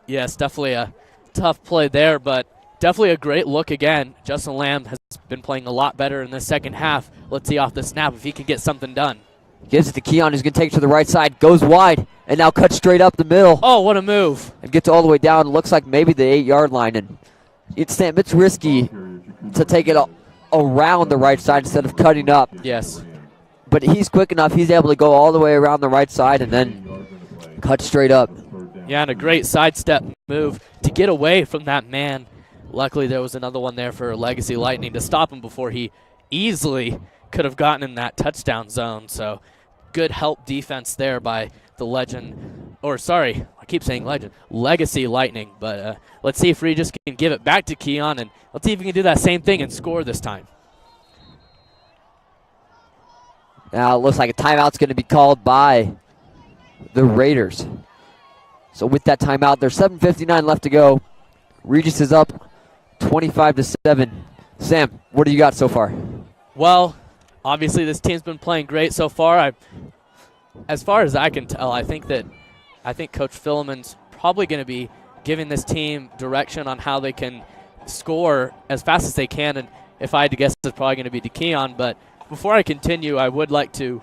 Yes, definitely a tough play there, but definitely a great look again. Justin Lamb has been playing a lot better in the second half. Let's see off the snap if he can get something done. Gives it to Keon, who's going to take it to the right side, goes wide, and now cuts straight up the middle. Oh, what a move. And gets all the way down. Looks like maybe the 8-yard line. And it's risky to take it around the right side instead of cutting up. Yes. But he's quick enough. He's able to go all the way around the right side and then cut straight up. Yeah, and a great sidestep move to get away from that man. Luckily, there was another one there for Legacy Lightning to stop him before he easily could have gotten in that touchdown zone. So good help defense there by the legend, or sorry, I keep saying legend, Legacy Lightning. But let's see if Regis can give it back to Keon, and let's see if he can do that same thing and score this time. Now it looks like a timeout's going to be called by the Raiders. So with that timeout, there's 7:59 left to go. Regis is up 25-7. Sam, what do you got so far? Well, obviously this team's been playing great so far. As far as I can tell, I think Coach Philemon's probably going to be giving this team direction on how they can score as fast as they can. And if I had to guess, it's probably going to be to Keon. But before I continue, I would like to,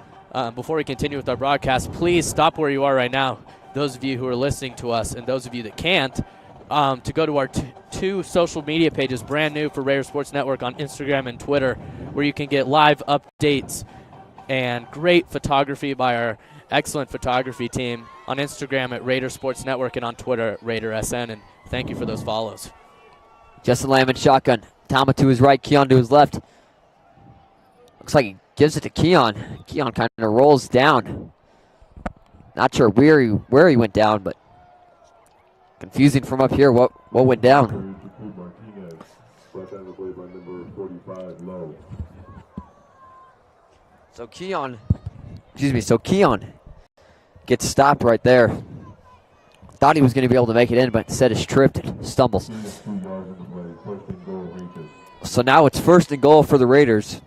before we continue with our broadcast, please stop where you are right now, those of you who are listening to us and those of you that can't, to go to our two social media pages, brand new for Raider Sports Network on Instagram and Twitter, where you can get live updates and great photography by our excellent photography team on Instagram at Raider Sports Network and on Twitter at RaiderSN. And thank you for those follows. Justin Lamb in shotgun. Tama to his right, Keon to his left. Looks like he gives it to Keon. Keon kind of rolls down. Not sure where he went down, but confusing from up here what went down. So Keon gets stopped right there. Thought he was going to be able to make it in, but instead is tripped and stumbles. So now it's 1st and goal for the Raiders.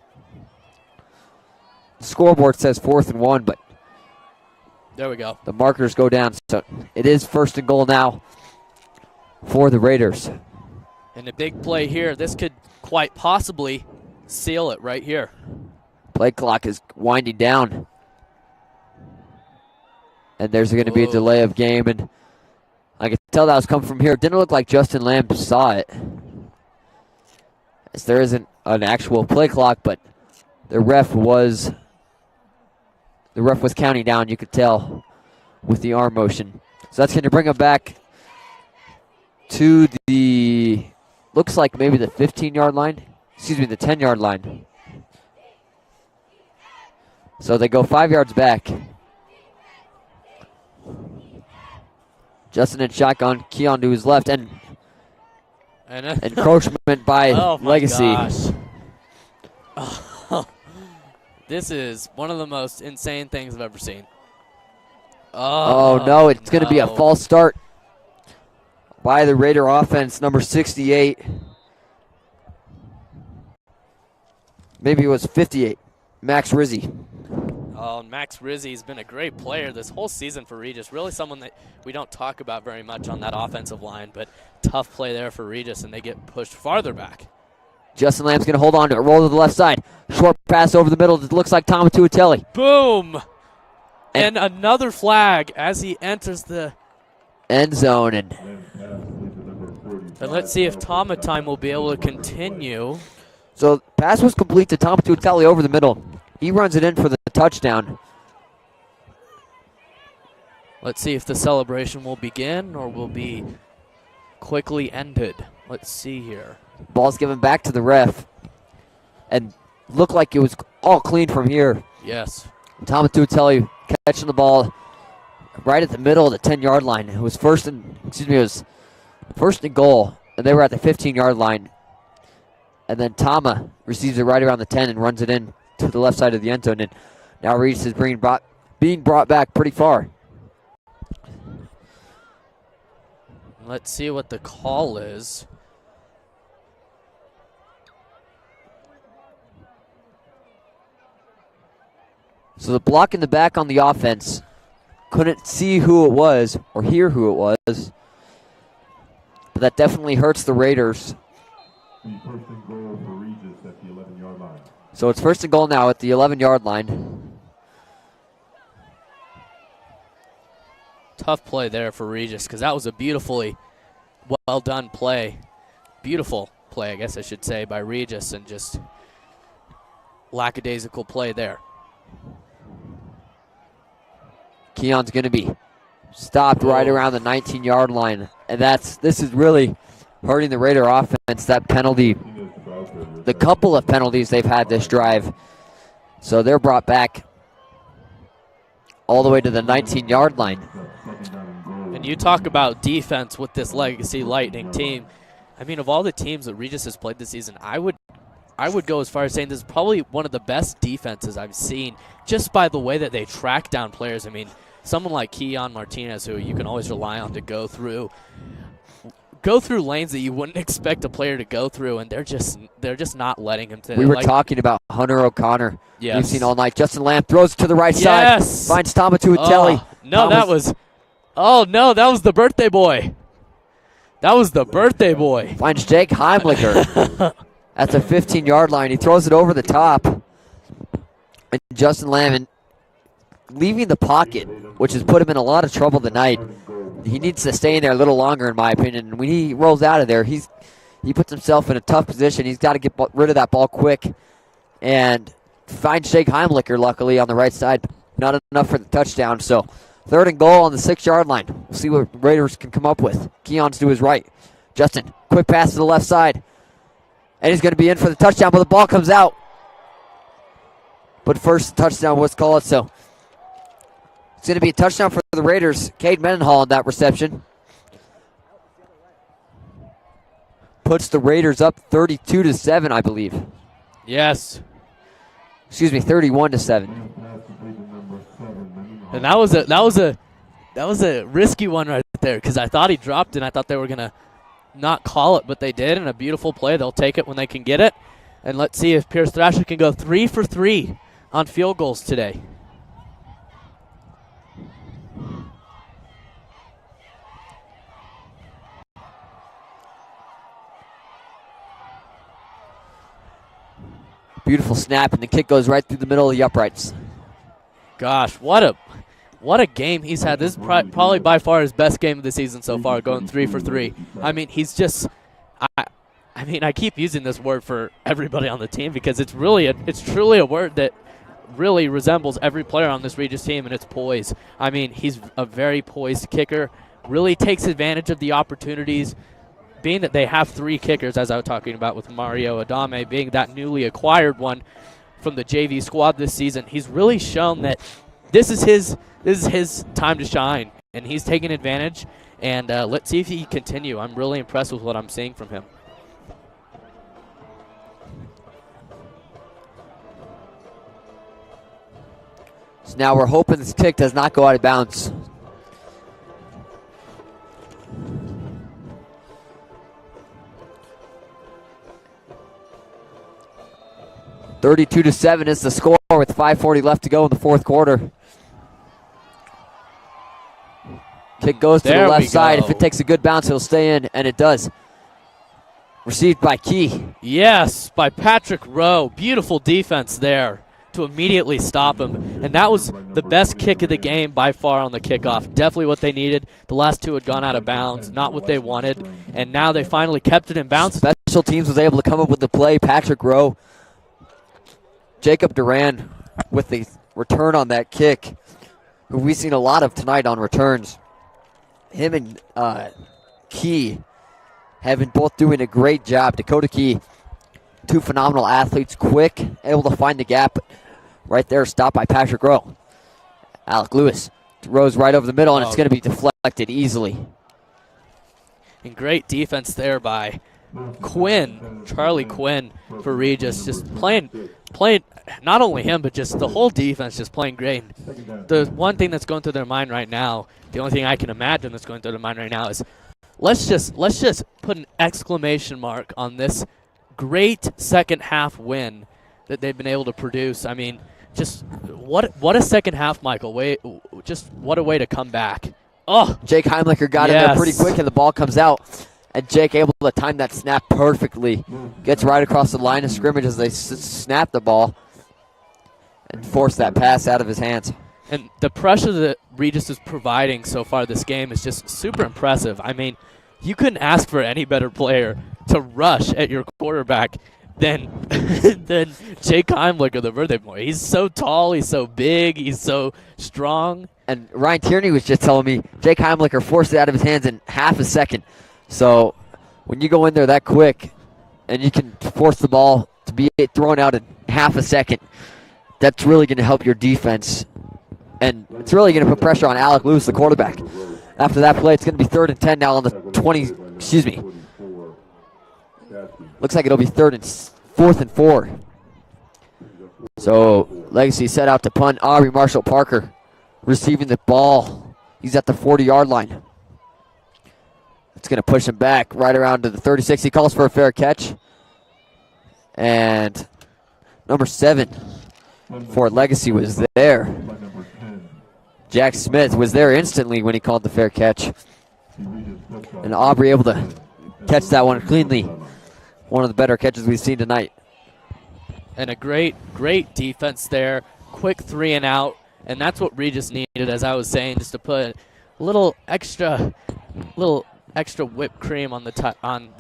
The scoreboard says 4th and 1, but there we go. The markers go down, so it is 1st and goal now for the Raiders. And a big play here. This could quite possibly seal it right here. Play clock is winding down. And there's going to be a delay of game, and I could tell that was coming from here. Didn't look like Justin Lamb saw it, as there isn't an actual play clock, but the ref was counting down. You could tell with the arm motion. So that's going to bring him back to the, looks like maybe the 15-yard line. Excuse me, the 10-yard line. So they go 5 yards back. Justin in shotgun, Keon to his left, and encroachment by oh my Legacy. Gosh. Oh, this is one of the most insane things I've ever seen. Oh no, it's going to be a false start by the Raider offense, number 68. Maybe it was 58, Max Rizzi. Oh, Max Rizzi's been a great player this whole season for Regis. Really someone that we don't talk about very much on that offensive line, but tough play there for Regis, and they get pushed farther back. Justin Lamb's going to hold on to it, roll to the left side. Short pass over the middle. It looks like Tom Tuatelli. Boom! And another flag as he enters the end zone. And let's see if Time will be able to continue. So pass was complete to Tom Tuatelli over the middle. He runs it in for the touchdown. Let's see if the celebration will begin or will be quickly ended. Let's see here. Ball's given back to the ref. And looked like it was all clean from here. Yes. Tom Tuatelli catching the ball right at the middle of the 10-yard line. It was first and goal, and they were at the 15-yard line. And then Tama receives it right around the 10 and runs it in to the left side of the end zone. And now Regis is being brought back pretty far. Let's see what the call is. So the block in the back on the offense, couldn't see who it was or hear who it was. But that definitely hurts the Raiders. First and goal for Regis at the 11-yard line. So it's first and goal now at the 11-yard line. Tough play there for Regis because that was a beautifully well done play. Beautiful play, I guess I should say, by Regis, and just lackadaisical play there. Keon's going to be stopped right around the 19-yard line. And this is really hurting the Raider offense, that penalty, the couple of penalties they've had this drive. So they're brought back all the way to the 19-yard line. And you talk about defense with this Legacy Lightning team. I mean, of all the teams that Regis has played this season, I would go as far as saying this is probably one of the best defenses I've seen, just by the way that they track down players. I mean, someone like Keon Martinez, who you can always rely on to go through lanes that you wouldn't expect a player to go through, and they're just not letting him to. We were talking about Hunter O'Connor. Yes. We've seen all night. Justin Lamb throws to the right side. Finds Tama Tuatelli. That was the birthday boy. That was the birthday boy. Finds Jake Heimlicher at the 15-yard line. He throws it over the top. And Justin Lamb, leaving the pocket, which has put him in a lot of trouble tonight. He needs to stay in there a little longer, in my opinion. And when he rolls out of there, he puts himself in a tough position. He's got to get rid of that ball quick. And finds Jake Heimlicher, luckily, on the right side. Not enough for the touchdown. So third and goal on the 6-yard line. We'll see what Raiders can come up with. Keon's to his right. Justin, quick pass to the left side. And he's going to be in for the touchdown, but the ball comes out. But first touchdown was called, so it's going to be a touchdown for the Raiders. Cade Mendenhall on that reception. Puts the Raiders up 32-7, I believe. Yes. Excuse me, 31-7. And that was a risky one right there, because I thought he dropped and I thought they were gonna not call it, but they did, and a beautiful play. They'll take it when they can get it. And let's see if Pierce Thrasher can go 3 for 3 on field goals today. Beautiful snap, and the kick goes right through the middle of the uprights. Gosh, what what a game he's had. This is probably by far his best game of the season so far, going 3 for 3. I mean, he's just I mean, I keep using this word for everybody on the team because it's truly a word that really resembles every player on this Regis team, and it's poise. I mean, he's a very poised kicker, really takes advantage of the opportunities, being that they have 3 kickers, as I was talking about with Mario Adame being that newly acquired one from the JV squad this season. He's really shown that this is his time to shine, and he's taking advantage, and let's see if he can continue. I'm really impressed with what I'm seeing from him. So now we're hoping this kick does not go out of bounds. (32-7) is the score with 5:40 left to go in the fourth quarter. Kick goes to the left side. If it takes a good bounce, it'll stay in, and it does. Received by Key. Yes, by Patrick Rowe. Beautiful defense there to immediately stop him. And that was the best kick of the game by far on the kickoff. Definitely what they needed. The last 2 had gone out of bounds, not what they wanted. And now they finally kept it in bounds. Special teams was able to come up with the play. Patrick Rowe. Jacob Duran with the return on that kick, who we've seen a lot of tonight on returns. Him and Key have been both doing a great job. Dakota Key, 2 phenomenal athletes, quick, able to find the gap. Right there, stopped by Patrick Rowe. Alec Lewis throws right over the middle, and it's going to be deflected easily. And great defense there by Quinn, Charlie Quinn for Regis, just playing, not only him, but just the whole defense just playing great. The one thing that's going through their mind right now, the only thing I can imagine that's going through their mind right now is let's just put an exclamation mark on this great second half win that they've been able to produce. I mean, just what a second half, Michael. Just what a way to come back. Oh, Jake Heimlicher got in there pretty quick, and the ball comes out. And Jake able to time that snap perfectly. Gets right across the line of scrimmage as they snap the ball and force that pass out of his hands. And the pressure that Regis is providing so far this game is just super impressive. I mean, you couldn't ask for any better player to rush at your quarterback than Jake Heimlicher, the birthday boy. He's so tall, he's so big, he's so strong. And Ryan Tierney was just telling me Jake Heimlicher forced it out of his hands in half a second. So when you go in there that quick and you can force the ball to be thrown out in half a second, that's really going to help your defense. And it's really going to put pressure on Alec Lewis, the quarterback. After that play, it's going to be 3rd and 10 now on the 20, Looks like it'll be 4th and 4. So Legacy set out to punt. Aubrey Marshall Parker receiving the ball. He's at the 40-yard line. It's going to push him back right around to the 36. He calls for a fair catch. And number 7 for Legacy was there. Jack Smith was there instantly when he called the fair catch. And Aubrey able to catch that one cleanly. One of the better catches we've seen tonight. And a great defense there. Quick 3 and out. And that's what Regis needed, as I was saying, just to put a little extra whipped cream on the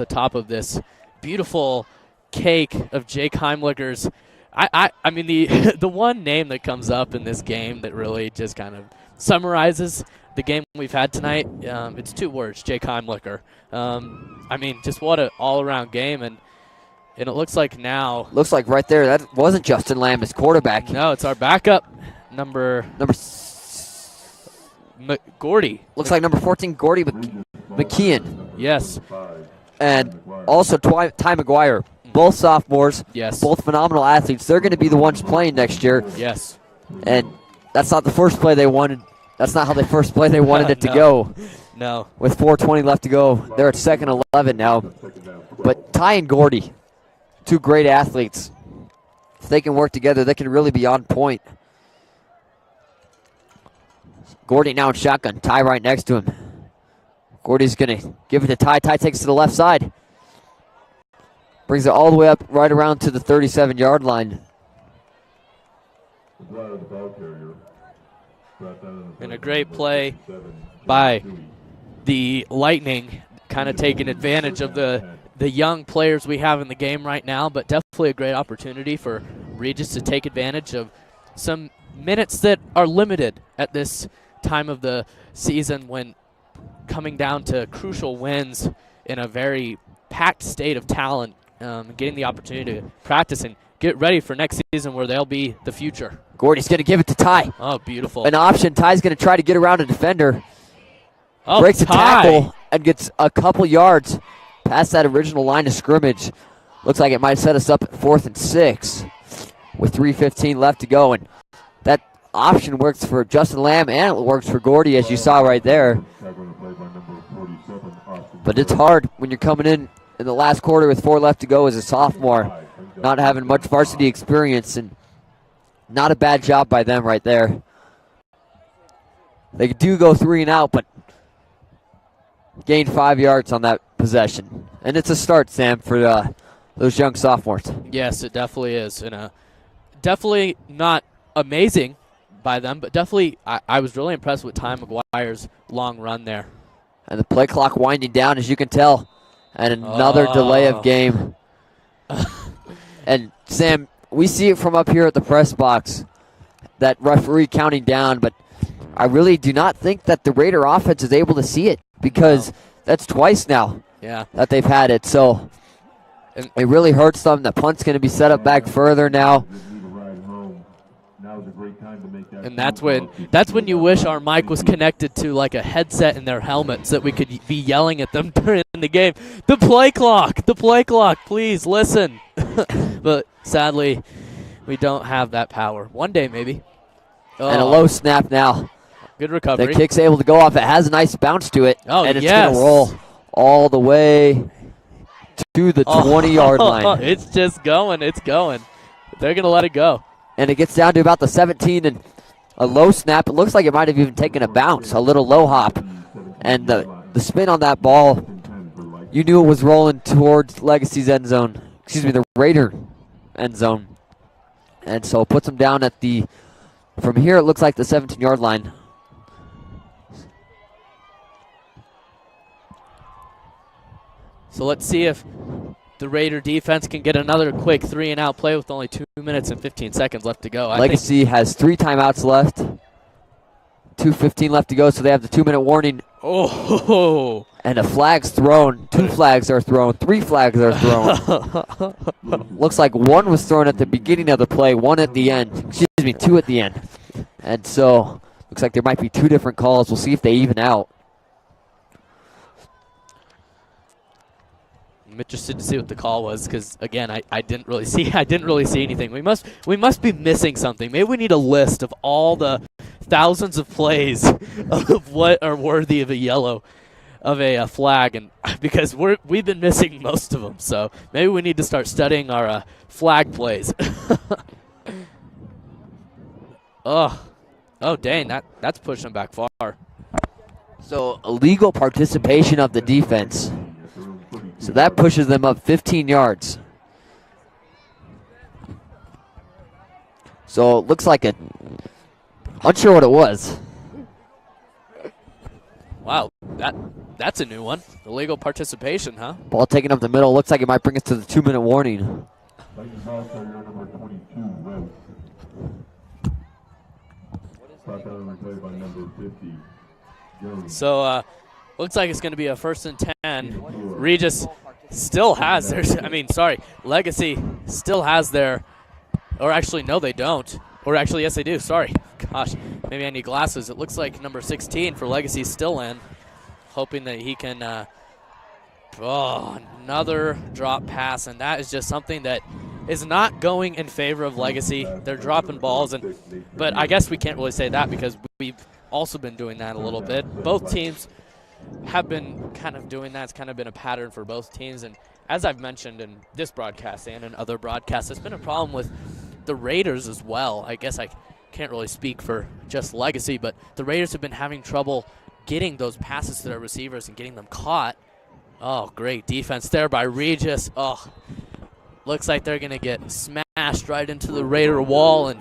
top of this beautiful cake of Jake Heimlicher's. I mean the one name that comes up in this game that really just kind of summarizes the game we've had tonight. It's 2 words: Jake Heimlicher. I mean, just what an all-around game, and it looks like now. Looks like right there that wasn't Justin Lamb, his quarterback. No, it's our backup number Gordy. Looks like number 14, Gordy McKeon. Yes. And also Ty McGuire. Both sophomores. Yes. Both phenomenal athletes. They're going to be the ones playing next year. Yes. And that's not the first play they wanted. That's not how they first play they wanted it to go. No. With 4:20 left to go. They're at 2nd and 11 now. But Ty and Gordy, 2 great athletes. If they can work together, they can really be on point. Gordy now in shotgun. Ty right next to him. Gordy's going to give it to Ty. Ty takes it to the left side. Brings it all the way up right around to the 37-yard line. And a great play by the Lightning, kind of taking advantage of the young players we have in the game right now, but definitely a great opportunity for Regis to take advantage of some minutes that are limited at this time of the season when coming down to crucial wins in a very packed state of talent, getting the opportunity to practice and get ready for next season where they'll be the future. Gordy's going to give it to Ty. Oh, beautiful. An option. Ty's going to try to get around a defender. Oh, breaks a Ty. tackle and gets a couple yards past that original line of scrimmage. Looks like it might set us up at 4th and 6 with 3:15 left to go. And that option works for Justin Lamb and it works for Gordy, as you saw right there. But it's hard when you're coming in the last quarter with 4 left to go as a sophomore, not having much varsity experience, and not a bad job by them right there. They do go 3 and out, but gained 5 yards on that possession. And it's a start, Sam, for those young sophomores. Yes, it definitely is. And definitely not amazing by them, but definitely I was really impressed with Ty McGuire's long run there. And the play clock winding down, as you can tell. And another delay of game. And, Sam, we see it from up here at the press box, that referee counting down, but I really do not think that the Raider offense is able to see it because that's twice now that they've had it. So it really hurts them. The punt's going to be set up back further now. And that's when you wish our mic was connected to like a headset in their helmet so that we could be yelling at them during the game. The play clock, please listen. But sadly, we don't have that power. One day, maybe. And a low snap now. Good recovery. The kick's able to go off. It has a nice bounce to it. Oh, and it's going to roll all the way to the 20-yard line. It's just going. It's going. They're going to let it go. And it gets down to about the 17 and a low snap. It looks like it might have even taken a bounce, a little low hop. And the spin on that ball, you knew it was rolling towards Legacy's end zone. Excuse me, the Raider end zone. And so it puts them down at from here it looks like the 17-yard line. So let's see if the Raider defense can get another quick 3-and-out play with only 2 minutes and 15 seconds left to go. Legacy has 3 timeouts left. 2:15 left to go, so they have the 2-minute warning. Oh! And a flag's thrown. 2 flags are thrown. 3 flags are thrown. Looks like 1 was thrown at the beginning of the play, 1 at the end. Excuse me, 2 at the end. And so looks like there might be 2 different calls. We'll see if they even out. I'm interested to see what the call was because again, I didn't really see anything. We must be missing something. Maybe we need a list of all the thousands of plays of what are worthy of a flag, and because we've been missing most of them. So maybe we need to start studying our flag plays. oh dang, that's pushing them back far. So illegal participation of the defense. So that pushes them up 15 yards. So it looks like unsure what it was. Wow, that's a new one. Illegal participation, huh? Ball taken up the middle. Looks like it might bring us to the 2-minute warning. So looks like it's going to be a 1st and 10. Regis still has their, Legacy still has their, or actually, no, they don't. Or actually, yes, they do. Sorry. Gosh, maybe I need glasses. It looks like number 16 for Legacy still in, hoping that he can, another drop pass, and that is just something that is not going in favor of Legacy. They're dropping balls, but I guess we can't really say that because we've also been doing that a little bit. Both teams have been kind of doing that. It's kind of been a pattern for both teams. And as I've mentioned in this broadcast and in other broadcasts, it's been a problem with the Raiders as well. I guess I can't really speak for just Legacy, but the Raiders have been having trouble getting those passes to their receivers and getting them caught. Oh, great defense there by Regis. Oh, looks like they're going to get smashed right into the Raider wall. And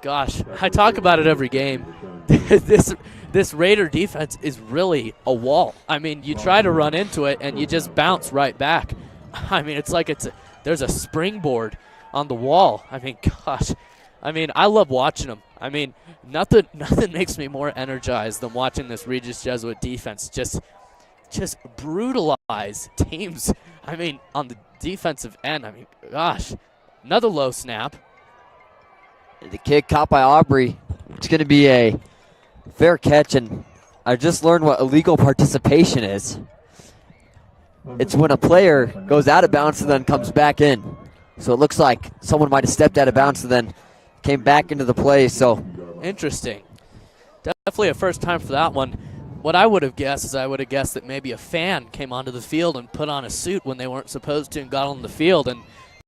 gosh, I talk about it every game. this Raider defense is really a wall. I mean, you try to run into it and you just bounce right back. I mean, it's like there's a springboard on the wall. I mean, gosh. I mean, I love watching them. I mean, nothing makes me more energized than watching this Regis Jesuit defense just brutalize teams. I mean, on the defensive end. I mean, gosh, another low snap. The kick caught by Aubrey. It's going to be a fair catch, and I just learned what illegal participation is. It's when a player goes out of bounds and then comes back in. So it looks like someone might have stepped out of bounds and then came back into the play. So interesting. Definitely a first time for that one. What I would have guessed is that maybe a fan came onto the field and put on a suit when they weren't supposed to and got on the field. And